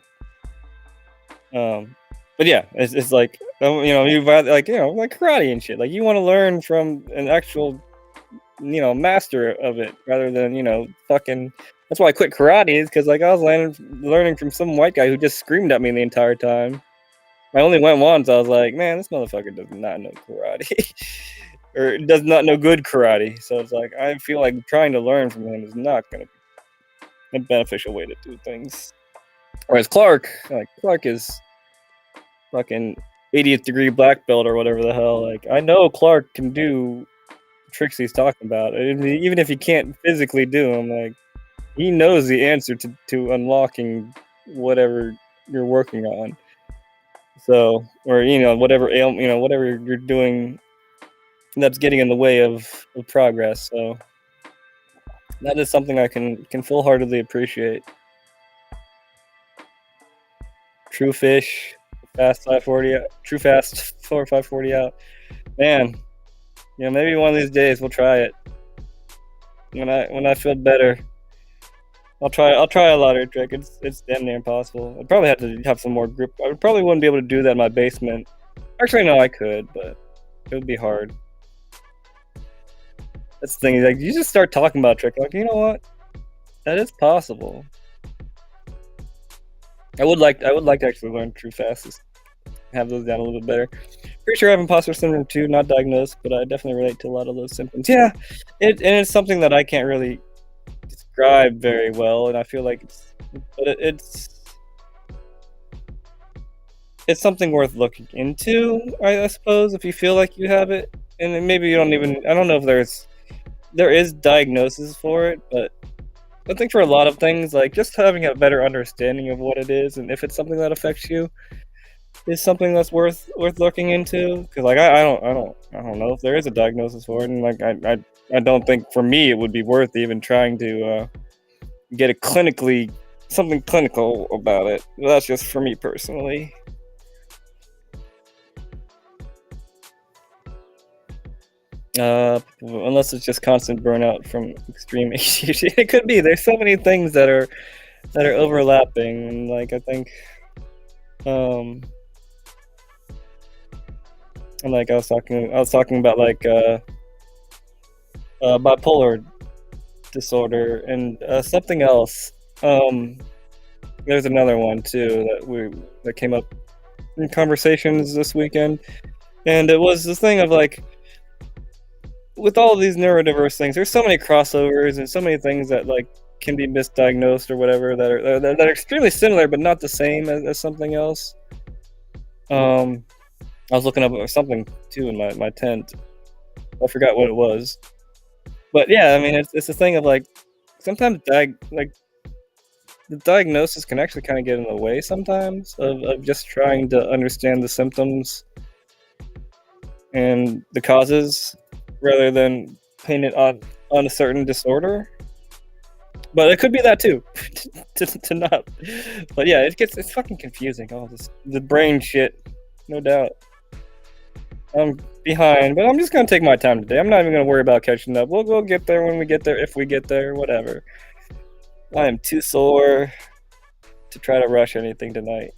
Um, but yeah, it's like you've like like karate and shit. Like you want to learn from an actual master of it rather than fucking. That's why I quit karate is because like I was learning from some white guy who just screamed at me the entire time. I only went once. I was like, man, this motherfucker does not know karate. Or does not know good karate. So it's like I feel like trying to learn from him is not going to be a beneficial way to do things. Whereas Clark is fucking 80th degree black belt or whatever the hell. Like I know Clark can do tricks he's talking about, even if he can't physically do them. Like he knows the answer to unlocking whatever you're working on. So or whatever whatever you're doing that's getting in the way of progress. So that is something I can full heartedly appreciate. True fish, fast 540, true fast 540 out. Man, maybe one of these days we'll try it. When I feel better, I'll try a lottery trick. It's damn near impossible. I'd probably have to have some more grip. I probably wouldn't be able to do that in my basement. Actually, no, I could, but it would be hard. That's the thing. Like you just start talking about trick, like you know what, that is possible. I would like to actually learn true fastest, have those down a little bit better. Pretty sure I have imposter syndrome too, not diagnosed, but I definitely relate to a lot of those symptoms. Yeah, it's something that I can't really describe very well, and I feel like it's it's something worth looking into, I suppose, if you feel like you have it, and then maybe you don't even. I don't know if there is diagnosis for it, but I think for a lot of things, like just having a better understanding of what it is and if it's something that affects you is something that's worth looking into. Because like I don't know if there is a diagnosis for it, and like I don't think for me it would be worth even trying to get a clinically something clinical about it. That's just for me personally. Unless it's just constant burnout from extreme ADHD, it could be. There's so many things that are overlapping, and like I think, um, and like I was talking about like bipolar disorder and something else. Um, there's another one too that came up in conversations this weekend, and it was this thing of like with all of these neurodiverse things, there's so many crossovers and so many things that like can be misdiagnosed or whatever that are extremely similar but not the same as something else. Um, I was looking up something too in my tent. I forgot what it was, but yeah, I mean it's a thing of like sometimes like the diagnosis can actually kind of get in the way sometimes of just trying to understand the symptoms and the causes rather than pin it on a certain disorder. But it could be that too, to not. But yeah, it's fucking confusing. All this the brain shit, no doubt. I'm behind, but I'm just gonna take my time today. I'm not even gonna worry about catching up. We'll get there when we get there, if we get there, whatever. I am too sore to try to rush anything tonight,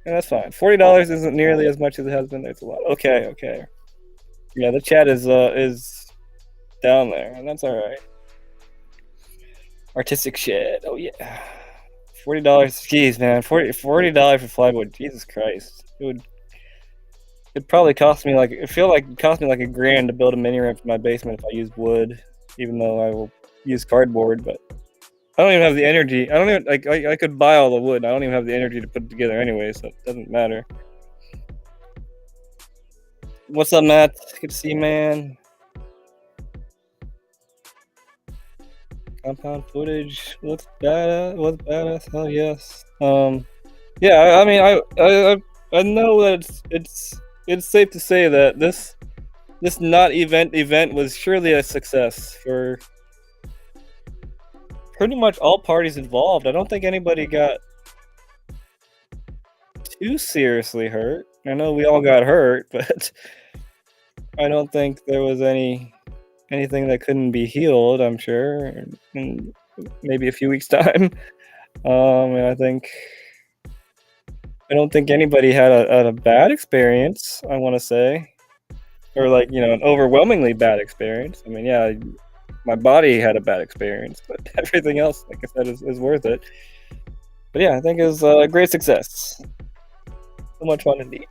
and that's fine. $40 isn't nearly as much as it has been. There's a lot. Okay, okay. Yeah, the chat is down there, and that's all right. Artistic shit. Oh yeah. $40. Jeez, man. $40 for plywood. Jesus Christ. It'd probably cost me like it feel like it cost me like $1,000 to build a mini ramp for my basement if I used wood, even though I will use cardboard. But I don't even have the energy. I don't even like. I could buy all the wood. I don't even have the energy to put it together anyway, so it doesn't matter. What's up, Matt? Good to see you, man. Compound footage looks badass. Was badass. Hell yes. Yeah. I mean, I know that it's safe to say that this not event was surely a success for pretty much all parties involved. I don't think anybody got too seriously hurt. I know we all got hurt, but I don't think there was anything that couldn't be healed. I'm sure in maybe a few weeks' time. And I don't think anybody had a bad experience. I want to say, or like an overwhelmingly bad experience. I mean, yeah, my body had a bad experience, but everything else, like I said, is worth it. But yeah, I think it was a great success. So much fun indeed.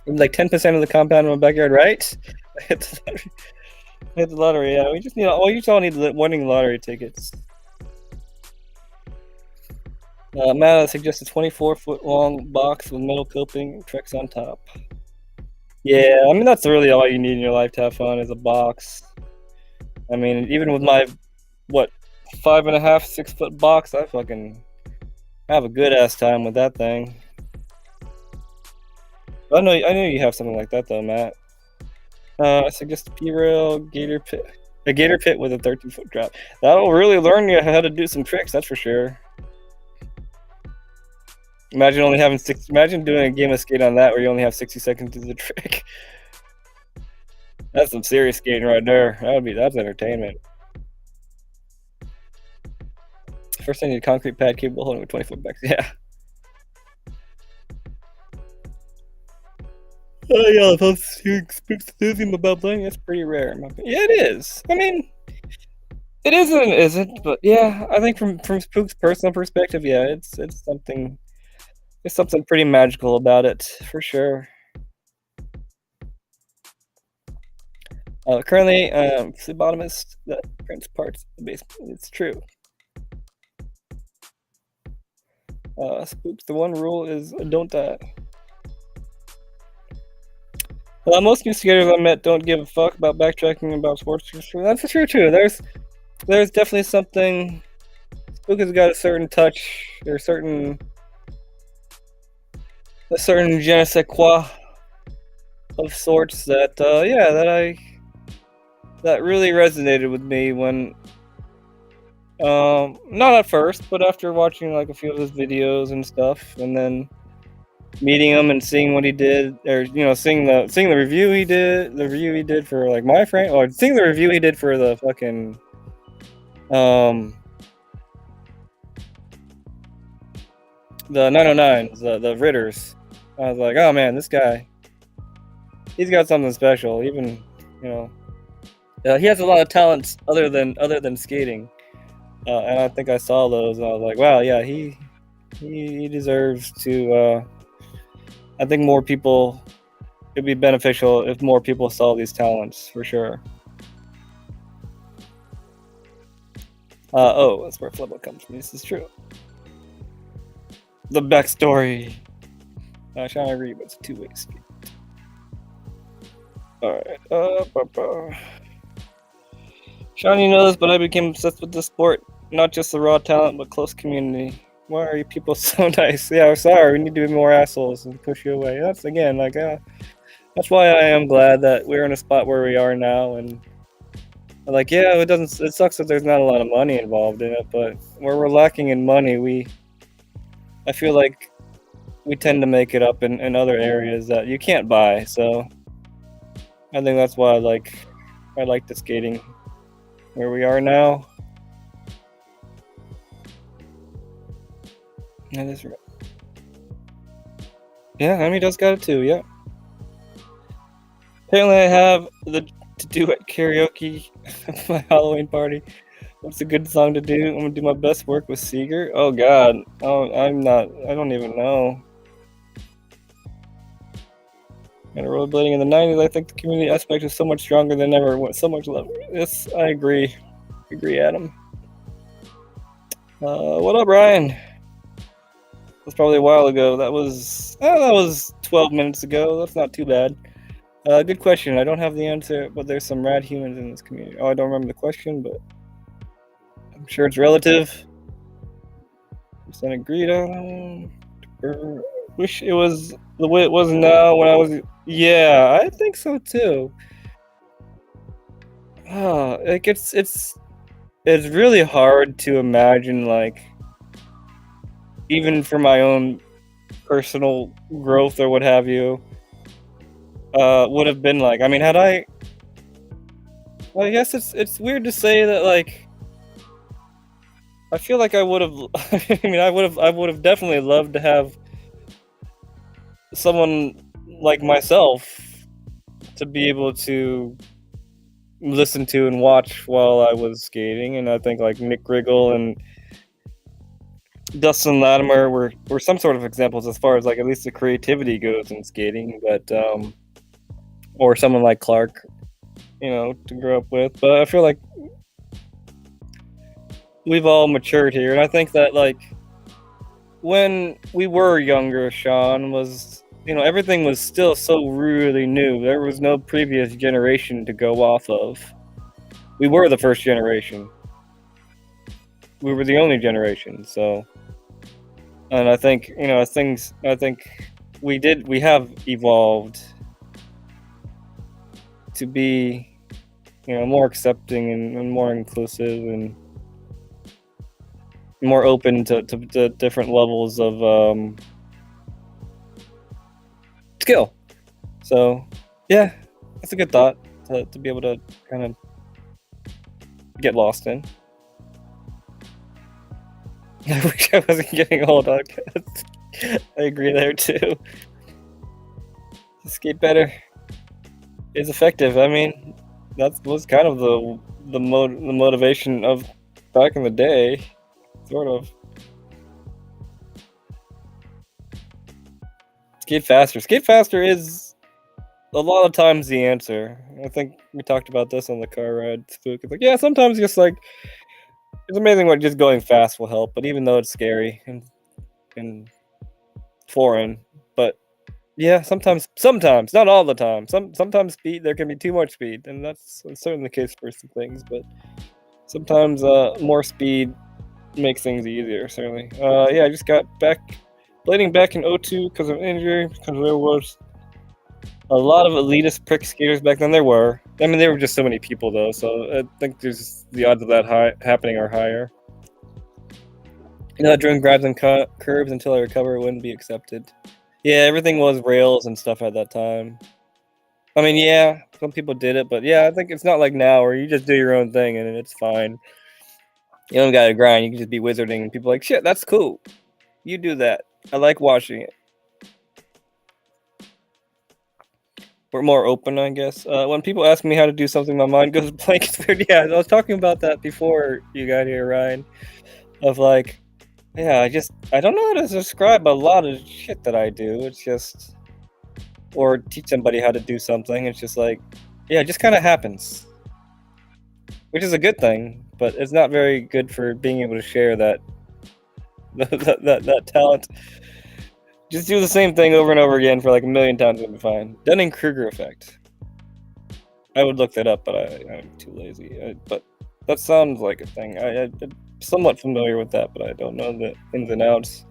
Like 10% of the compound in my backyard, right? I hit the lottery. Hit the lottery. Yeah, we just need. Oh, you all need winning lottery tickets. Matt, I suggest a 24-foot long box with metal coping, Trex on top. Yeah, I mean that's really all you need in your life to have fun is a box. I mean, even with my what 5.5, 6 foot box, I fucking have a good ass time with that thing. I know you have something like that though, Matt. I suggest a P-rail gator pit, a gator pit with a 13-foot drop. That'll really learn you how to do some tricks, that's for sure. Imagine only having six. Imagine doing a game of skate on that where you only have 60 seconds to do the trick. That's some serious skating right there. That's entertainment. First, I need a concrete pad capable holding a 20-foot back. Yeah. Oh yeah, those spooks enthusiasm about playing. That's pretty rare. Yeah, it is. I mean, it is and it isn't. But yeah, I think from Spook's personal perspective, yeah, it's something. There's something pretty magical about it for sure. Currently, phlebotomist that prints parts of the basement. It's true. Spooks. The one rule is don't die. Most new skaters I met don't give a fuck about backtracking about sports history. That's true too. There's definitely something. Spook has got a certain touch, or a certain je ne sais quoi of sorts that yeah that really resonated with me when not at first, but after watching like a few of his videos and stuff, and then meeting him and seeing what he did, or seeing the review he did for like my frame, or seeing the review he did for the fucking um the 909s, the Ritters. I was like, oh man, this guy, he's got something special. Even you know, he has a lot of talents other than skating, and I think I saw those, and I was like, wow, yeah, he deserves to. I think more people. It'd be beneficial if more people saw these talents for sure. Oh, that's where Flubbo comes from. This is true. The backstory. I trying to agree, but it's a two-way street. Alright. Sean, you know this, but I became obsessed with this sport. Not just the raw talent, but close community. Why are you people so nice? Yeah, I'm sorry. We need to be more assholes and push you away. That's again like that's why I am glad that we're in a spot where we are now, and like yeah, it doesn't. It sucks that there's not a lot of money involved in it, but where we're lacking in money, I feel like we tend to make it up in other areas that you can't buy. So I think that's why I like the skating where we are now. That is right. Yeah, Amy does got it too. Yeah. Apparently, I have the to do at karaoke at my Halloween party. What's a good song to do? I'm gonna do my best work with Seeger. Oh God, oh I'm not. I don't even know. And rollerblading in the '90s, I think the community aspect is so much stronger than ever. So much love. Yes, I agree. Agree, Adam. What up, Ryan? That's probably a while ago. That was 12 minutes ago. That's not too bad. Good question. I don't have the answer, but there's some rad humans in this community. Oh, I don't remember the question, but I'm sure it's relative. Percent agreed on. Wish it was the way it was now when I was. Yeah, I think so too. Like it's really hard to imagine, like, even for my own personal growth or what have you, would have been like. I mean, had I. Well, I guess it's weird to say that, like, I feel like I would have. I mean, I would have definitely loved to have someone like myself to be able to listen to and watch while I was skating, and I think like Nick Griggle and Dustin Latimer were some sort of examples as far as like at least the creativity goes in skating, but or someone like Clark, to grow up with. But I feel like we've all matured here, and I think that like when we were younger, Sean was everything was still so really new. There was no previous generation to go off of. We were the first generation. We were the only generation. So, and I think I think we have evolved to be more accepting and more inclusive and more open to different levels of skill. So yeah, that's a good thought to be able to kind of get lost in. I wish I wasn't getting old. I agree there too. Skate better is effective. I mean, that was kind of the motivation of back in the day, sort of. Skate faster. Skate faster is a lot of times the answer. I think we talked about this on the car ride. Spook. It's like, yeah, sometimes just like it's amazing what just going fast will help. But even though it's scary and foreign, but Yeah, sometimes, not all the time. Sometimes speed there can be too much speed, and that's certainly the case for some things, but sometimes, more speed makes things easier, certainly. Yeah, I just got back blading back in '02 because of injury, because there was a lot of elitist prick skaters back then. There were. I mean, there were just so many people, though, so I think there's the odds of that happening are higher. Doing grabs and curves until I recover wouldn't be accepted. Yeah, everything was rails and stuff at that time. I mean, yeah, some people did it, but yeah, I think it's not like now where you just do your own thing and it's fine. You don't gotta grind. You can just be wizarding, and people are like, shit, that's cool. You do that. I like watching it. We're more open, I guess. When people ask me how to do something, my mind goes blank. It's weird. Yeah, I was talking about that before you got here, Ryan. Of like, yeah, I don't know how to describe a lot of shit that I do. It's just, or teach somebody how to do something. It's just like, yeah, it just kind of happens, which is a good thing, but it's not very good for being able to share that that talent. Just do the same thing over and over again for like a million times and be fine. Dunning-Kruger effect. I would look that up, but I'm too lazy. But that sounds like a thing. I'm somewhat familiar with that, but I don't know the ins and outs.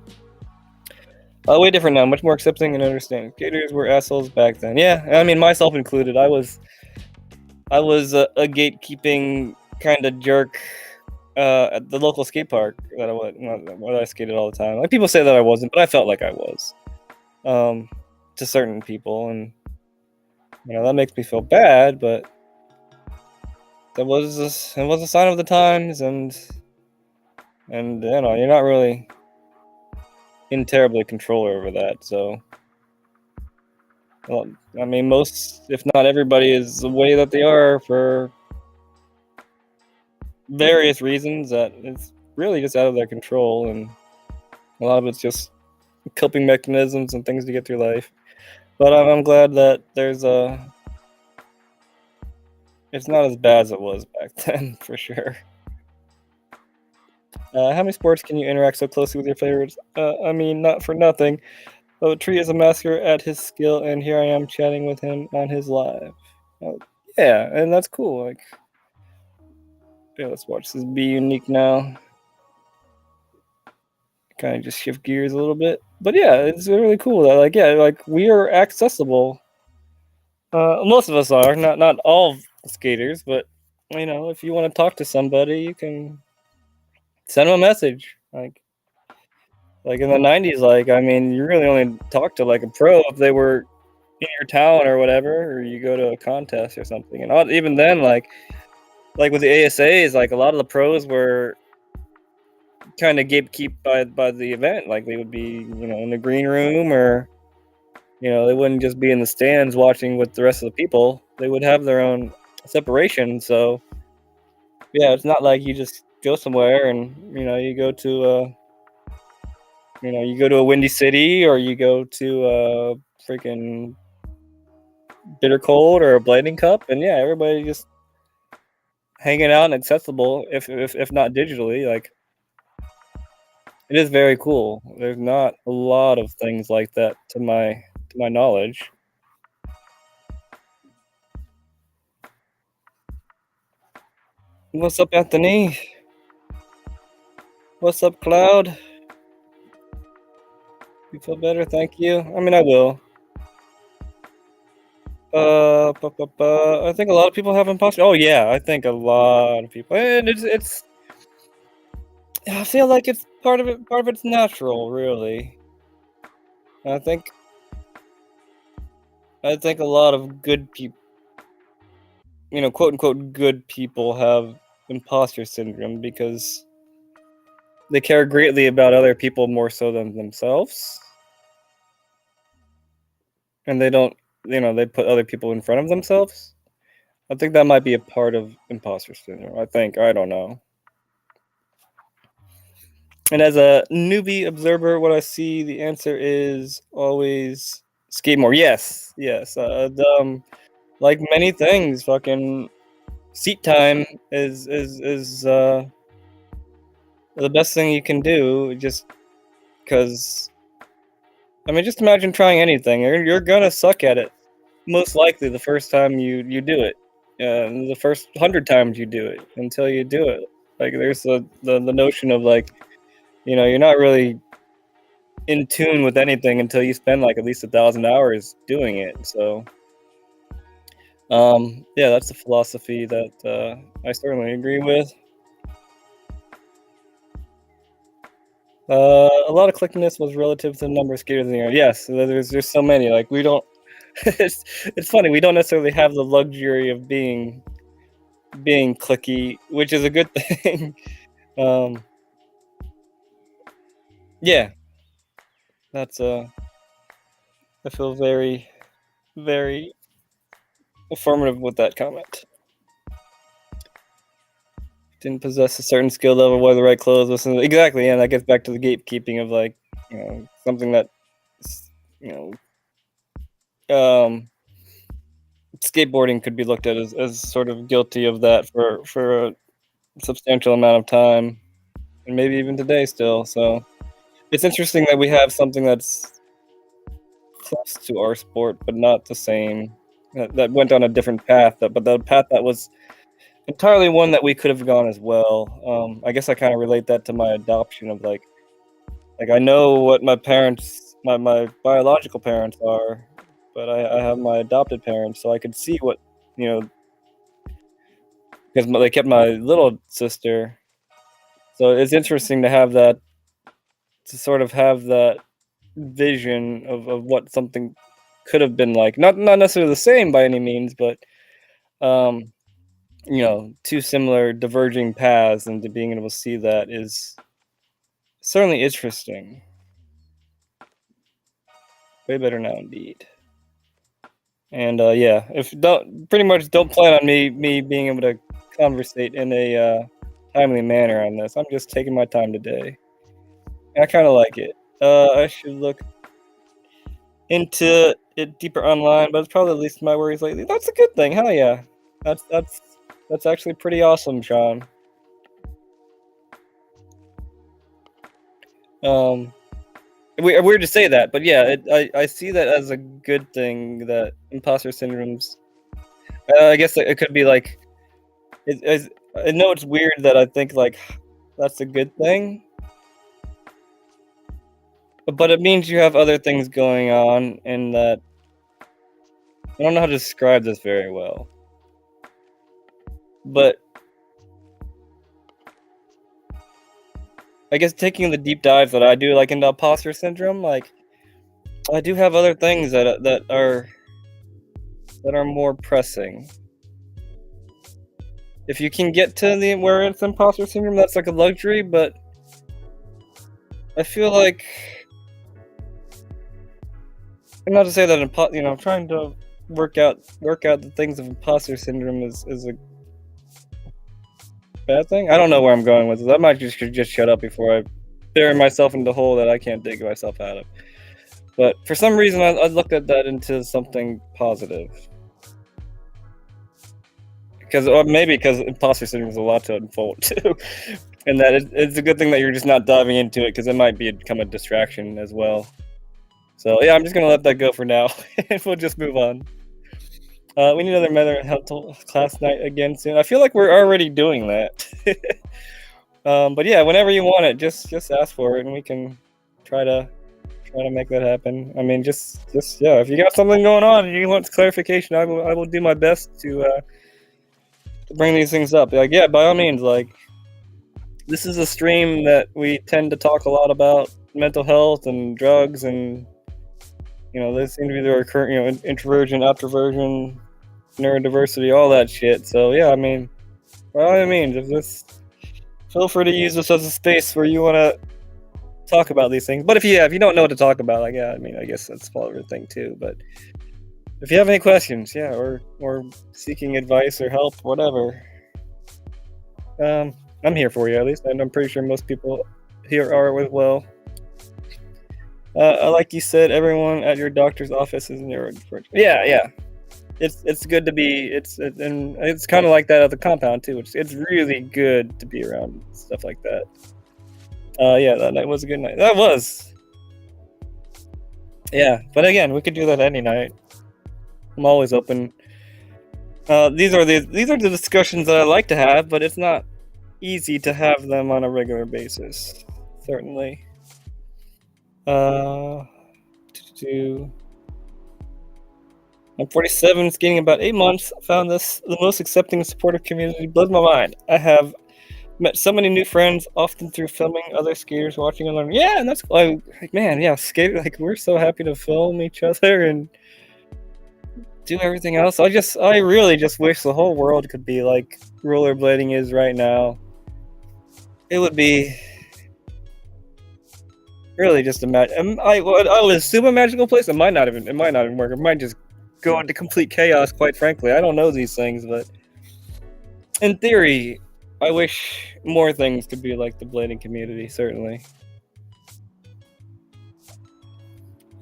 Way different now, much more accepting and understanding. Skaters were assholes back then. Yeah, I mean myself included. I was a gatekeeping kind of jerk at the local skate park that I went, where I skated all the time. Like people say that I wasn't, but I felt like I was. To certain people, and that makes me feel bad, but it was a sign of the times, and you're not really in terribly control over that. So, well, I mean, most, if not everybody, is the way that they are for various reasons that it's really just out of their control, and a lot of it's just coping mechanisms and things to get through life. But I'm glad that it's not as bad as it was back then, for sure. How many sports can you interact so closely with your favorites? I mean, not for nothing. Oh, Tree is a master at his skill, and here I am chatting with him on his live. Oh, yeah, and that's cool. Like, yeah, let's watch this be unique now. Kind of just shift gears a little bit, but yeah, it's really cool. That, like, yeah, like we are accessible. Most of us are, not all skaters, but if you want to talk to somebody, you can send them a message. Like in the '90s, like I mean, you really only talk to like a pro if they were in your town or whatever, or you go to a contest or something. And even then, like with the ASAs, like a lot of the pros were kind of gatekeep by the event. Like they would be, in the green room, or they wouldn't just be in the stands watching with the rest of the people. They would have their own separation. So yeah, it's not like you just go somewhere and you go to a windy city, or you go to a freaking bitter cold or a blending cup, and yeah, everybody just hanging out and accessible, if not digitally. Like it is very cool. There's not a lot of things like that to my knowledge. What's up, Anthony? What's up, Cloud? You feel better? Thank you. I mean, I will. I think a lot of people have imposter. Oh yeah, I think a lot of people, and it's. I feel like it's part of it. Part of it's natural, really. I think I think a lot of good people, quote unquote good people, have imposter syndrome because they care greatly about other people more so than themselves, and they don't, they put other people in front of themselves. I think that might be a part of imposter syndrome. I don't know. And as a newbie observer, what I see, the answer is always skate more. Yes, yes. Like many things, fucking seat time is the best thing you can do. Just because I mean, just imagine trying anything. You're gonna suck at it. Most likely the first time you do it. The first 100 times you do it until you do it. Like there's the notion of like, you're not really in tune with anything until you spend like at least 1,000 hours doing it. So, yeah, that's a philosophy that I certainly agree with. A lot of clickiness was relative to the number of skaters in the area. Yes, there's so many. Like we don't. It's funny. We don't necessarily have the luxury of being clicky, which is a good thing. um, yeah, that's I feel very very affirmative with that comment. Didn't possess a certain skill level, wear the right clothes, listen. Exactly, and that gets back to the gatekeeping of like, something that, you um, skateboarding could be looked at as sort of guilty of that for a substantial amount of time, and maybe even today still. So it's interesting that we have something that's close to our sport, but not the same. That went on a different path, but the path that was entirely one that we could have gone as well. I guess I kind of relate that to my adoption of like I know what my biological parents are, but I have my adopted parents, so I could see what, you know because they kept my little sister. So it's interesting to sort of have that vision of what something could have been like. Not necessarily the same by any means, but um, two similar diverging paths, and to being able to see that is certainly interesting. Way better now, indeed. And yeah, if don't pretty much don't plan on me being able to conversate in a timely manner on this. I'm just taking my time today. I kind of like it. I should look into it deeper online, but it's probably the least of my worries lately. That's a good thing. Hell yeah, that's that's that's actually pretty awesome, Sean. Um, weird to say that, but yeah, I see that as a good thing that imposter syndromes. I guess it could be like I know it's weird that I think like that's a good thing, but it means you have other things going on, and that I don't know how to describe this very well. But I guess taking the deep dives that I do, like into imposter syndrome, like I do have other things that are more pressing. If you can get to the where it's imposter syndrome, that's like a luxury, but I feel like, and not to say that I'm trying to work out the things of imposter syndrome is a bad thing. I don't know where I'm going with this. I might just shut up before I bury myself into a hole that I can't dig myself out of. But for some reason, I looked at that into something positive. Because maybe because imposter syndrome is a lot to unfold too, and that it's a good thing that you're just not diving into it because it might become a distraction as well. So yeah, I'm just gonna let that go for now, and we'll just move on. We need another mental health class night again soon. I feel like we're already doing that. But yeah, whenever you want it, just ask for it, and we can try to make that happen. I mean, just yeah, if you got something going on and you want clarification, I will do my best to bring these things up. Like yeah, by all means, like this is a stream that we tend to talk a lot about mental health and drugs, and they seem to be the recurrent, introversion, extroversion, neurodiversity, all that shit. So yeah, I mean, by all means, feel free to use this as a space where you want to talk about these things. But if you don't know what to talk about, like yeah, I mean, I guess that's part of the thing too. But if you have any questions, yeah, or seeking advice or help, whatever, I'm here for you at least, and I'm pretty sure most people here are as well. Like you said, everyone at your doctor's office is neurodivergent. Yeah. It's good to be. And it's kind of like that at the compound too. It's really good to be around stuff like that. Yeah, that night was a good night. That was. Yeah, but again, we could do that any night. I'm always open. These are the discussions that I like to have, but it's not easy to have them on a regular basis. Certainly. Uh, to I'm 47, skating about 8 months. Found this the most accepting and supportive community. Blows my mind. I have met so many new friends, often through filming other skaters, watching and learning. Yeah, and that's like man, yeah, skate. Like we're so happy to film each other and do everything else. I really just wish the whole world could be like rollerblading is right now. It would be really just I would assume a magical place. It might not even work. It might just go into complete chaos. Quite frankly, I don't know these things, but in theory, I wish more things could be like the blading community. Certainly.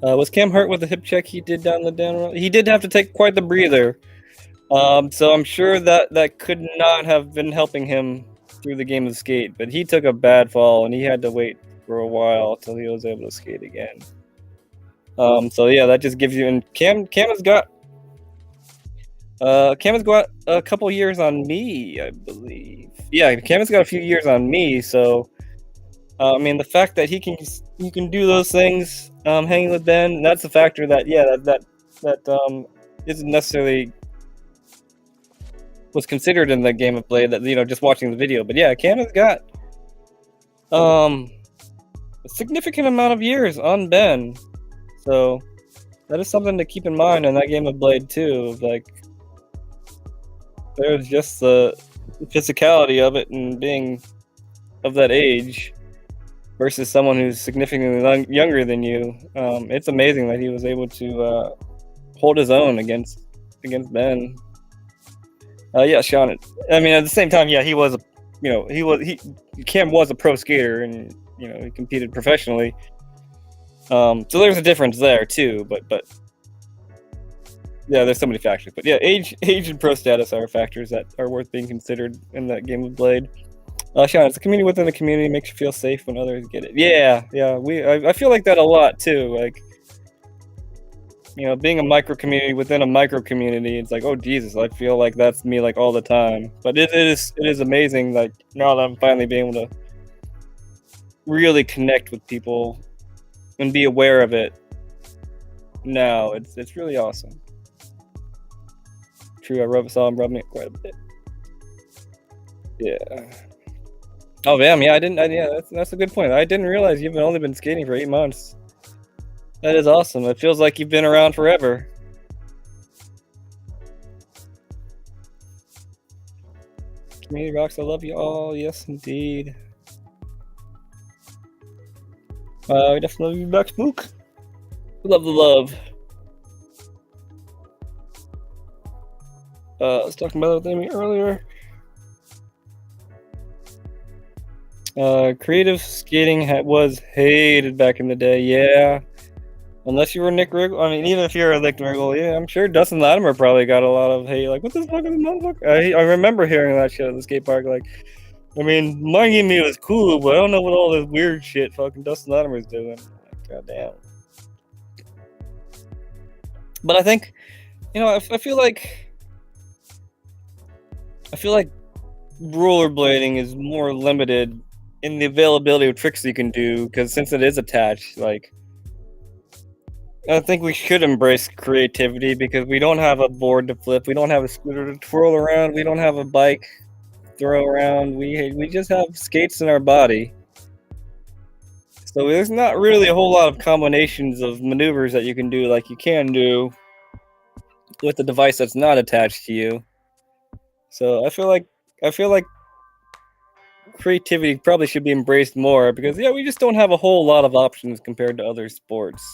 Was Cam hurt with the hip check he did down the down? He did have to take quite the breather. So I'm sure that could not have been helping him through the game of skate. But he took a bad fall and he had to wait for a while till he was able to skate again. So yeah, that just gives you. And Cam has got a couple years on me, I believe. Yeah, Cam has got a few years on me. So I mean, the fact that he can do those things, hanging with Ben, that's a factor that that isn't necessarily was considered in the game of Blade. That just watching the video, but yeah, Cam has got um a significant amount of years on Ben, so that is something to keep in mind in that game of Blade too. Like, there's just the physicality of it and being of that age versus someone who's significantly younger than you. It's amazing that he was able to hold his own against Ben. Yeah, Sean. I mean, at the same time, yeah, he was Cam was a pro skater, and he competed professionally. So there's a difference there too. But yeah, there's so many factors. But yeah, age and pro status are factors that are worth being considered in that game of Blade. Sean, it's a community within the community, makes you feel safe when others get it. Yeah. I feel like that a lot too. Like, being a micro community within a micro community, it's like, oh Jesus, I feel like that's me like all the time. But it is amazing. Like, now that I'm finally being able to really connect with people and be aware of it. Now it's really awesome. True, I saw him rubbing it quite a bit. Yeah. Oh damn, yeah, yeah, that's a good point. I didn't realize you've only been skating for 8 months. That is awesome. It feels like you've been around forever. Community rocks, I love you all. Yes, indeed. We definitely love you back, Spook. We love the love. I was talking about that with Amy earlier. Creative skating was hated back in the day. Yeah. Unless you were Nick Riggle. I mean, even if you're a Nick Riggle, yeah, I'm sure Dustin Latimer probably got a lot of hate. Like, what the fuck is this motherfucker? I remember hearing that shit at the skate park. Like, I mean, my game was cool, but I don't know what all this weird shit fucking Dustin Latimer's doing. Like, goddamn. But I think, I feel like rollerblading is more limited in the availability of tricks you can do, because since it is attached, like, I think we should embrace creativity, because we don't have a board to flip, we don't have a scooter to twirl around, we don't have a bike to throw around, we just have skates in our body. So there's not really a whole lot of combinations of maneuvers that you can do like you can do with a device that's not attached to you. So I feel like creativity probably should be embraced more, because we just don't have a whole lot of options compared to other sports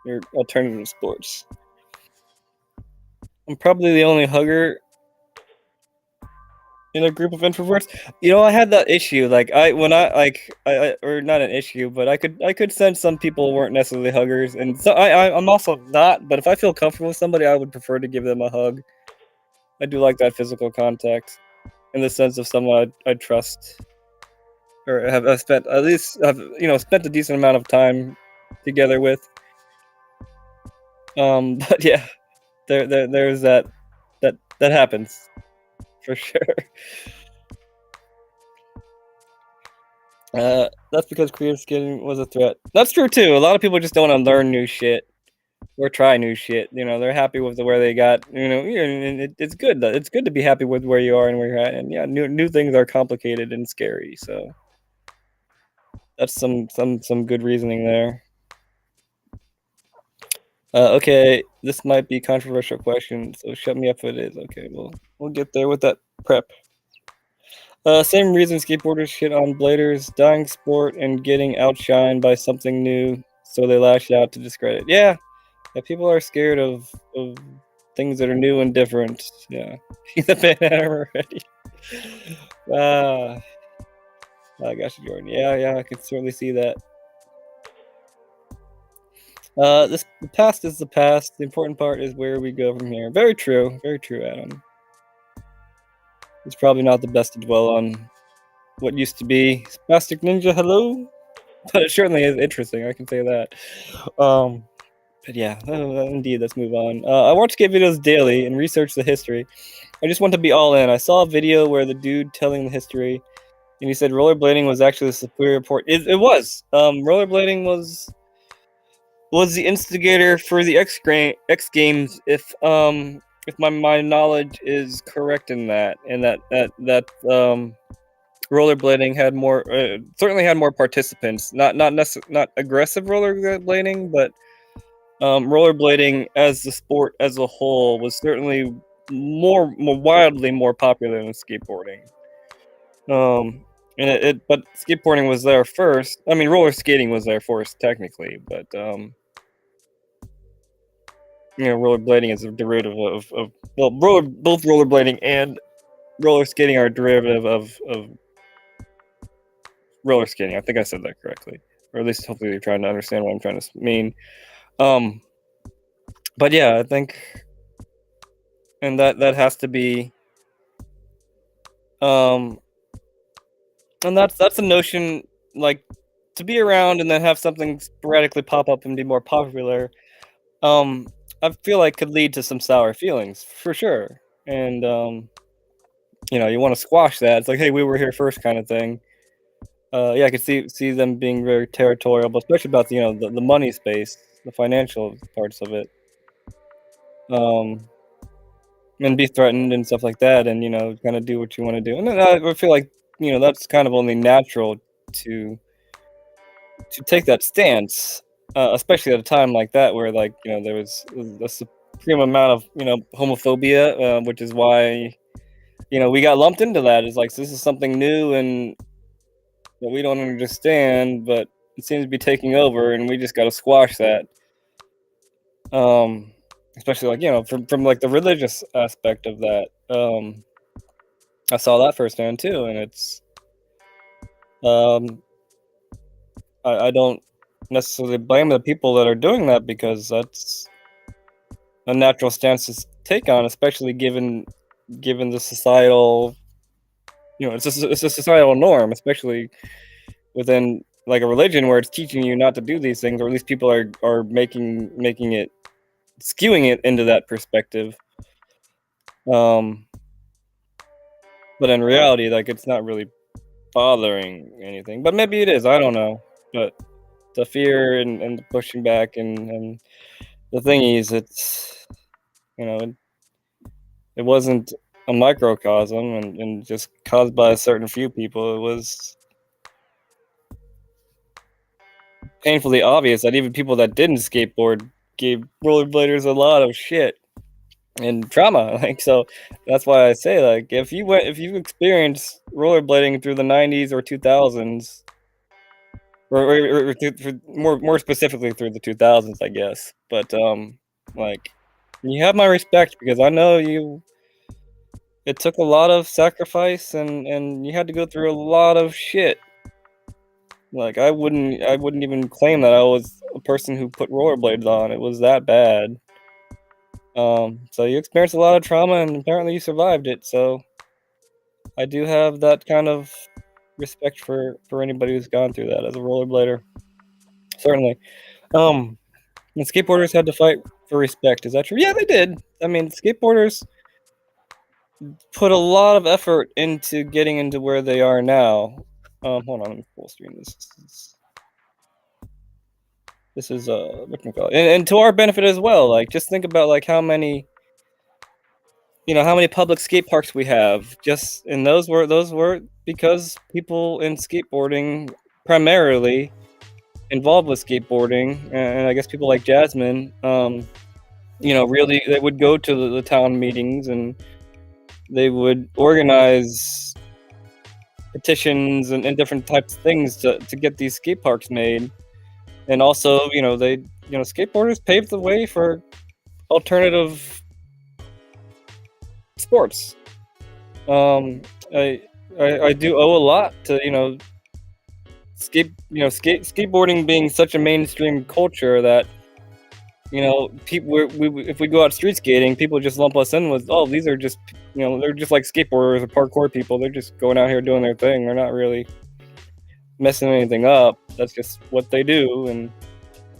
or alternative sports. I'm probably the only hugger in a group of introverts. I had that issue. Like, or not an issue, but I could sense some people weren't necessarily huggers, and so I'm also not. But if I feel comfortable with somebody, I would prefer to give them a hug. I do like that physical contact, in the sense of someone I trust, or spent a decent amount of time together with. But yeah, there's that happens for sure. That's because creative skating was a threat. That's true too. A lot of people just don't wanna learn new shit or try new shit. You know, they're happy with the where they got. And it's good. It's good to be happy with where you are and where you're at. And yeah, new things are complicated and scary. So that's some good reasoning there. Okay, this might be a controversial question, so shut me up if it is. Okay, we'll get there with that prep. Same reason skateboarders shit on bladers, dying sport, and getting outshined by something new, so they lash out to discredit. Yeah, people are scared of things that are new and different. Yeah, the banana already. Ah, I got you, Jordan. Yeah, I can certainly see that. The past is the past. The important part is where we go from here. Very true, Adam. It's probably not the best to dwell on what used to be. Spastic Ninja, hello? But it certainly is interesting, I can say that. Um, but yeah, indeed, let's move on. I watch skate videos daily and research the history. I just want to be all in. I saw a video where the dude telling the history, and he said rollerblading was actually the superior port. It was. Rollerblading was the instigator for the X Games. If my knowledge is correct in that, and that rollerblading had more certainly had more participants. Not aggressive rollerblading, but rollerblading as the sport as a whole was certainly more wildly more popular than skateboarding. And but skateboarding was there first. I mean, roller skating was there first technically, but rollerblading is a derivative of well, both rollerblading and roller skating are a derivative of roller skating. I think I said that correctly, or at least hopefully you're trying to understand what I'm trying to mean. Um, but yeah, I think, and that has to be, um, and that's a notion like to be around and then have something sporadically pop up and be more popular. Um, I feel like could lead to some sour feelings for sure, and you want to squash that. It's like, hey, we were here first, kind of thing. Yeah, I could see them being very territorial, but especially about the money space, the financial parts of it, um, and be threatened and stuff like that, and kind of do what you want to do. And then I feel like that's kind of only natural to take that stance, especially at a time like that where there was a supreme amount of homophobia, which is why we got lumped into that. It's like this is something new and that we don't understand, but it seems to be taking over, and we just got to squash that. Um, Especially from like the religious aspect of that. I saw that firsthand too, and it's um, I don't necessarily blame the people that are doing that because that's a natural stance to take on, especially given the societal, it's a societal norm, especially within like a religion where it's teaching you not to do these things, or at least people are making it, skewing it into that perspective. Um, but in reality, like it's not really bothering anything. But maybe it is. I don't know. But the fear and the pushing back and the thingies, it's it wasn't a microcosm and just caused by a certain few people. It was painfully obvious that even people that didn't skateboard gave rollerbladers a lot of shit and trauma. Like, so that's why I say, like, if you experienced rollerblading through the 90s or 2000s, or more specifically through the 2000s, I guess. But like, you have my respect because I know you. It took a lot of sacrifice and you had to go through a lot of shit. Like I wouldn't even claim that I was a person who put rollerblades on. It was that bad. So you experienced a lot of trauma and apparently you survived it. So I do have that kind of respect for anybody who's gone through that as a rollerblader. Certainly. And skateboarders had to fight for respect. Is that true? Yeah, they did. I mean, skateboarders put a lot of effort into getting into where they are now. Hold on, let me full screen this. This is what can we call it? And to our benefit as well. Like, just think about like how many, how many public skate parks we have. Just and those were because people in skateboarding primarily involved with skateboarding, and I guess people like Jasmine, really they would go to the town meetings and they would organize petitions and different types of things to get these skate parks made. And also, skateboarders paved the way for alternative sports. Um, I, I do owe a lot to skateboarding being such a mainstream culture that people if we go out street skating, people just lump us in with, oh, these are just they're just like skateboarders or parkour people. They're just going out here doing their thing. They're not really messing anything up. That's just what they do, and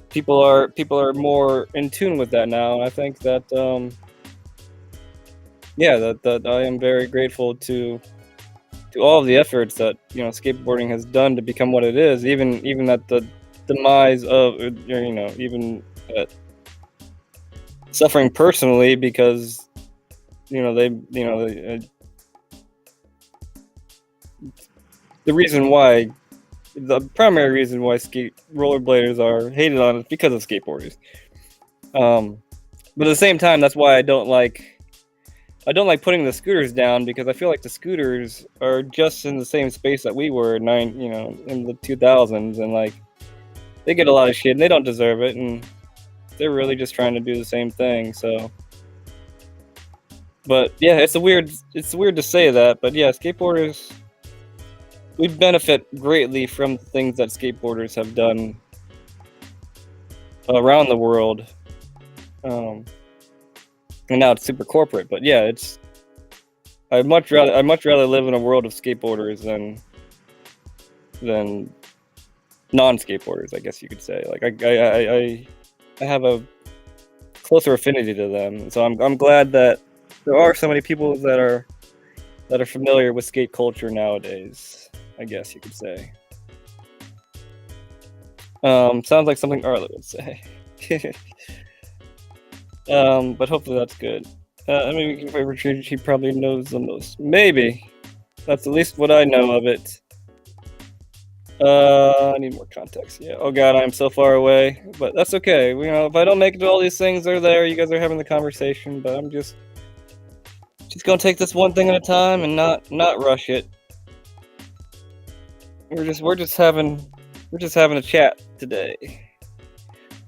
people are more in tune with that now. And I think that that I am very grateful to all of the efforts that skateboarding has done to become what it is. Even at the demise of even at suffering personally because the reason why the primary reason why rollerbladers are hated on is because of skateboarders. But at the same time, that's why I don't like putting the scooters down, because I feel like the scooters are just in the same space that we were in the 2000s, and like they get a lot of shit and they don't deserve it, and they're really just trying to do the same thing. So, but yeah, it's weird to say that, but yeah, skateboarders, we benefit greatly from the things that skateboarders have done around the world. And now it's super corporate, but yeah, I'd much rather live in a world of skateboarders than non-skateboarders, I guess you could say. Like I have a closer affinity to them, so I'm glad that there are so many people that are familiar with skate culture nowadays, I guess you could say. Sounds like something Arla would say. But hopefully that's good. I mean, we can play Retreat. He probably knows the most. Maybe. That's at least what I know of it. I need more context. Yeah. Oh god, I'm so far away. But that's okay. If I don't make it to all these things, they're there. You guys are having the conversation, but I'm just gonna take this one thing at a time and not rush it. We're just having a chat today.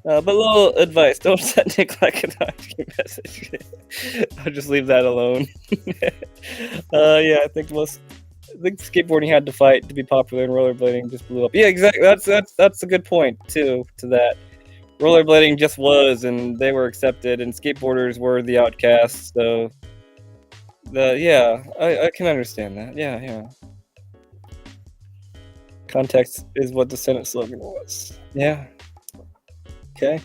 But a little advice: don't send Nick like an IQ message. I'll just leave that alone. Yeah, I think skateboarding had to fight to be popular, and rollerblading just blew up. Yeah, exactly. That's a good point too. To that, rollerblading just was, and they were accepted, and skateboarders were the outcasts. So, I can understand that. Yeah. Context is what the Senate slogan was. Yeah. Okay.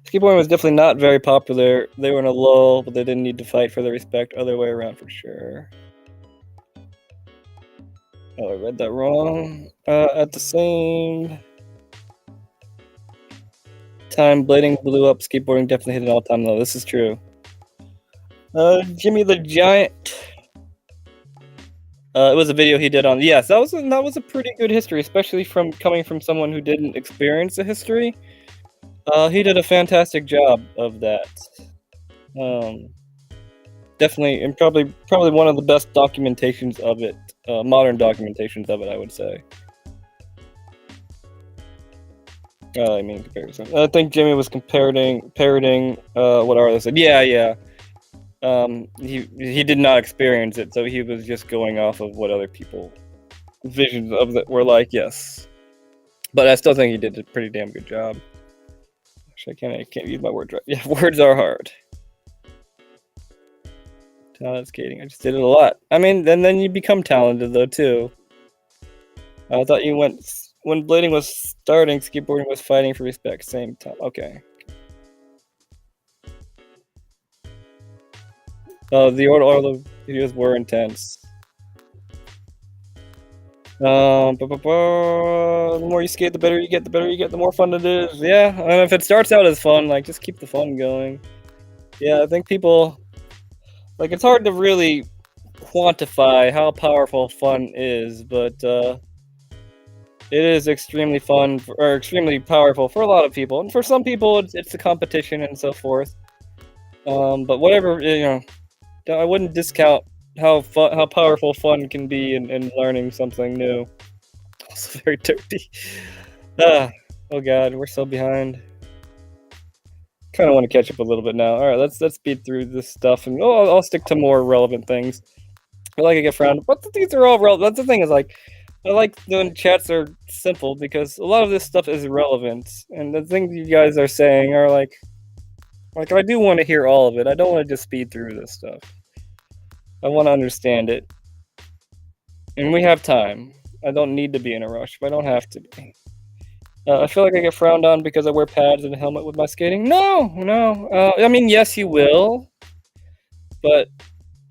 Skateboarding was definitely not very popular. They were in a lull, but they didn't need to fight for their respect. Other way around for sure. Oh, I read that wrong. At the same time, blading blew up. Skateboarding definitely hit an all-time low. This is true. Jimmy the Giant. It was a video he did on. Yes, that was a pretty good history, especially coming from someone who didn't experience the history. He did a fantastic job of that. Definitely, and probably one of the best documentations of it, modern documentations of it, I would say. I mean, comparison. I think Jimmy was parroting what Arlo said. Yeah. He did not experience it, so he was just going off of what other people visions of it were like. Yes, but I still think he did a pretty damn good job. Actually, I can't use my words right. Yeah, words are hard. Talent skating. I just did it a lot. I mean, then you become talented though too. I thought you went when blading was starting. Skateboarding was fighting for respect. Same time. Okay. The videos were intense. The more you skate, the better you get. The better you get, the more fun it is. Yeah, and if it starts out as fun, like just keep the fun going. Yeah, I think people like it's hard to really quantify how powerful fun is, but it is extremely fun or extremely powerful for a lot of people, and for some people, it's a competition and so forth. But whatever, I wouldn't discount how powerful fun can be in learning something new. Also very dirty. Ah, oh god, we're so behind. Kind of want to catch up a little bit now. All right, let's speed through this stuff, and I'll stick to more relevant things. I like to get frowned, but these are all relevant. That's the thing is like I like when chats are simple because a lot of this stuff is irrelevant, and the things you guys are saying are like I do want to hear all of it. I don't want to just speed through this stuff. I want to understand it, and we have time. I don't need to be in a rush, but I don't have to be. I feel like I get frowned on because I wear pads and a helmet with my skating. No, no. I mean, yes, you will, but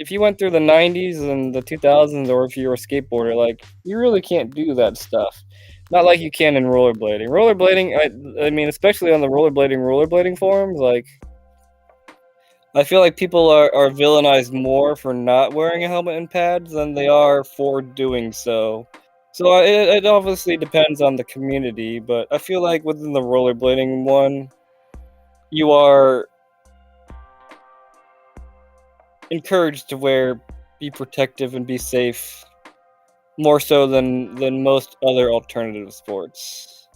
if you went through the '90s and the 2000s, or if you're a skateboarder, like you really can't do that stuff. Not like you can in rollerblading. I mean, especially on the rollerblading forums, like I feel like people are villainized more for not wearing a helmet and pads than they are for doing so. So it obviously depends on the community, but I feel like within the rollerblading one, you are encouraged to be protective and be safe more so than most other alternative sports.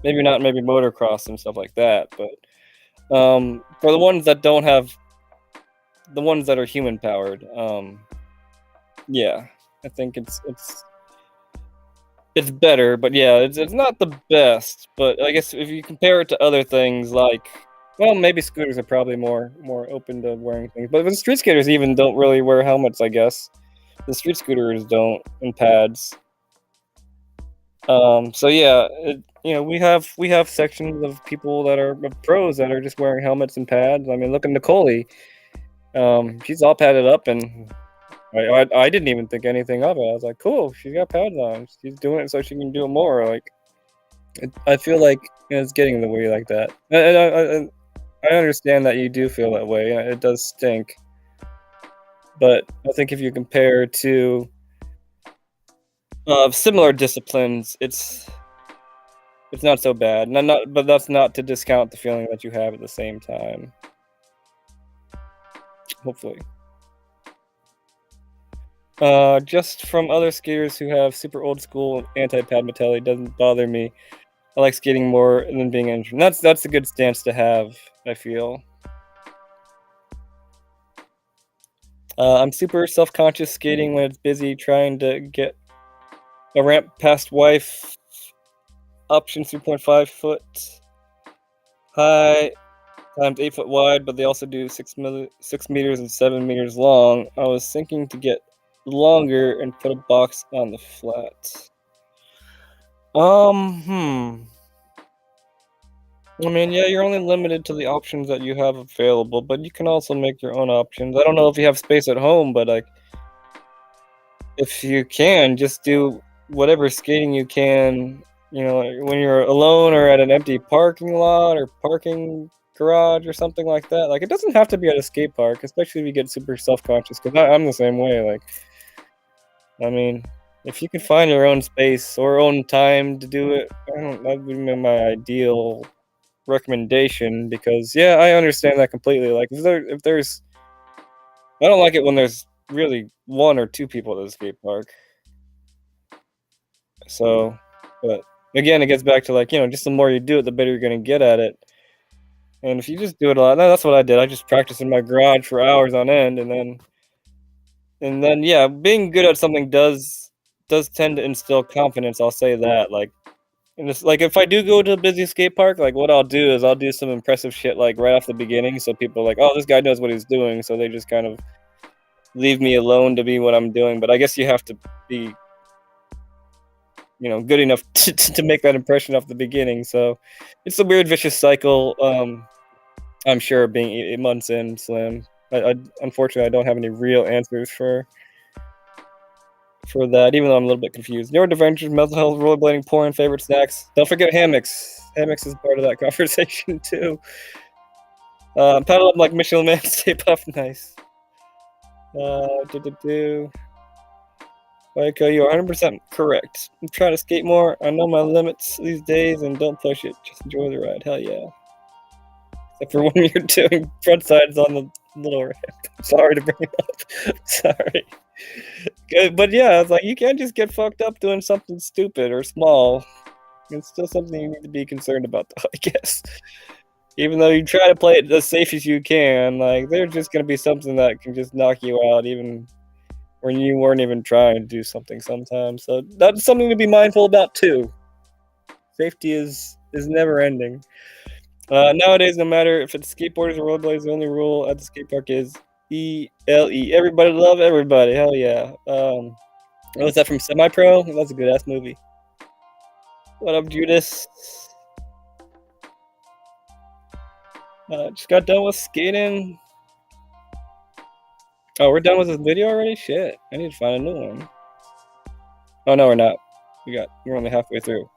Maybe not, maybe motocross and stuff like that, but for the ones that don't have the ones that are human powered, yeah, I think it's better, but yeah, it's not the best. But I guess if you compare it to other things, like well, maybe scooters are probably more open to wearing things, but the street skaters even don't really wear helmets. I guess the street scooters don't and pads. So yeah, we have sections of people that are of pros that are just wearing helmets and pads. I mean, look at Nicole. She's all padded up, and I didn't even think anything of it. I was like, cool, she's got pads on. She's doing it so she can do it more. Like, I feel like it's getting in the way like that. And I understand that you do feel that way. It does stink, but I think if you compare to similar disciplines, it's not so bad. And I'm not, but that's not to discount the feeling that you have at the same time. Hopefully. Just from other skaters who have super old school anti-pad mentality doesn't bother me. I like skating more than being injured. And that's a good stance to have, I feel. I'm super self-conscious skating when it's busy, trying to get a ramp past wife. Option 3.5 foot high times 8 foot wide, but they also do 6 meters and 7 meters long. I was thinking to get longer and put a box on the flat. I mean, yeah, you're only limited to the options that you have available, but you can also make your own options. I don't know if you have space at home, but like, if you can, just do whatever skating you can. When you're alone or at an empty parking lot or parking garage or something like that. Like, it doesn't have to be at a skate park, especially if you get super self-conscious. Because I'm the same way. Like, I mean, if you can find your own space or own time to do it, that would be my ideal recommendation. Because yeah, I understand that completely. Like, if there's, I don't like it when there's really one or two people at the skate park. So, but again, it gets back to like just the more you do it, the better you're gonna get at it. And if you just do it a lot, that's what I did. I just practiced in my garage for hours on end, and then yeah, being good at something does tend to instill confidence. I'll say that. Like, and it's like if I do go to a busy skate park, like what I'll do is I'll do some impressive shit like right off the beginning, so people are like, oh, this guy knows what he's doing, so they just kind of leave me alone to be what I'm doing. But I guess you have to be good enough to make that impression off the beginning. So it's a weird vicious cycle. I'm sure being 8 months in, Slim. I unfortunately I don't have any real answers for that, even though I'm a little bit confused. Neuroadventures, mental health, rollerblading, porn, favorite snacks. Don't forget hammocks. Hammocks is part of that conversation too. Paddle up like Michelin Man, stay puff, nice. Do. Like, you're 100% correct. I'm trying to skate more. I know my limits these days and don't push it. Just enjoy the ride. Hell yeah. Except for when you're doing front sides on the little ramp. Sorry to bring it up. Sorry. Good, but yeah, it's like you can't just get fucked up doing something stupid or small. It's still something you need to be concerned about, though, I guess. Even though you try to play it as safe as you can, like there's just gonna be something that can just knock you out, even when you weren't even trying to do something sometimes. So that's something to be mindful about too. Safety is never ending. Nowadays, no matter if it's skateboarders or rollerblades, the only rule at the skate park is ELE. Everybody love everybody. Hell yeah. Was that from Semi Pro? That's a good ass movie. What up, Judas? Just got done with skating. Oh, we're done with this video already? Shit. I need to find a new one. Oh no, we're not. We're only halfway through.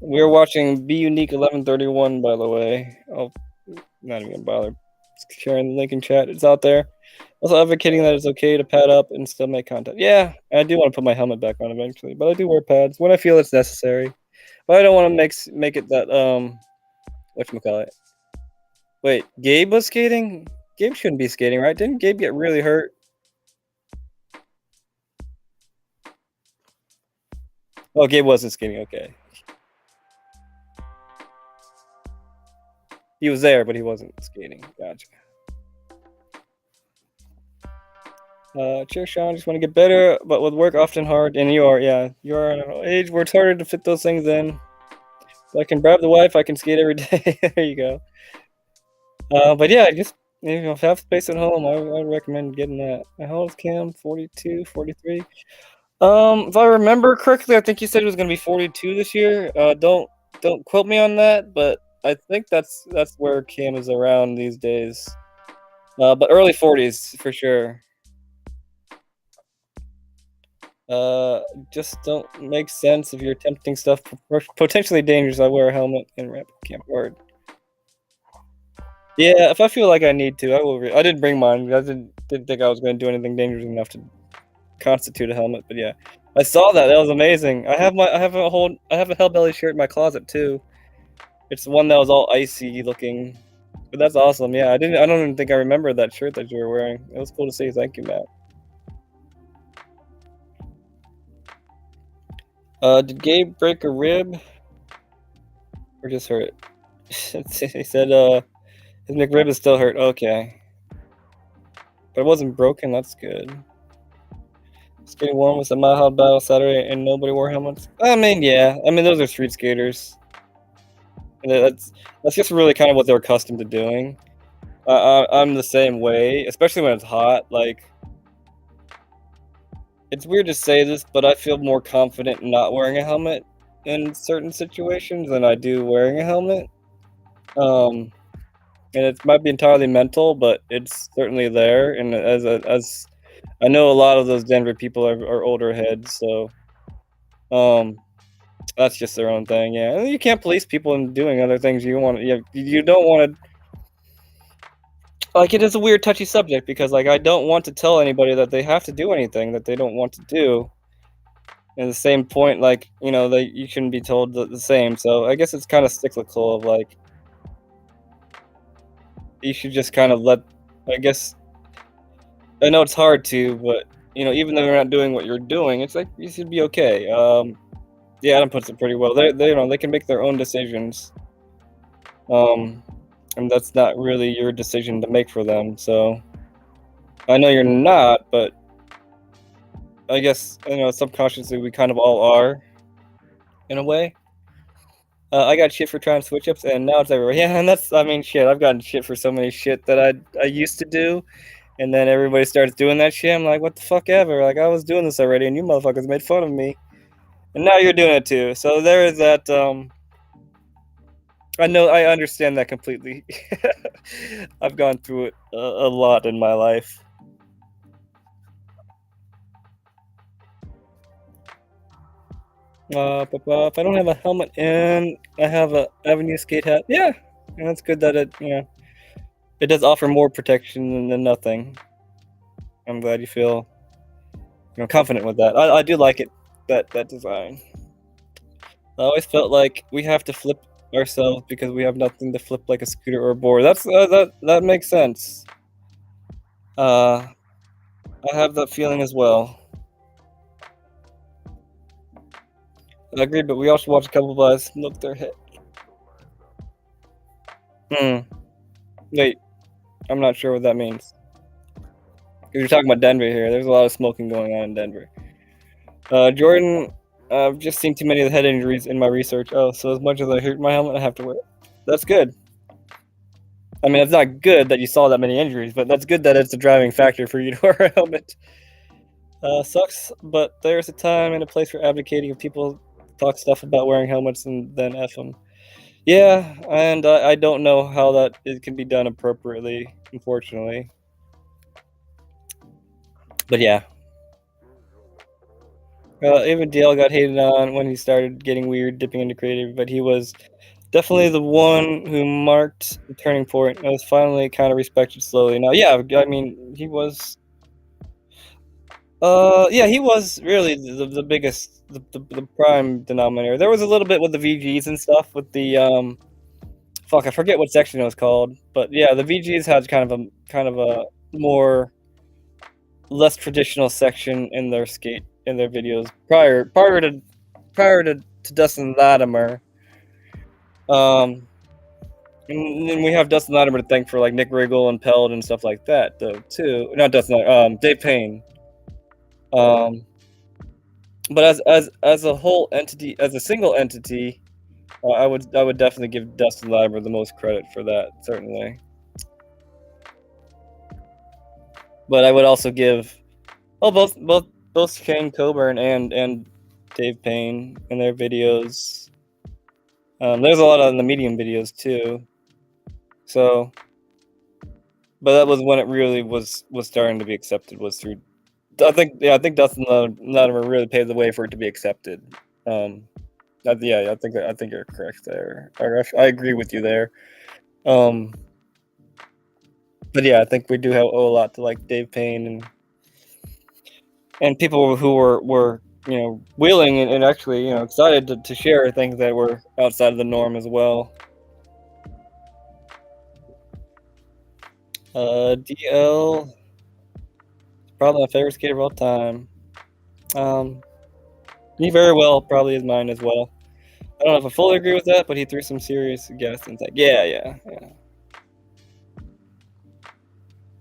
We're watching Be Unique 1131, by the way. I'll not even bother sharing the link in chat. It's out there. Also advocating that it's okay to pad up and still make content. Yeah, I do want to put my helmet back on eventually, but I do wear pads when I feel it's necessary. But I don't want to make it that whatchamacallit. Wait, Gabe was skating? Gabe shouldn't be skating, right? Didn't Gabe get really hurt? Oh, Gabe wasn't skating, okay. He was there, but he wasn't skating. Gotcha. Cheers, Sean. Just want to get better, but with work often hard. And you are at an age where it's harder to fit those things in. So I can bribe the wife. I can skate every day. There you go. But yeah, just if have space at home, I recommend getting that. How old is Cam? 42, 43. If I remember correctly, I think you said it was gonna be 42 this year. Don't quote me on that, but I think that's where Cam is around these days. But early 40s for sure. Just don't make sense if you're attempting stuff potentially dangerous. I wear a helmet and ramp camp word. Yeah, if I feel like I need to, I will. I didn't bring mine. I didn't think I was going to do anything dangerous enough to constitute a helmet. But yeah, I saw that. That was amazing. I have a Hellbelly shirt in my closet too. It's the one that was all icy looking. But that's awesome. Yeah, I don't even think I remember that shirt that you were wearing. It was cool to see. Thank you, Matt. Did Gabe break a rib? Or just hurt? He said, his McRib is still hurt. Okay. But it wasn't broken. That's good. Skating warm was a Mile High Battle Saturday and nobody wore helmets. I mean, yeah. I mean, those are street skaters. And that's just really kind of what they're accustomed to doing. I'm the same way, especially when it's hot. Like, it's weird to say this, but I feel more confident not wearing a helmet in certain situations than I do wearing a helmet. And it might be entirely mental, but it's certainly there. And as I know, a lot of those Denver people are older heads, so that's just their own thing. Yeah, and you can't police people in doing other things you want. You don't want to. Like, it is a weird, touchy subject because, like, I don't want to tell anybody that they have to do anything that they don't want to do. And the same point, like, you shouldn't be told the same. So I guess it's kind of cyclical of, like, you should just kind of I guess, I know it's hard to, but, even though you're not doing what you're doing, it's like, you should be okay. Yeah, Adam puts it pretty well. They can make their own decisions. And that's not really your decision to make for them. So I know you're not, but I guess, subconsciously we kind of all are in a way. I got shit for trying switch ups and now it's everywhere. Yeah, and shit, I've gotten shit for so many shit that I used to do, and then everybody starts doing that shit. I'm like, what the fuck ever? Like, I was doing this already and you motherfuckers made fun of me. And now you're doing it too. So there is that I know, I understand that completely. I've gone through it a lot in my life. But if I don't have a helmet and I have a Avenue skate hat, yeah, and that's good that it does offer more protection than nothing. I'm glad you feel confident with that. I do like it that design. I always felt like we have to flip ourselves because we have nothing to flip like a scooter or a board. That makes sense. Uh, I have that feeling as well. I agree, but we also watch a couple of us look their head. Hmm. Wait, I'm not sure what that means. 'Cause you're talking about Denver here. There's a lot of smoking going on in Denver. Jordan, I've just seen too many of the head injuries in my research. Oh, so as much as I hurt my helmet, I have to wear it. That's good. I mean, it's not good that you saw that many injuries, but that's good that it's a driving factor for you to wear a helmet. Sucks, but there's a time and a place for advocating if people talk stuff about wearing helmets and then F them. Yeah, and I don't know how that it can be done appropriately, unfortunately. But yeah, even DL got hated on when he started getting weird, dipping into creative, but he was definitely the one who marked the turning point and was finally kind of respected slowly. Now, yeah, I mean, he was. Yeah, he was really the biggest, the prime denominator. There was a little bit with the VGs and stuff with the fuck, I forget what section it was called, but yeah, the VGs had kind of a more less traditional section in their videos prior to Dustin Latimer. Um, and then we have Dustin Latimer to thank for like Nick Riggle and Peld and stuff like that, though too. Not Dustin, Dave Payne. Um, but as a whole entity, as a single entity, I would definitely give Dustin Latimer the most credit for that, certainly. But I would also give both Shane Coburn and Dave Payne in their videos. There's a lot on the Medium videos too. So, but that was when it really was starting to be accepted. Was through. I think Dustin Latimer really paved the way for it to be accepted. Yeah, I think you're correct there. I agree with you there. Um, but yeah, I think we do owe a lot to like Dave Payne and people who were willing and actually excited to share things that were outside of the norm as well. DL probably my favorite skater of all time. He very well probably is mine as well. I don't know if I fully agree with that, but he threw some serious gas and like yeah.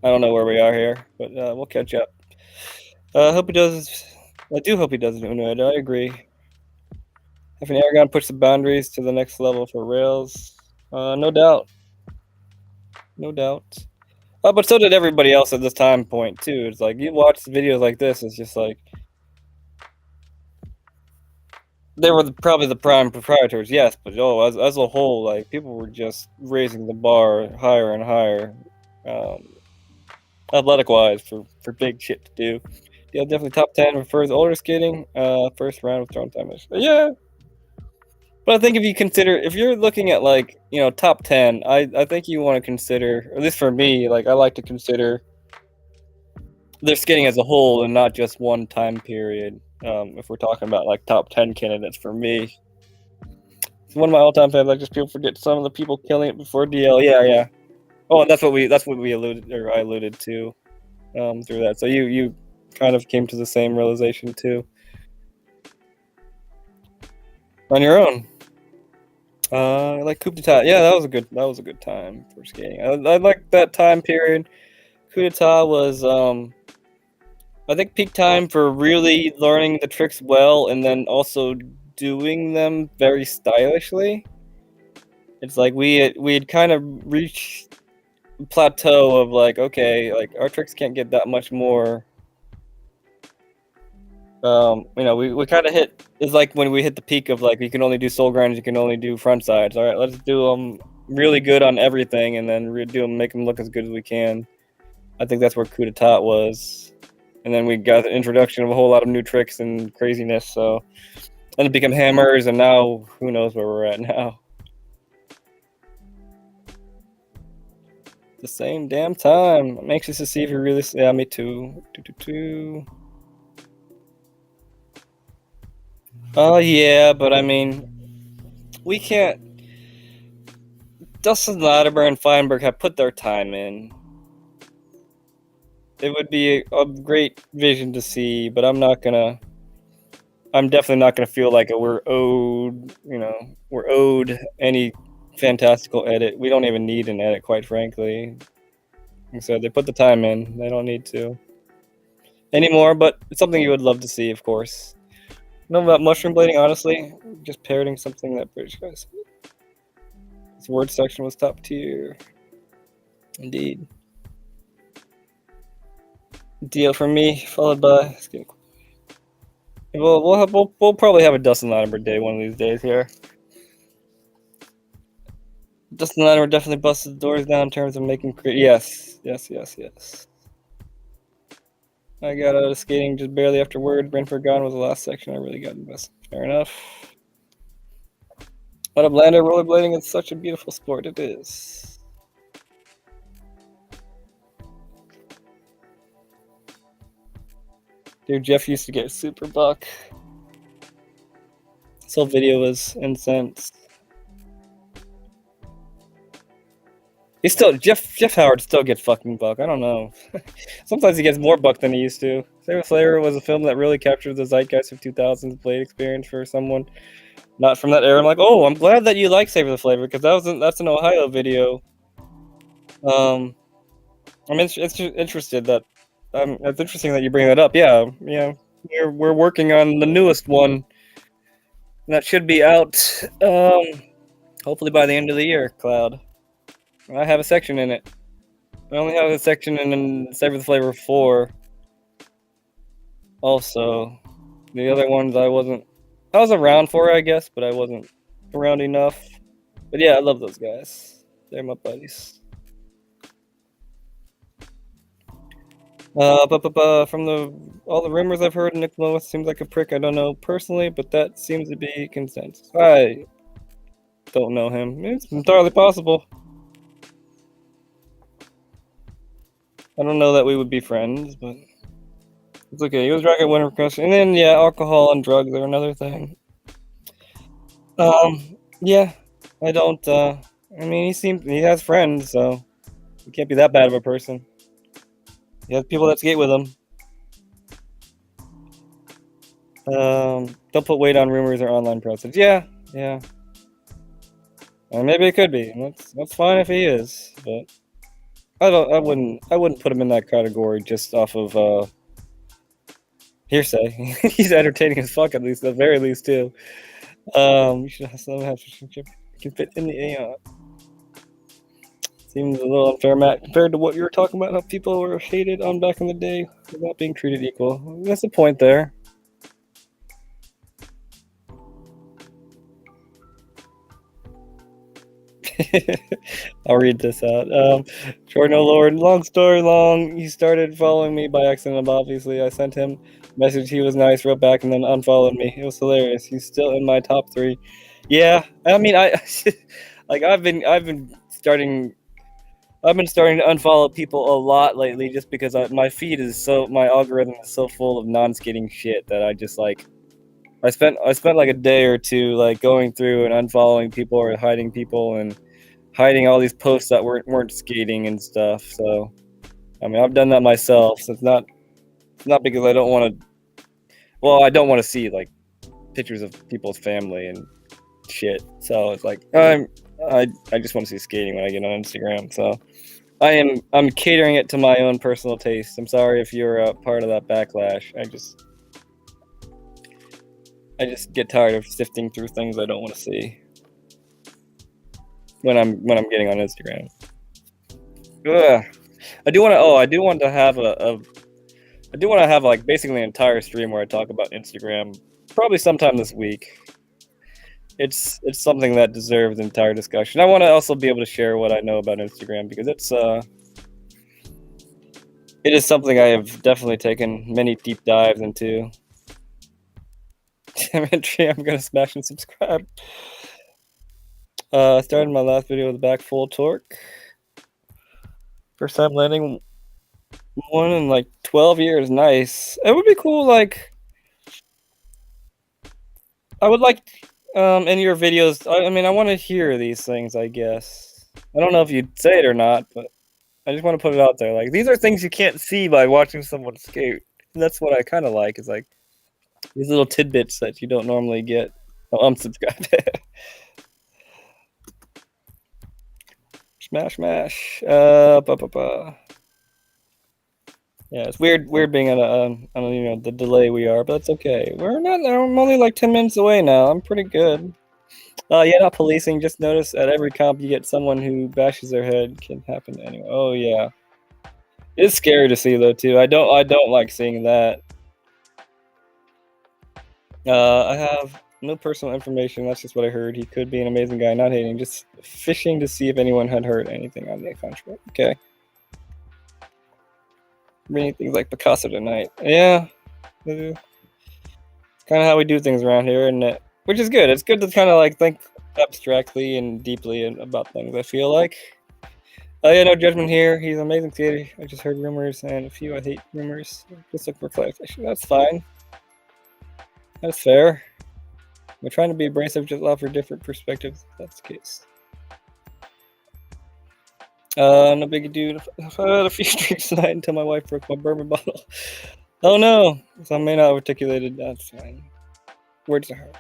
I don't know where we are here, but we'll catch up. I hope he does. I do hope he does it. I agree. If an Aragon puts the boundaries to the next level for rails, no doubt, no doubt. But so did everybody else at this time point too. It's like you watch videos like this. It's just like they were probably the prime proprietors, yes, but as a whole, like people were just raising the bar higher and higher, athletic wise for big shit to do. Yeah, definitely top 10 refers older skating. First round with throwing time. Yeah, but I think if you're looking at like top 10, I think you want to consider, at least for me, like I like to consider their skating as a whole and not just one time period. If we're talking about like top 10 candidates for me, it's one of my all-time favorites. Like just people forget some of the people killing it before DL. Yeah. Oh, and that's what we alluded, or I alluded to through that. So you kind of came to the same realization too on your own. Like Coup d'etat. Yeah, that was a good time for skating. I like that time period. Coup d'etat was I think peak time for really learning the tricks well and then also doing them very stylishly. It's like we had kind of reached a plateau of like, okay, like our tricks can't get that much more We kind of hit. It's like when we hit the peak of like you can only do soul grinds, you can only do front sides. All right, let's do them really good on everything, and then redo them, make them look as good as we can. I think that's where coup d'etat was, and then we got the introduction of a whole lot of new tricks and craziness. So then it became hammers, and now who knows where we're at now. The same damn time. I'm anxious to see if you really. Yeah, me too. Oh yeah, but I mean, we can't. Dustin Latimer and Feinberg have put their time in. It would be a great vision to see, but I'm definitely not gonna feel like we're owed any fantastical edit. We don't even need an edit, quite frankly. And so they put the time in. They don't need to anymore, but it's something you would love to see, of course. Know about mushroom blading, honestly? Just parroting something that British guys said. This word section was top tier. Indeed. Deal for me, followed by. We'll probably have a Dustin Latimer day one of these days here. Dustin Latimer definitely busted the doors down in terms of making. Yes. I got out of skating just barely after word. Brentford Gone was the last section I really got invested. Fair enough. What up, Lander? Rollerblading is such a beautiful sport. It is. Dude, Jeff used to get super buck. This whole video was incense. He's still Jeff Howard still gets fucking buck. I don't know. Sometimes he gets more buck than he used to. Saber Slayer was a film that really captured the zeitgeist of 2000s blade experience for someone not from that era. I'm like, oh, I'm glad that you like Saber the Flavor because that's an Ohio video. I'm interested that it's interesting that you bring that up. Yeah, we're working on the newest one that should be out hopefully by the end of the year. Cloud. I have a section in it. I only have a section in Savor the Flavor 4. Also, the other ones I was around for, I guess, but I wasn't around enough. But yeah, I love those guys. They're my buddies. From all the rumors I've heard, Nick Lois seems like a prick. I don't know personally, but that seems to be consensus. I don't know him. It's entirely possible. I don't know that we would be friends, but it's okay. He was drinking winter crushing, and then alcohol and drugs are another thing. Yeah, I don't. I mean, he has friends, so he can't be that bad of a person. He has people that skate with him. Don't put weight on rumors or online presence. Yeah. Maybe it could be. That's fine if he is, but I wouldn't put him in that category just off of hearsay. He's entertaining as fuck, at the very least too. You should have some relationship can fit in the AI. Seems a little unfair, Matt, compared to what you were talking about, how people were hated on back in the day without being treated equal. That's the point there. I'll read this out. Jordan O'Lord, long story long, he started following me by accident, obviously. I sent him a message, he was nice, wrote back, and then unfollowed me. It was hilarious. He's still in my top 3. Yeah, I mean, I've been starting to unfollow people a lot lately just because my algorithm is so full of non-skating shit that I just I spent like a day or two going through and unfollowing people or hiding people and hiding all these posts that weren't skating and stuff. So I mean, I've done that myself. So it's not because I don't want to. Well, I don't want to see pictures of people's family and shit. So it's I just want to see skating when I get on Instagram. So I'm catering it to my own personal taste. I'm sorry if you're a part of that backlash. I just get tired of sifting through things I don't want to see when I'm getting on Instagram. Ugh. I do want to have I do want to have like basically an entire stream where I talk about Instagram, probably sometime this week. It's something that deserves entire discussion. I want to also be able to share what I know about Instagram because it is something I have definitely taken many deep dives into. Damn it, Tree, I'm gonna smash and subscribe. I started my last video with back full torque. First time landing one in like 12 years. Nice. It would be cool. Like, I would like in your videos. I mean, I want to hear these things. I guess I don't know if you'd say it or not, but I just want to put it out there. Like, these are things you can't see by watching someone skate. And that's what I kind of like. Is like these little tidbits that you don't normally get. Oh, unsubscribe. Smash, smash. Yeah, it's weird being on the delay we are, but that's okay. We're not. I'm only like 10 minutes away now. I'm pretty good. Yeah, not policing. Just notice at every comp you get someone who bashes their head. Can happen anyway. Oh yeah, it's scary to see though too. I don't like seeing that. I have no personal information. That's just what I heard. He could be an amazing guy. Not hating, just fishing to see if anyone had heard anything on the contrary. Okay. Reading things like Picasso tonight. Yeah. Kind of how we do things around here, and which is good. It's good to kind of like think abstractly and deeply about things. I feel like. Yeah, no judgment here. He's an amazing skater. I just heard rumors, and a few I hate rumors. Just look for clarification. That's fine. That's fair. We're trying to be abrasive, just offer different perspectives. If that's the case. No biggie, dude. I've had a few drinks tonight until my wife broke my bourbon bottle. Oh no, so I may not have articulated. That's fine. Words are hard.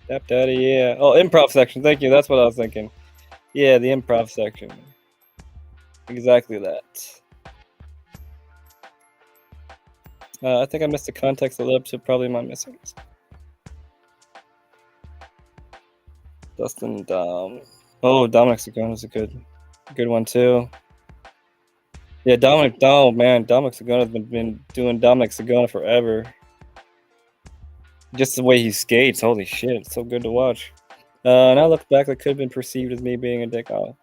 Dap Daddy, yeah. Oh, improv section. Thank you. That's what I was thinking. Yeah, the improv section. Exactly that. I think I missed the context of the episode. Probably my missing. Dustin Dom. Oh, Dominic Sagona's a good one too. Yeah, Dominic. Oh man, Dominic Sagona's been doing Dominic Sagona forever. Just the way he skates, holy shit, it's so good to watch. Now look back, it could have been perceived as me being a dick. Oh,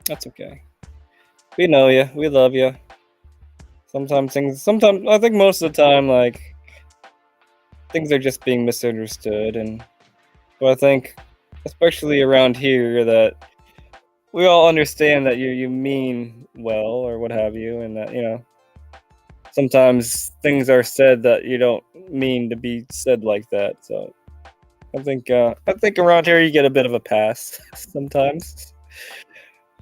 that's okay. We know you. We love you. Sometimes I think most of the time, like, things are just being misunderstood. And so I think, especially around here, that we all understand that you mean well or what have you. And that, sometimes things are said that you don't mean to be said like that. So I think around here you get a bit of a pass sometimes.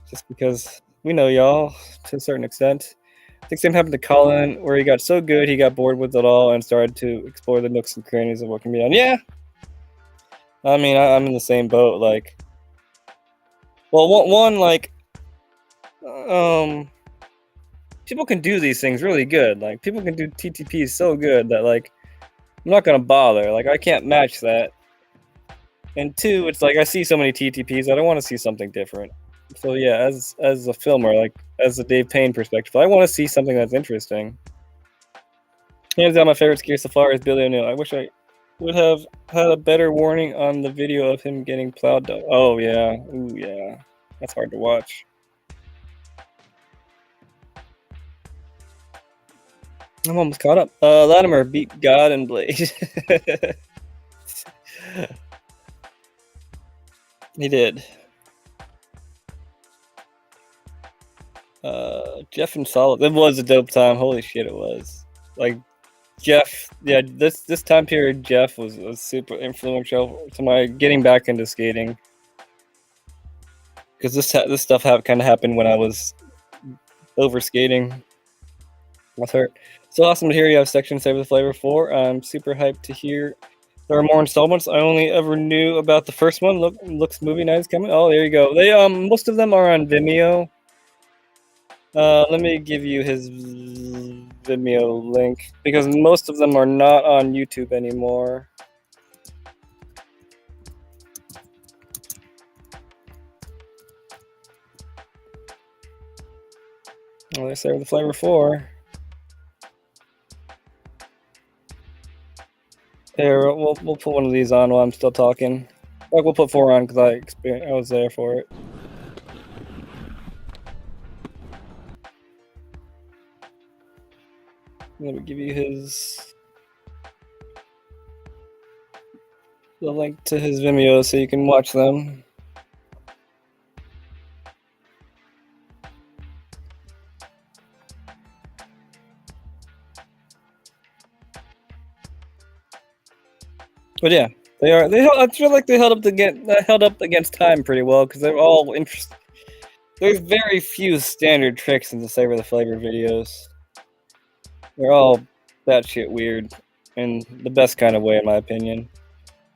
Just because we know y'all to a certain extent. I think same happened to Colin, where he got so good he got bored with it all and started to explore the nooks and crannies of what can be done. Yeah, I mean I'm in the same boat. Like, well, one like, people can do these things really good. Like people can do TTPs so good that like I'm not gonna bother. Like I can't match that. And two, it's like I see so many TTPs, I don't want to see something different. So yeah, as a filmer, like as a Dave Payne perspective, I want to see something that's interesting. Hands down, my favorite skier so far is Billy O'Neill. I wish I would have had a better warning on the video of him getting plowed down. Oh yeah, ooh yeah, that's hard to watch. I'm almost caught up. Latimer beat God and Blade. He did. Jeff and Solid. It was a dope time. Holy shit, it was. Like Jeff, yeah. This time period, Jeff was super influential to my getting back into skating. Because this stuff kind of happened when I was over skating. What's hurt? So awesome to hear you have Section Save the Flavor 4. I'm super hyped to hear there are more installments. I only ever knew about the first one. Looks movie night is coming. Oh, there you go. They most of them are on Vimeo. Let me give you his Vimeo link because most of them are not on YouTube anymore. Well, they Save the Flavor 4. Here, we'll put one of these on while I'm still talking. Like we'll put 4 on because I was there for it. Let me give you the link to his Vimeo so you can watch them. But yeah, I feel like they held up against time pretty well because they're all interesting. There's very few standard tricks in the Savor the Flavor videos. They're all that shit weird in the best kind of way, in my opinion.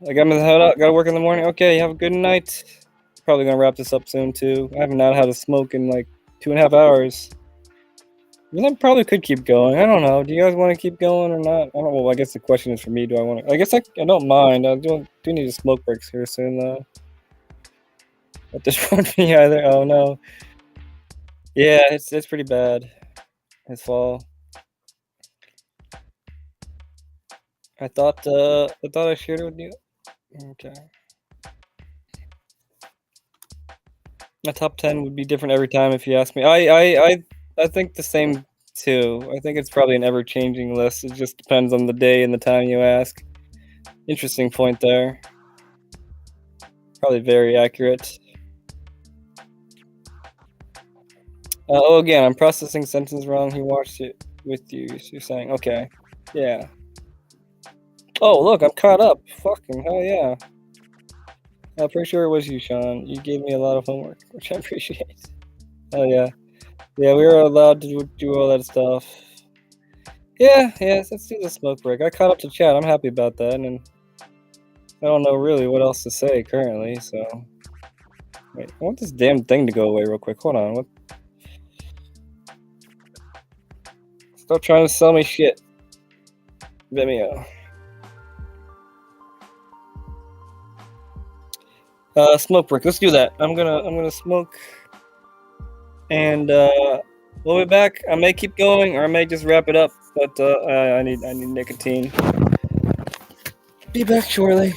Like, I'm gonna head out, gotta work in the morning. Okay, have a good night. Probably gonna wrap this up soon, too. I haven't had a smoke in like 2.5 hours. I probably could keep going. I don't know. Do you guys want to keep going or not? I don't know. Well, I guess the question is for me. Do I want to? I guess I don't mind. I do need a smoke breaks here soon, though. But this won't be either. Oh, no. Yeah, it's pretty bad. His fall. I thought I shared it with you. Okay. My top 10 would be different every time if you ask me. I think the same too. I think it's probably an ever-changing list. It just depends on the day and the time you ask. Interesting point there. Probably very accurate. Oh, again, I'm processing sentence wrong. He watched it with you. You're saying, okay, yeah. Oh, look, I'm caught up. Fucking hell yeah. I'm pretty sure it was you, Sean. You gave me a lot of homework, which I appreciate. Oh yeah, yeah, we were allowed to do all that stuff. Yeah, let's do the smoke break. I caught up to chat. I'm happy about that, and I don't know really what else to say currently. So, wait, I want this damn thing to go away real quick. Hold on. What? Stop trying to sell me shit. Vimeo. Smoke break. Let's do that. I'm gonna smoke, and we'll be back. I may keep going, or I may just wrap it up. But I need nicotine. Be back shortly.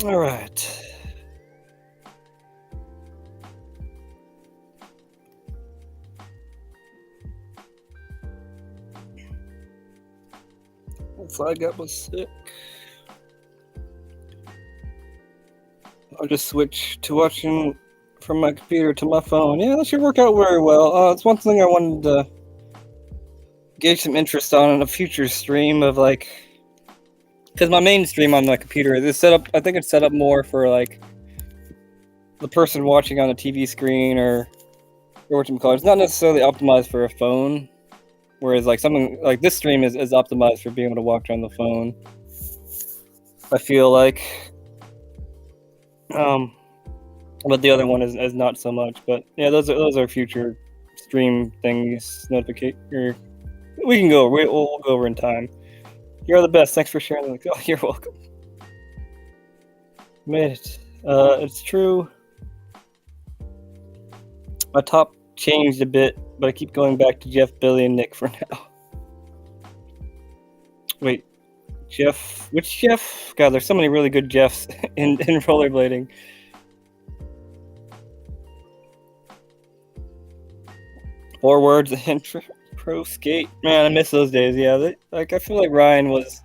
All right. That flag up was sick. I'll just switch to watching from my computer to my phone. Yeah, that should work out very well. It's one thing I wanted to gauge some interest on in a future stream of like, because my main stream on my computer is set up. I think it's set up more for like the person watching on the TV screen or what you call it. It's not necessarily optimized for a phone. Whereas like something like this stream is optimized for being able to watch on the phone. I feel like, but the other one is not so much. But yeah, those are future stream things. Notification. We can go. We'll go over in time. You're the best. Thanks for sharing. Oh, you're welcome. Made it. It's true. My top changed a bit, but I keep going back to Jeff, Billy, and Nick for now. Wait, Jeff? Which Jeff? God, there's so many really good Jeffs in rollerblading. Forwards and pro skate. Man, I miss those days. Yeah, I feel like Ryan was,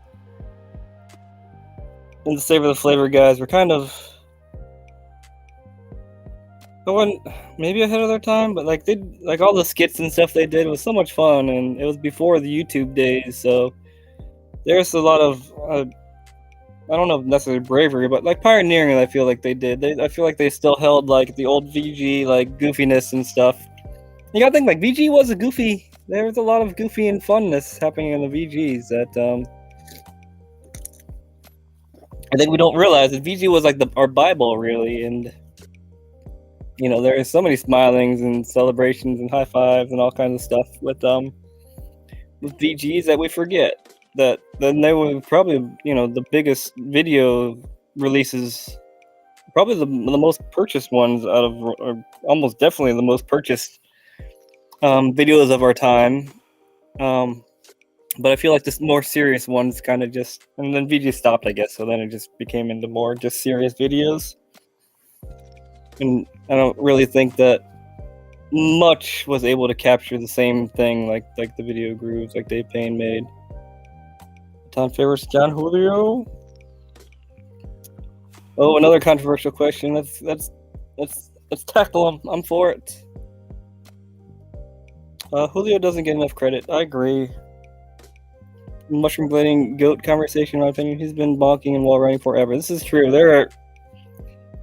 and the Savor the Flavor guys were kind of going maybe ahead of their time, but like all the skits and stuff they did was so much fun, and it was before the YouTube days, so there's a lot of I don't know if necessarily bravery, but like pioneering. I feel like they did. I feel like they still held like the old VG like goofiness and stuff. You gotta think like VG was a goofy. There was a lot of goofy and funness happening in the VGs that I think we don't realize that VG was like our Bible really, and you know, there is so many smilings and celebrations and high fives and all kinds of stuff with VGs that we forget. That then they were probably, you know, the biggest video releases, probably the most purchased ones out of, or almost definitely the most purchased videos of our time. But I feel like this more serious ones kind of just, and then VG stopped, I guess, so then it just became into more just serious videos. And I don't really think that much was able to capture the same thing like the video grooves like Dave Payne made. Tom favorites John Julio. Oh, another controversial question. Let's tackle him. I'm for it. Julio doesn't get enough credit. I agree. Mushroom blading goat conversation, in my opinion. He's been bonking and wall running forever. This is true. There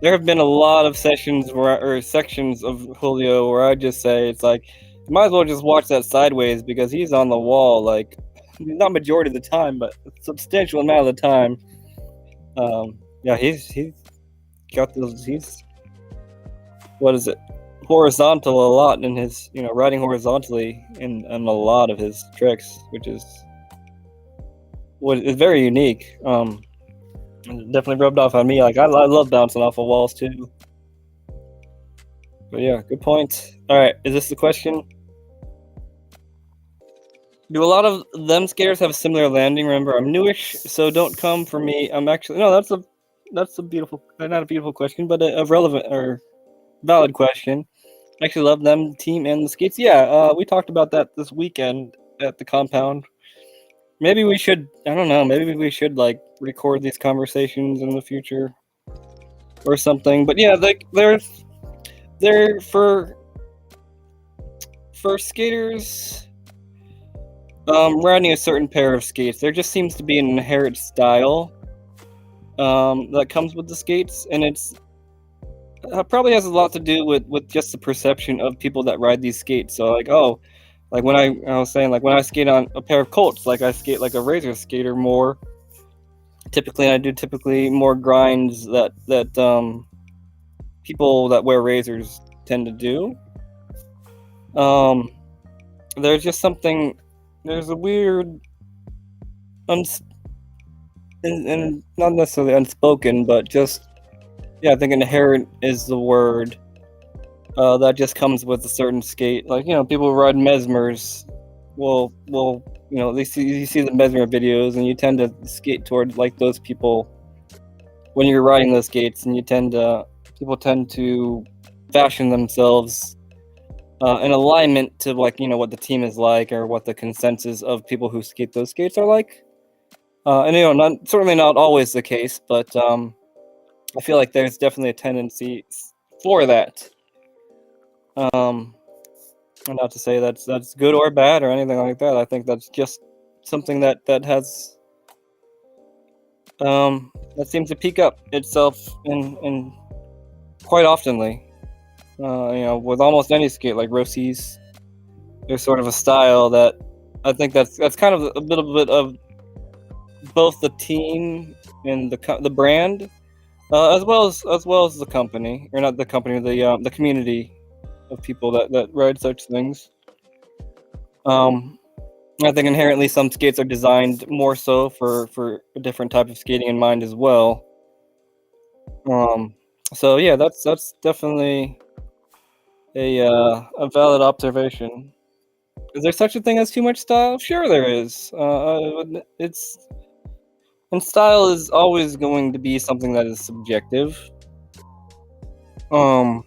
have been a lot of sessions or sections of Julio where I just say it's like, you might as well just watch that sideways because he's on the wall, like, not majority of the time, but a substantial amount of the time. Yeah, he's got those. He's, what is it? Horizontal a lot in his, you know, riding horizontally in a lot of his tricks, which is what is very unique. Definitely rubbed off on me. Like I love bouncing off of walls too. But yeah, good point. All right, is this the question? Do a lot of them skaters have a similar landing? Remember, I'm newish, so don't come for me. I'm actually no. That's a beautiful, not a beautiful question, but a relevant or valid question. I actually love them team and the skates. Yeah, we talked about that this weekend at the compound. Maybe we should, I don't know, maybe we should like record these conversations in the future or something. But yeah, like they're for skaters riding a certain pair of skates, there just seems to be an inherent style that comes with the skates, and it's probably has a lot to do with just the perception of people that ride these skates. So like, oh, like when I was saying, like when I skate on a pair of Colts, like I skate like a razor skater more typically, and I do typically more grinds that people that wear razors tend to do. There's just something, there's a weird and not necessarily unspoken, but just, yeah, I think inherent is the word that just comes with a certain skate. Like, you know, people who ride Mesmers will you know, you see the Mesmer videos, and you tend to skate toward like those people when you're riding those skates, and people tend to fashion themselves in alignment to like what the team is like or what the consensus of people who skate those skates are like. And certainly not always the case, but I feel like there's definitely a tendency for that. Not to say that's good or bad or anything like that. I think that's just something that has that seems to peak up itself in quite oftenly. With almost any skate like Rossi's, there's sort of a style that I think that's kind of a bit of both the team and the brand, as well as the company, or not the company, the community of people that ride such things. I think inherently some skates are designed more so for a different type of skating in mind as well. So yeah, that's definitely a valid observation. Is there such a thing as too much style? Sure, there is. And style is always going to be something that is subjective. But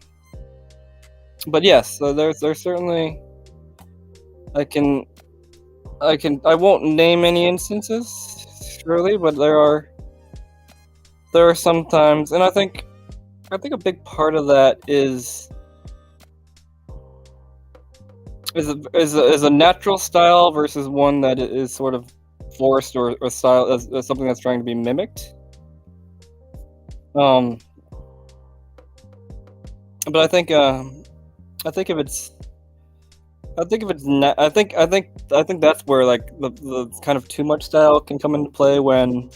yes, there's certainly. I won't name any instances, surely, but there are some times, and I think a big part of that is a natural style versus one that is sort of forced or style as something that's trying to be mimicked. But I think if it's I think that's where like the kind of too much style can come into play when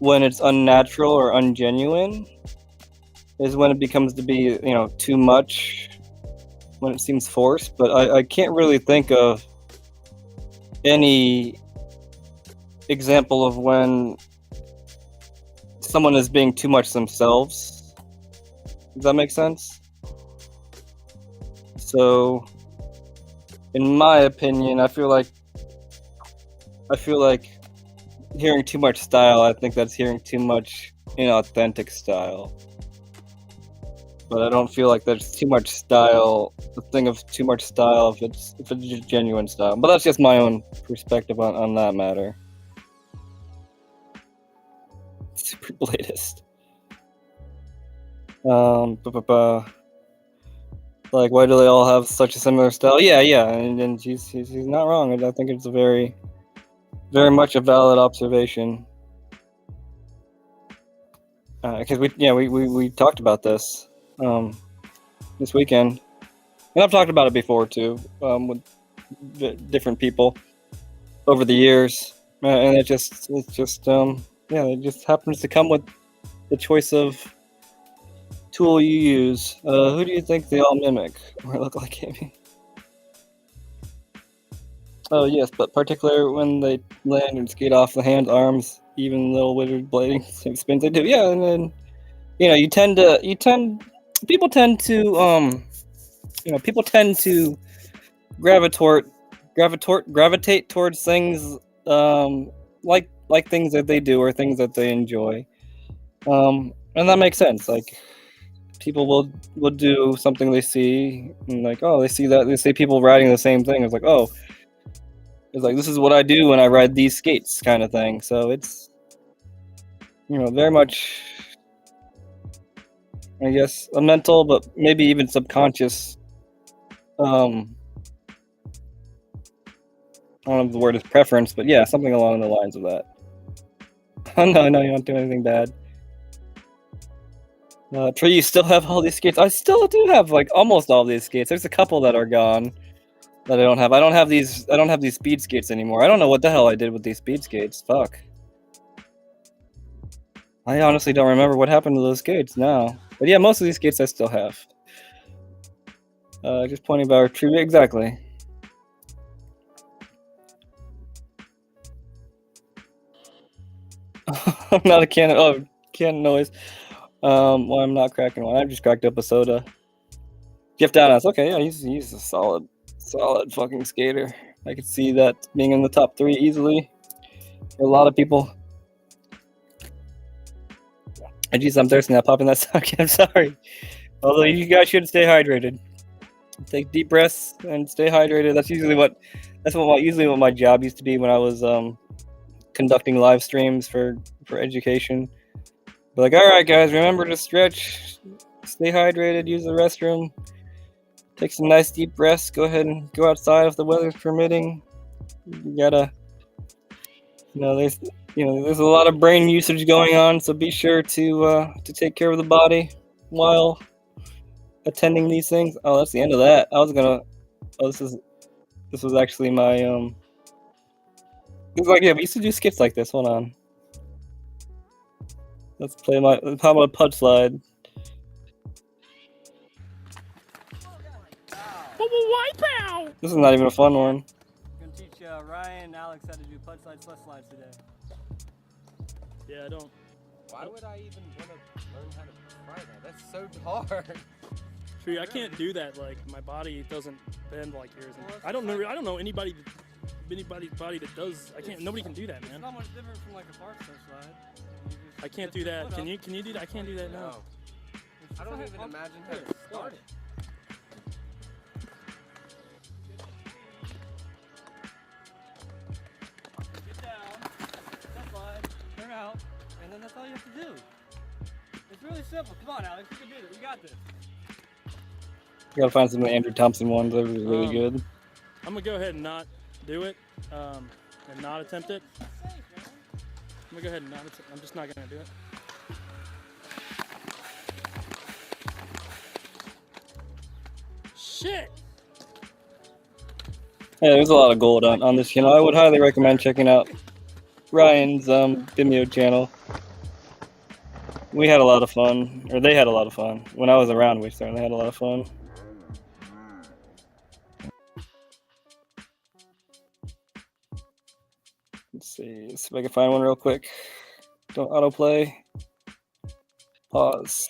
it's unnatural or ungenuine, is when it becomes to be too much, when it seems forced. But I can't really think of any example of when someone is being too much themselves. Does that make sense? So, in my opinion, I feel like hearing too much style, I think that's hearing too much inauthentic style. But I don't feel like there's too much style, the thing of too much style, if it's just genuine style. But that's just my own perspective on that matter. Super bladist. Like, why do they all have such a similar style? Yeah, and she's not wrong. I think it's a very, very much a valid observation. Because we talked about this this weekend, and I've talked about it before too, with different people over the years, and it just happens to come with the choice of tool you use. Who do you think they all mimic or look like, Amy? Oh yes, but particularly when they land and skate off the hands, arms, even little wizard blading spins they do. Yeah, and then people tend to gravitate towards things like things that they do or things that they enjoy. And that makes sense. Like, people will do something they see, and like, oh, they see people riding the same thing. It's like, oh, it's like, this is what I do when I ride these skates, kind of thing. So it's very much, I guess, a mental, but maybe even subconscious. I don't know if the word is preference, but yeah, something along the lines of that. Oh no, you don't do anything bad. Trey, you still have all these skates? I still do have like almost all these skates. There's a couple that are gone that I don't have. I don't have these speed skates anymore. I don't know what the hell I did with these speed skates. Fuck. I honestly don't remember what happened to those skates now. But yeah, most of these skates I still have. Just pointing about trivia, exactly. I'm not a can noise. Well, I'm not cracking one. I just cracked up a soda. Jeff Downes, okay, yeah, he's a solid fucking skater. I could see that being in the top 3 easily for a lot of people. Jeez, I'm thirsty now. Popping that sock. I'm sorry. Although you guys should stay hydrated. Take deep breaths and stay hydrated. That's usually what my job used to be when I was conducting live streams for education. But like, all right, guys, remember to stretch, stay hydrated, use the restroom, take some nice deep breaths. Go ahead and go outside if the weather's permitting. You gotta, there's a lot of brain usage going on, so be sure to take care of the body while attending these things. Oh, that's the end of that. I was gonna. Oh, this was actually my It's like, yeah, we used to do skits like this. Hold on. Let's play how about a pud slide? This is not even a fun one. I'm gonna teach Ryan and Alex how to do pud slides, slides today. Yeah, I don't. Why would I even want to learn how to try that? That's so hard. True, I can't do that. Like my body doesn't bend like yours. Well, I don't know anybody's body that does. I can't. Nobody can do that, man. It's not much different from like a park slide. I can't do that. Can you do that? I can't do that now. I don't even imagine how to start it. Get down, step slide, turn out, and then that's all you have to do. It's really simple. Come on, Alex, you can do it. You got this. You gotta find some of the Andrew Thompson ones. Those are really good. I'm gonna go ahead and not do it, and not attempt it. Safe, man. I'm gonna go ahead and not attempt. I'm just not gonna do it. Shit. Yeah, there's a lot of gold on this channel. I would highly recommend checking out Ryan's Vimeo channel. We had a lot of fun, or they had a lot of fun. When I was around, we certainly had a lot of fun. Let's see if I can find one real quick. Don't autoplay. Pause.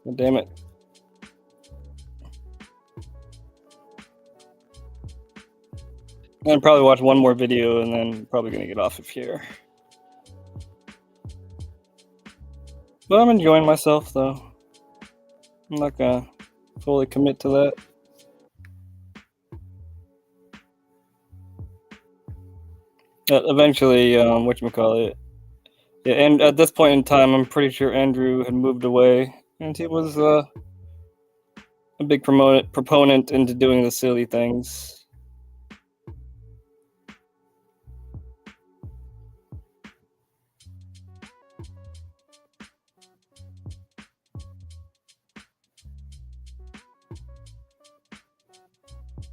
Oh, damn it. I'm probably watch one more video and then probably gonna get off of here. But I'm enjoying myself though. I'm not gonna fully commit to that. Eventually, whatchamacallit. Yeah, and at this point in time, I'm pretty sure Andrew had moved away, and he was a big proponent into doing the silly things.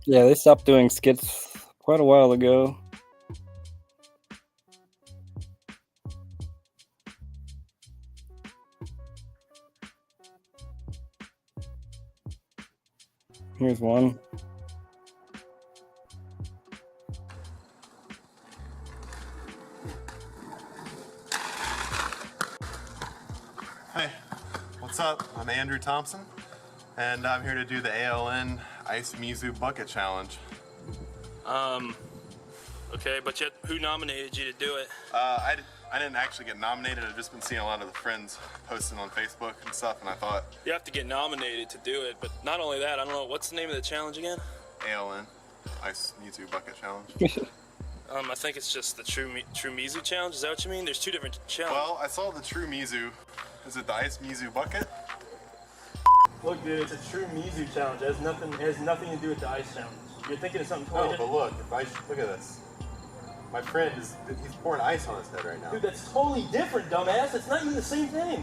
Yeah, they stopped doing skits quite a while ago. Here's one. Hey, what's up? I'm Andrew Thompson, and I'm here to do the ALN Ice Mizu Bucket Challenge. Okay, but yet who nominated you to do it? I didn't actually get nominated. I've just been seeing a lot of the friends posting on Facebook and stuff, and I thought... You have to get nominated to do it, but not only that, I don't know, what's the name of the challenge again? ALN Ice Mizu Bucket Challenge. I think it's just the True Mizu Challenge. Is that what you mean? There's two different challenges. Well, I saw the True Mizu. Is it the Ice Mizu Bucket? Look, dude, it's a True Mizu Challenge. It has nothing to do with the ice challenge. You're thinking of something totally different. But look, look at this. My friend he's pouring ice on his head right now. Dude, that's totally different, dumbass. It's not even the same thing.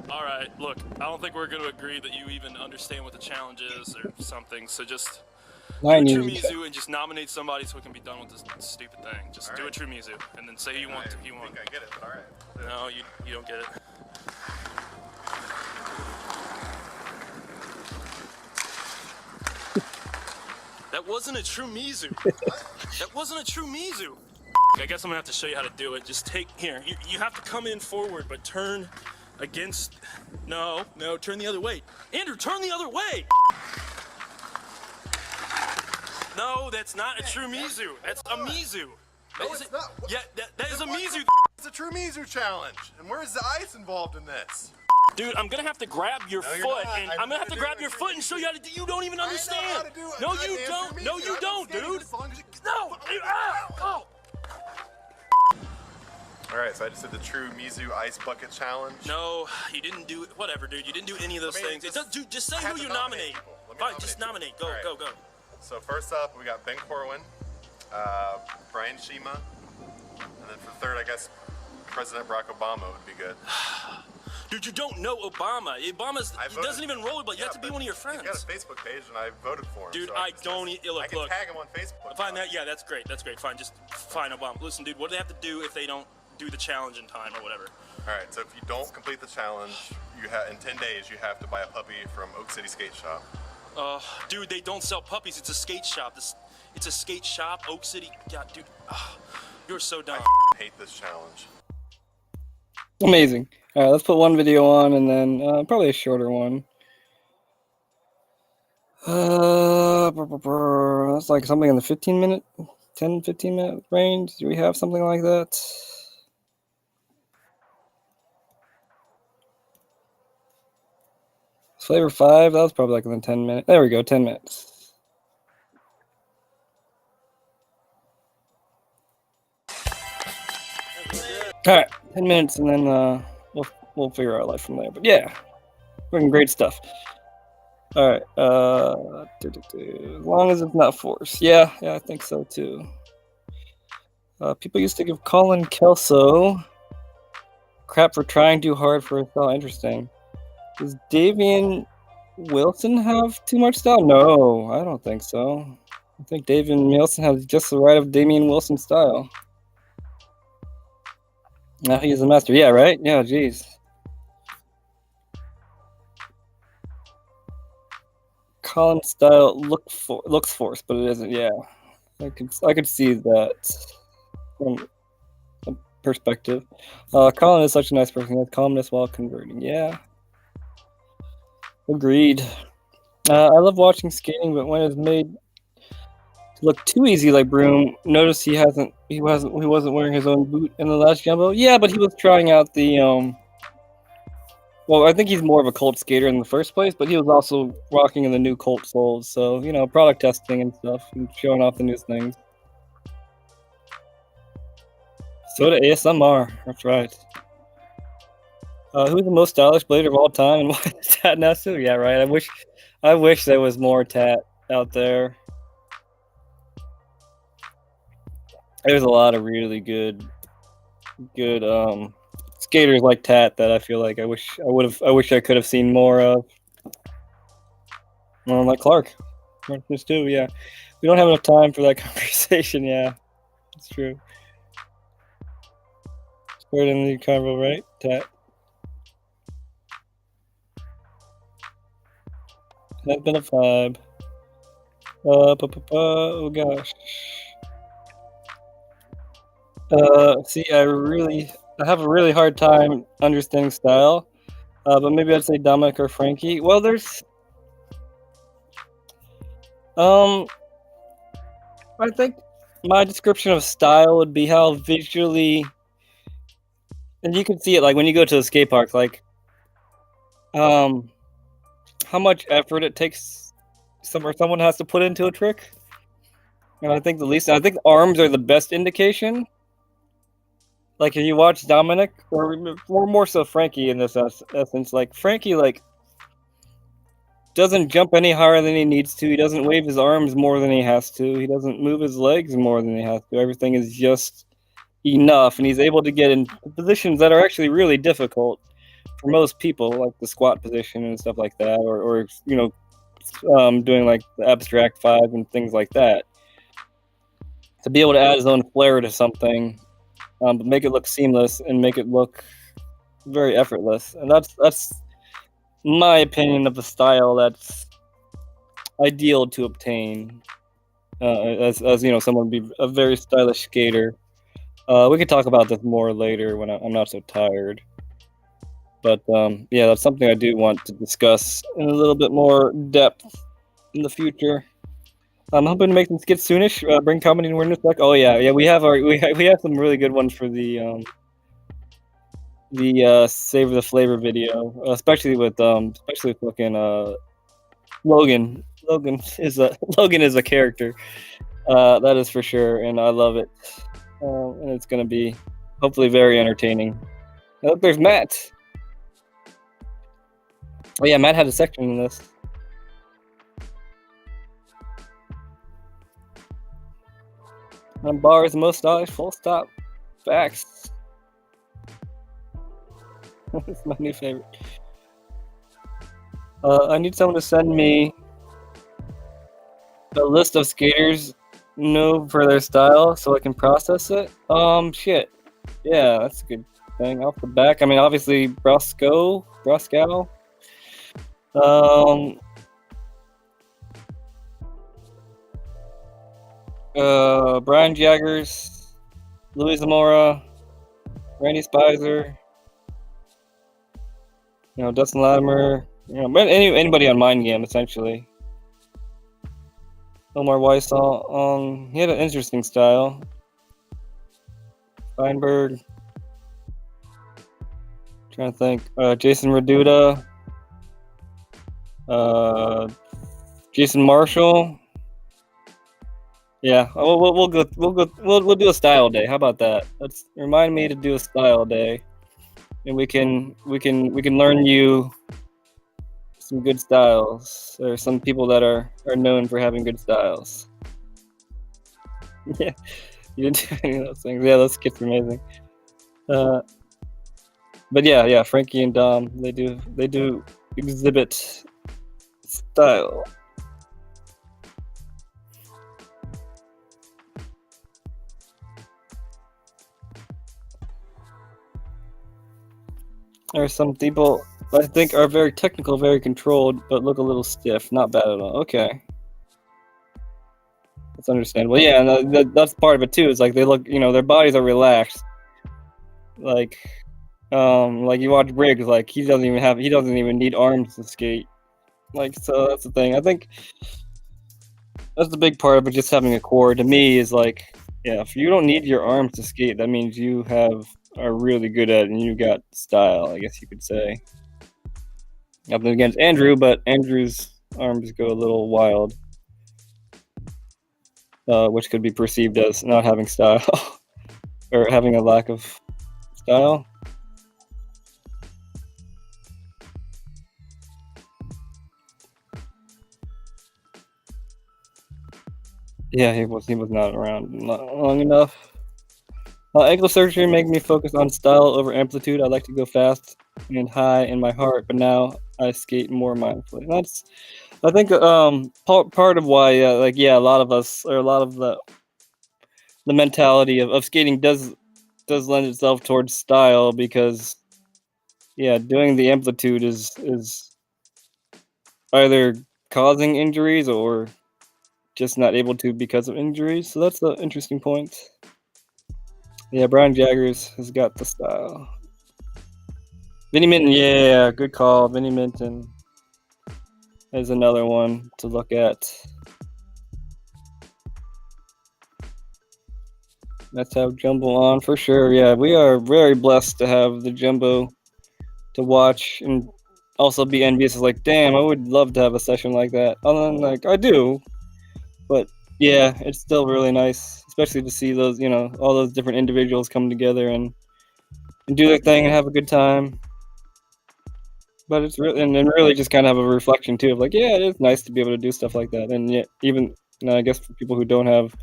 All right, look, I don't think we're going to agree that you even understand what the challenge is or something. So just do a True Mizu and just nominate somebody so we can be done with this stupid thing. Just do a True Mizu and then say you want to. You want. I think I get it, but all right. No, you don't get it. That wasn't a True Mizu. That wasn't a True Mizu. I guess I'm gonna have to show you how to do it. Just take, here, you have to come in forward, but turn Against... No, turn the other way. Andrew, turn the other way! No, that's not a true Mizu. That's a Mizu. No, it's not. Yeah, that is a Mizu. It's a true Mizu challenge. And where's the ice involved in this? Dude, I'm gonna have to grab your foot, and I'm gonna have to grab your foot and show you how to do. You don't even understand. I know how to do it. No, you don't. No, you don't, dude. No. Oh. All right, so I just did the true Mizu ice bucket challenge. No, you didn't do it. Whatever, dude. You didn't do any of those things. Dude, just say who you nominate. Fine, just nominate. Go, go, go. So first up, we got Ben Corwin, Brian Shima, and then for third, I guess President Barack Obama would be good. Dude, you don't know Obama. He doesn't even rollerball. You have to be one of your friends. He's got a Facebook page, and I voted for him. Dude, so I don't. Look, I can tag him on Facebook. Fine, yeah, that's great. That's great. Fine, just fine, Obama. Listen, dude, what do they have to do if they don't do the challenge in time or whatever? All right, so if you don't complete the challenge, you have in 10 days you have to buy a puppy from Oak City Skate Shop. Dude, they don't sell puppies. It's a skate shop. It's a skate shop, Oak City. God, dude, you're so dumb. I hate this challenge. Amazing. All right, let's put one video on and then probably a shorter one. That's like something in the 15 minute range. Do we have something like that? Flavor 5, that was probably like in the 10 minutes. There we go, 10 minutes. All right, 10 minutes, and then we'll figure out life from there. But yeah, freaking great stuff. All right, as long as it's not forced. Yeah, I think so too. People used to give Colin Kelso crap for trying too hard for his style. Interesting. Does Davian Wilson have too much style? No, I don't think so. I think Davian Wilson has just the right of Damian Wilson style. Now he's a master. Yeah, right? Yeah, jeez. Colin's style looks forced, but it isn't. Yeah, I could see that from a perspective. Colin is such a nice person. He has calmness while converting. Yeah. Agreed. I love watching skating, but when it's made to look too easy, like Broom, notice he wasn't wearing his own boot in the last jumbo. Yeah, but he was trying out the well, I think he's more of a Colt skater in the first place, but he was also rocking in the new Colt soles, so product testing and stuff, and showing off the new things. Soda ASMR, that's right. Who's the most stylish blader of all time, and why is Tat Nasu? Yeah, right. I wish there was more Tat out there. There's a lot of really good skaters like Tat that I feel like I wish I could have seen more of. Like Clark, just too. Yeah, we don't have enough time for that conversation. Yeah, it's true. Squared in the convo, right? Tat. Has been a vibe. Oh gosh. See, I have a really hard time understanding style. But maybe I'd say Dominic or Frankie. Well, there's I think my description of style would be how visually, and you can see it like when you go to a skate park, like how much effort it takes someone has to put into a trick. And I think arms are the best indication. Like if you watch Dominic, or more so Frankie in this essence, like Frankie doesn't jump any higher than he needs to. He doesn't wave his arms more than he has to. He doesn't move his legs more than he has to. Everything is just enough, and he's able to get in positions that are actually really difficult for most people, like the squat position and stuff like that, or doing like the abstract 5 and things like that. To be able to add his own flair to something, but make it look seamless and make it look very effortless, and that's my opinion of the style that's ideal to obtain. As someone be a very stylish skater. We could talk about this more later when I'm not so tired. But yeah, that's something I do want to discuss in a little bit more depth in the future. I'm hoping to make some skits soonish. Bring comedy and awareness back. Oh yeah, we have we have some really good ones for the Save the Flavor video, especially with fucking Logan. Logan is a character. That is for sure, and I love it. And it's gonna be hopefully very entertaining. Oh, there's Matt. Oh yeah, Matt had a section in this. Bars, most stylish, full stop, facts. It's my new favorite. I need someone to send me a list of skaters know for their style so I can process it. Shit. Yeah, that's a good thing. Off the back, I mean, obviously Broscow. Brian Jaggers, Louis Zamora, Randy Spicer, Dustin Latimer, anybody on Mind Game, essentially. Omar Weissall, he had an interesting style. Feinberg, trying to think, Jason Reduta, Jason Marshall. Yeah, we'll do a style day. How about that? Let's remind me to do a style day, and we can learn you some good styles. There are some people that are known for having good styles. Yeah, you didn't do any of those things. Yeah, those skits are amazing. But yeah, Frankie and Dom, they do exhibit style. There are some people I think are very technical, very controlled, but look a little stiff. Not bad at all. Okay. That's understandable. Yeah, and that's part of it too. It's like they look, their bodies are relaxed. Like you watch Briggs, like he doesn't even need arms to skate. Like, so that's the thing. I think that's the big part of it, just having a core. To me, is like, yeah, if you don't need your arms to skate, that means you are really good at it and you got style, I guess you could say. Nothing against Andrew, but Andrew's arms go a little wild, which could be perceived as not having style or having a lack of style. Yeah, he was not around long enough. Ankle surgery made me focus on style over amplitude. I like to go fast and high in my heart, but now I skate more mindfully. That's, I think, part of why, a lot of us, or a lot of the mentality of skating does lend itself towards style, because, yeah, doing the amplitude is either causing injuries or just not able to because of injuries. So that's the interesting point. Yeah, Brian Jaggers has got the style. Vinnie Minton, yeah, good call. Vinnie Minton is another one to look at. Let's have Jumbo on for sure. Yeah, we are very blessed to have the Jumbo to watch and also be envious. It's like, damn, I would love to have a session like that. Like, I do, but yeah, it's still really nice, especially to see those, all those different individuals come together and do their thing and have a good time. But it's really, and really just kind of have a reflection too of like, yeah, it is nice to be able to do stuff like that. And yet, even, I guess for people who don't have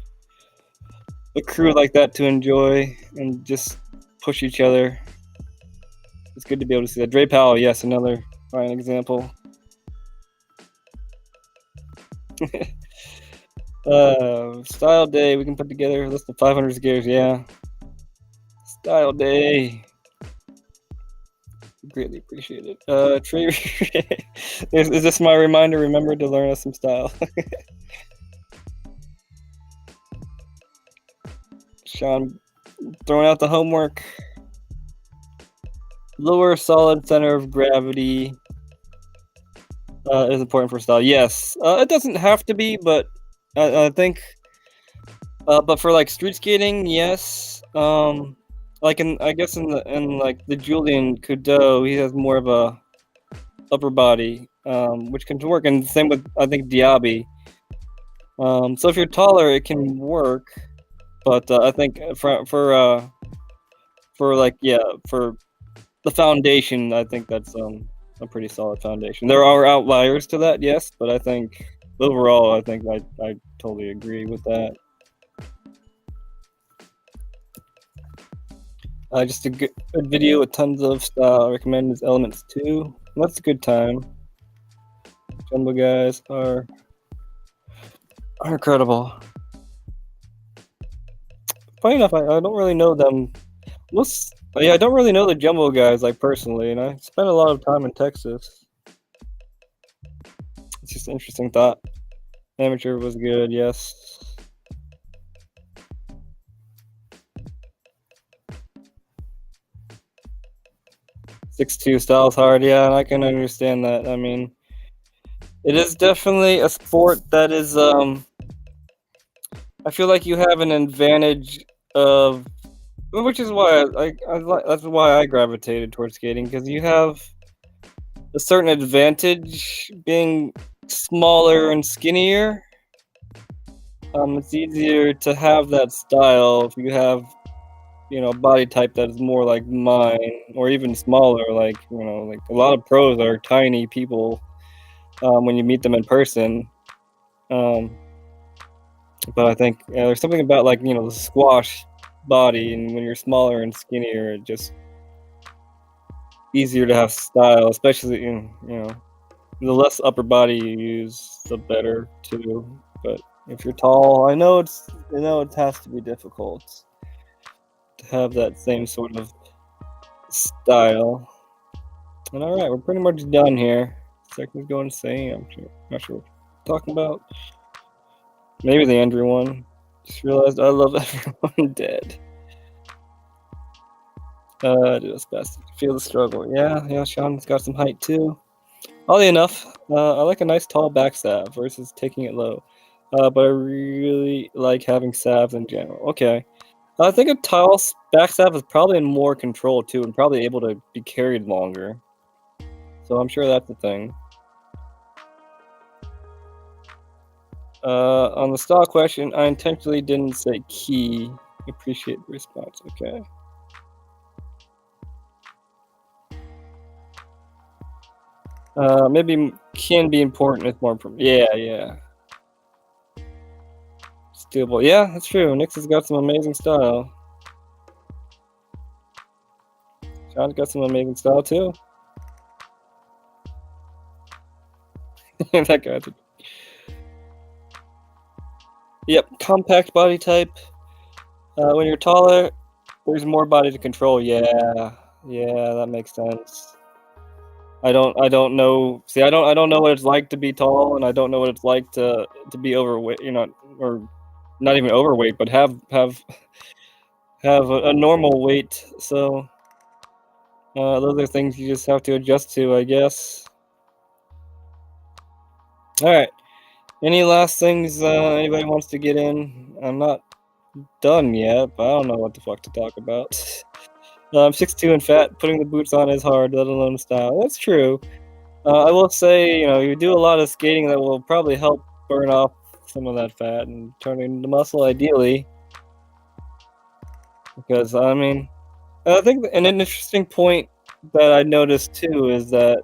a crew like that to enjoy and just push each other, it's good to be able to see that. Dre Powell, yes, another fine example. Style day, we can put together a list of 500 skaters. Yeah, style day, greatly appreciate it. Trey, is this my reminder? Remember to learn us some style. Sean throwing out the homework. lower solid center of gravity is important for style. Yes, it doesn't have to be, but I think. But for like street skating, yes. Like I guess in like the Julian Coudeau, he has more of a upper body, which can work, and same with I think Diaby. So if you're taller, it can work, but I think for like for the foundation, I think that's a pretty solid foundation. There are outliers to that, yes, but I think overall, I think I totally agree with that. Just a good video with tons of style. I recommend his Elements 2. That's a good time. Jumbo guys are incredible. Funny enough, I don't really know them. I don't really know the Jumbo guys like personally, and I spent a lot of time in Texas. It's just an interesting thought. Amateur was good, yes. .62 style's hard, yeah, and I can understand that. I mean, it is definitely a sport that is. I feel like you have an advantage of, which is why that's why I gravitated towards skating, because you have a certain advantage being smaller and skinnier. It's easier to have that style if you have, a body type that is more like mine, or even smaller. Like like a lot of pros are tiny people when you meet them in person. But I think there's something about like the squash body, and when you're smaller and skinnier, it just easier to have style, especially the less upper body you use, the better too. But if you're tall, I know it has to be difficult to have that same sort of style. And all right, we're pretty much done here. Second's going insane. I'm not sure what we're talking about. Maybe the Andrew one. Just realized I love everyone dead. Do his best to feel the struggle. Yeah, Sean's got some height too. Oddly enough, I like a nice tall backstab versus taking it low. But I really like having sabs in general. Okay. I think a tall backstab is probably in more control too, and probably able to be carried longer. So I'm sure that's the thing. On the style question, I intentionally didn't say key. Appreciate the response. Okay. Maybe can be important. It's more important. Yeah. Steelable. Yeah, that's true. Nix has got some amazing style. Sean's got some amazing style too. That guy. Yep, compact body type. When you're taller, there's more body to control. Yeah, that makes sense. I don't know. See, I don't know what it's like to be tall, and I don't know what it's like to be overweight. Or not even overweight, but have a normal weight. So those are things you just have to adjust to, I guess. All right. Any last things anybody wants to get in? I'm not done yet, but I don't know what the fuck to talk about. I'm 6'2" and fat. Putting the boots on is hard, let alone style. That's true. I will say, you do a lot of skating that will probably help burn off some of that fat and turn it into muscle, ideally. Because, I mean, I think an interesting point that I noticed, too, is that,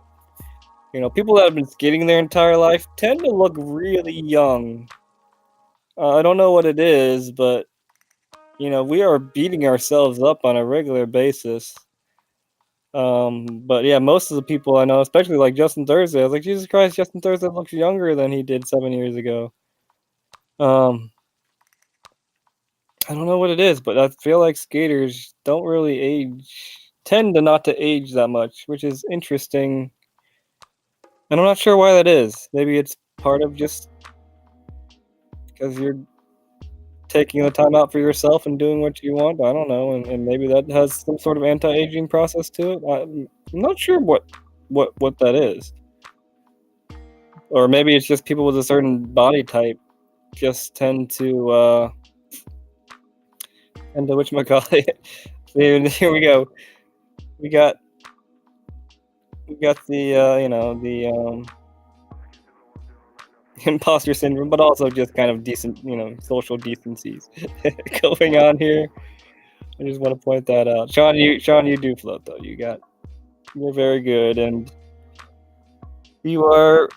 people that have been skating their entire life tend to look really young. I don't know what it is, but, we are beating ourselves up on a regular basis. But yeah, most of the people I know, especially like Justin Thursday, I was like, Jesus Christ, Justin Thursday looks younger than he did 7 years ago. I don't know what it is, but I feel like skaters don't really tend to not to age that much, which is interesting. And I'm not sure why that is. Maybe it's part of just because you're taking the time out for yourself and doing what you want. I don't know, and maybe that has some sort of anti-aging process to it. I'm not sure what that is, or maybe it's just people with a certain body type just tend to whatchamacallit. Here we go. We got the the imposter syndrome, but also just kind of decent, social decencies going on here. I just want to point that out. Sean, you do float though. You're very good, and you are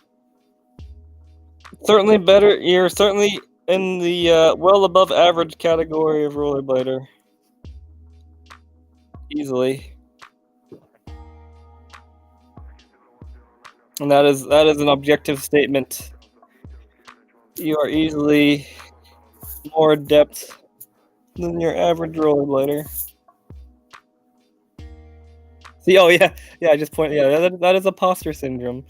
certainly better. You're certainly in the well above average category of rollerblader. Easily. And that is an objective statement. You are easily more adept than your average rollerblader. See, oh yeah, I just point. Yeah, that is imposter syndrome.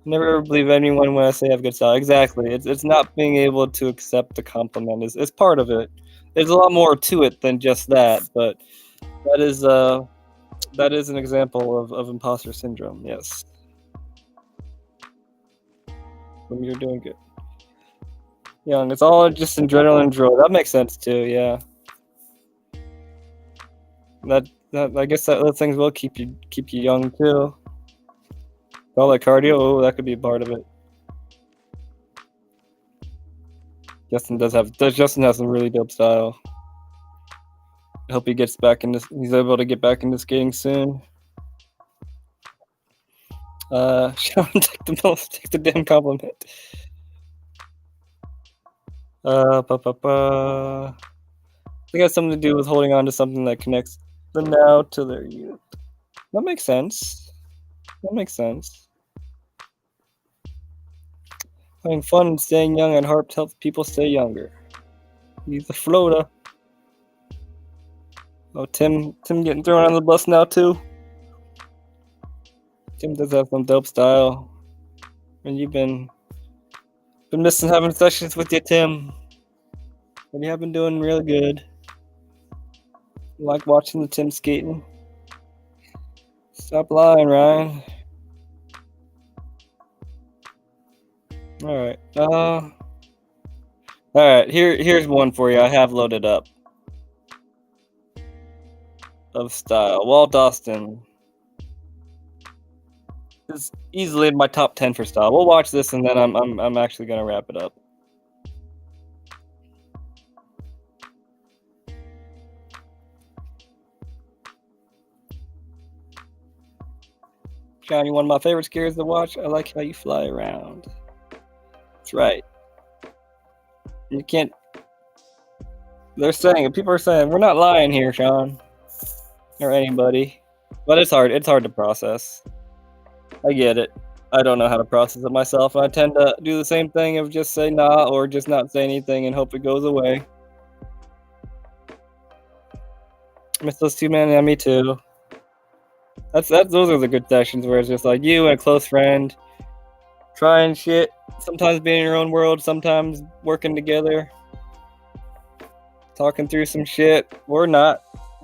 Never ever believe anyone when I say I have good style. Exactly. It's not being able to accept the compliment is part of it. There's a lot more to it than just that, but that is an example of imposter syndrome. Yes. You're doing good. Young. It's all just adrenaline draw. That makes sense too. Yeah. That I guess that those things will keep you young too. All that cardio. Oh, that could be a part of it. Justin has some really dope style. I hope he gets back into. He's able to get back into skating soon. Sean, take the damn compliment. I think it has something to do with holding on to something that connects the now to their youth. That makes sense. Having fun and staying young at heart helps people stay younger. He's a floater. Oh, Tim getting thrown on the bus now too. Tim does have some dope style, and you've been missing having sessions with you, Tim. But you have been doing really good. I like watching the Tim skating. Stop lying, Ryan. All right. Here's one for you. I have loaded up of style. Walt Austin is easily in my top 10 for style. We'll watch this, and then I'm actually gonna wrap it up. Johnny, one of my favorite skiers to watch. I like how you fly around. That's right. You can't. People are saying we're not lying here, Sean, or anybody. But it's hard. It's hard to process. I get it. I don't know how to process it myself. I tend to do the same thing of just say nah or just not say anything and hope it goes away. I miss those two, man. Yeah, me too. Those are the good sessions where it's just like you and a close friend trying shit. Sometimes being in your own world, sometimes working together, talking through some shit, or not,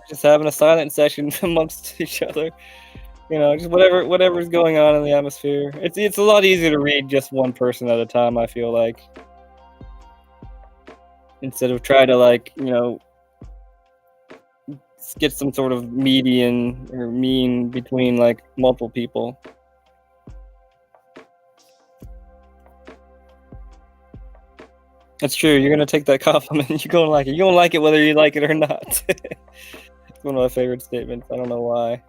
just having a silent session amongst each other. Just whatever's going on in the atmosphere. It's a lot easier to read just one person at a time, I feel like, instead of try to get some sort of median or mean between multiple people. That's true. You're gonna take that compliment. You're gonna like it. You're gonna like it whether you like it or not. It's one of my favorite statements. I don't know why.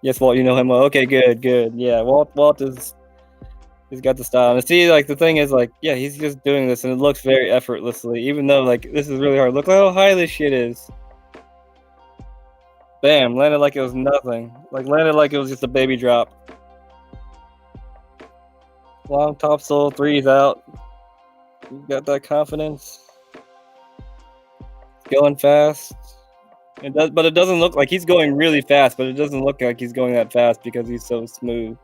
Yes, Walt, you know him well. Okay, good. Yeah, Walt he's got the style. And see, the thing is, he's just doing this, and it looks very effortlessly, even though this is really hard. Look how high this shit is. Bam, landed like it was nothing. Landed like it was just a baby drop. Long topsoil, threes out. You got that confidence. Going fast. But it doesn't look like he's going really fast, but it doesn't look like he's going that fast because he's so smooth.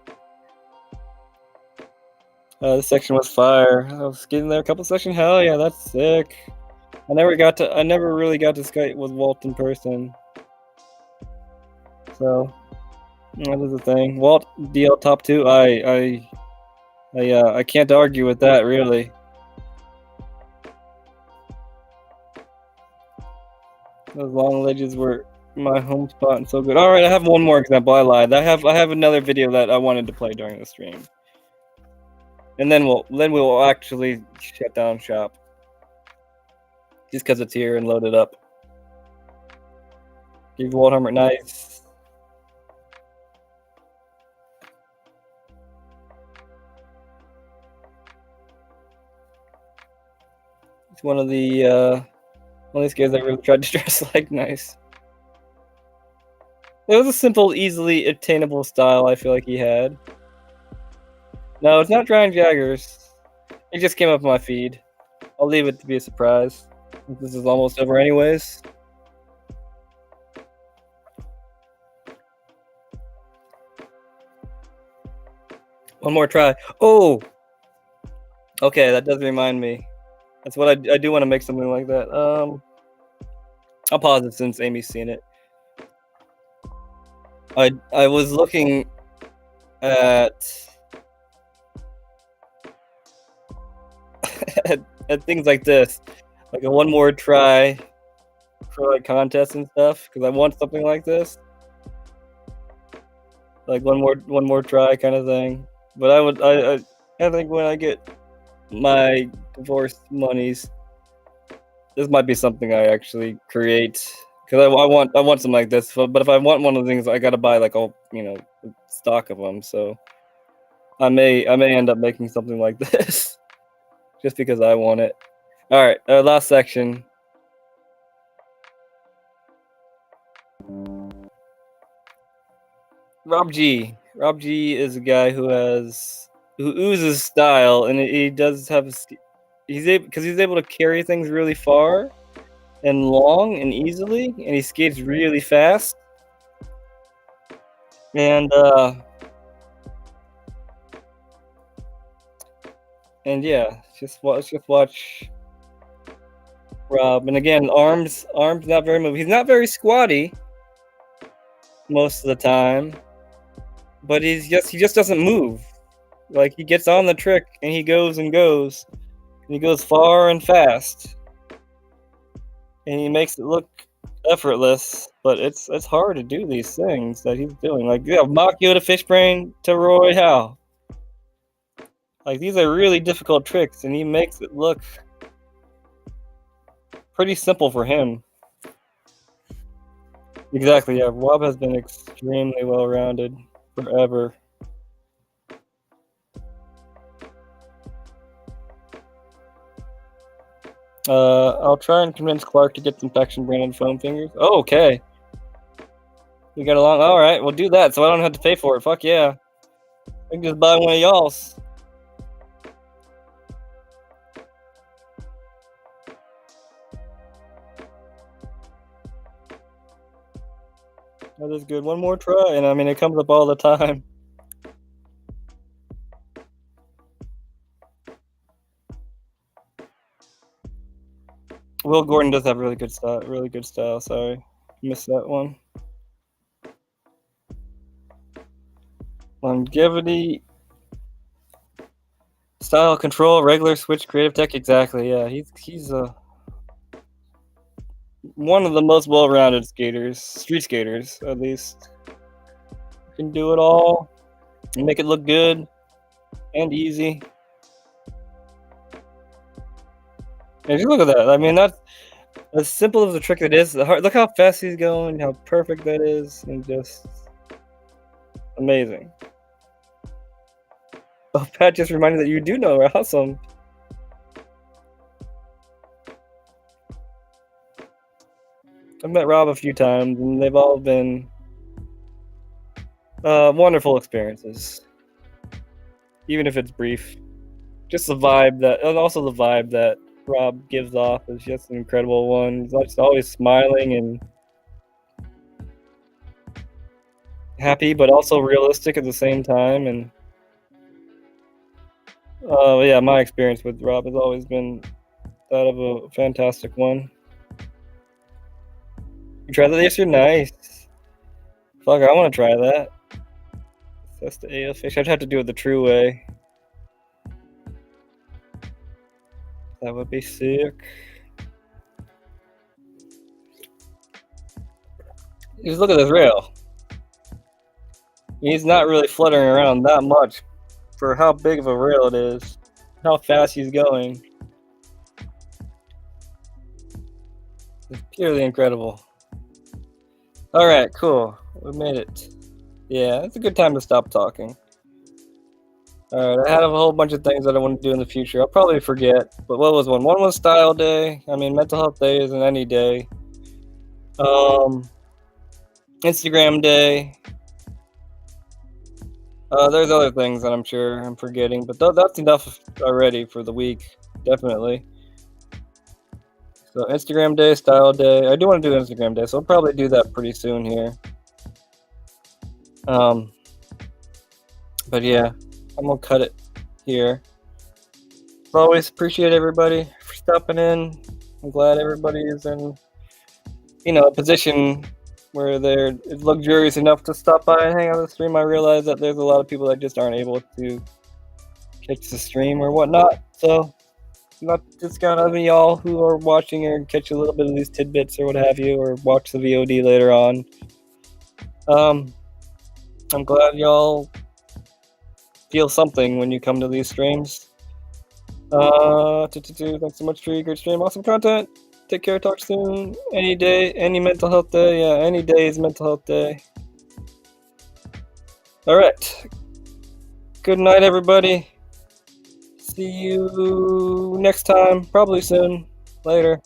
This section was fire. I was getting there a couple sections. Hell yeah, that's sick. I never really got to skate with Walt in person. So that is the thing. Walt DL top 2. I can't argue with that really. Those long ledges were my home spot and so good. All right, I have one more example. I lied. I have another video that I wanted to play during the stream, and then we'll actually shut down shop just because it's here and loaded up. Give Walt Hammer nice. It's one of these guys that really tried to dress like nice. It was a simple, easily attainable style I feel like he had. No, it's not Ryan Jaggers. It just came up on my feed. I'll leave it to be a surprise. This is almost over anyways. One more try. Oh! Okay, that does remind me. That's what I do want to make something like that. I'll pause it since Amy's seen it. I was looking at at things like this, like a one more try for like contests and stuff, because I want something like this, like one more try kind of thing. But I think when I get my divorce monies, this might be something I actually create. Because I want something like this, but if I want one of the things, I gotta buy like stock of them. So I may end up making something like this, just because I want it. All right, last section. Rob G. Rob G is a guy who oozes style, and he does have he's able to carry things really far and long and easily, and he skates really fast. And yeah, just watch Rob. And again, arms not very moving. He's not very squatty most of the time, but he just doesn't move. Like, he gets on the trick and he goes and goes, and he goes far and fast, and he makes it look effortless. But it's hard to do these things that he's doing. Like, yeah, Mach Yoda fish brain to Roy Howe. Like, these are really difficult tricks, and he makes it look pretty simple for him. Exactly, yeah. Rob has been extremely well-rounded forever. I'll try and convince Clark to get some Faction branded foam fingers. Oh, okay. We got along. All right, we'll do that, so I don't have to pay for it. Fuck yeah. I can just buy one of y'all's. That is good. One more try, and I mean, it comes up all the time. Will Gordon does have really good style. Sorry, missed that one. Longevity, style, control, regular, switch, creative tech. Exactly. Yeah, he's one of the most well-rounded skaters, street skaters at least. Can do it all and make it look good and easy. And just look at that. I mean, that's as simple as the trick it is. Look how fast he's going, how perfect that is, and just amazing. Oh, Pat just reminded that you do know. Awesome. I've met Rob a few times, and they've all been wonderful experiences. Even if it's brief. Just the vibe that Rob gives off is just an incredible one. He's just always smiling and happy, but also realistic at the same time. And Yeah, my experience with Rob has always been that of a fantastic one. You tried that yesterday? Nice. Fuck, I want to try that. That's the AO fish. I'd have to do it the true way. That would be sick. Just look at this rail. He's not really fluttering around that much for how big of a rail it is, how fast he's going. It's purely incredible. All right, cool. We made it. Yeah, it's a good time to stop talking. All right, I have a whole bunch of things that I want to do in the future. I'll probably forget, but what was one? One was Style Day. I mean, Mental Health Day isn't any day. Instagram Day. There's other things that I'm sure I'm forgetting, but that's enough already for the week, definitely. So Instagram Day, Style Day. I do want to do Instagram Day, so I'll probably do that pretty soon here. But yeah, I'm gonna cut it here. As always, appreciate everybody for stopping in. I'm glad everybody is in, a position where they're luxurious enough to stop by and hang out on the stream. I realize that there's a lot of people that just aren't able to catch the stream or whatnot. So, not discount any y'all who are watching or catch a little bit of these tidbits or what have you, or watch the VOD later on. I'm glad y'all feel something when you come to these streams. Thanks so much for your great stream. Awesome content. Take care. Talk soon. Any day, any mental health day. Yeah, any day is mental health day. All right. Good night, everybody. See you next time. Probably soon. Later.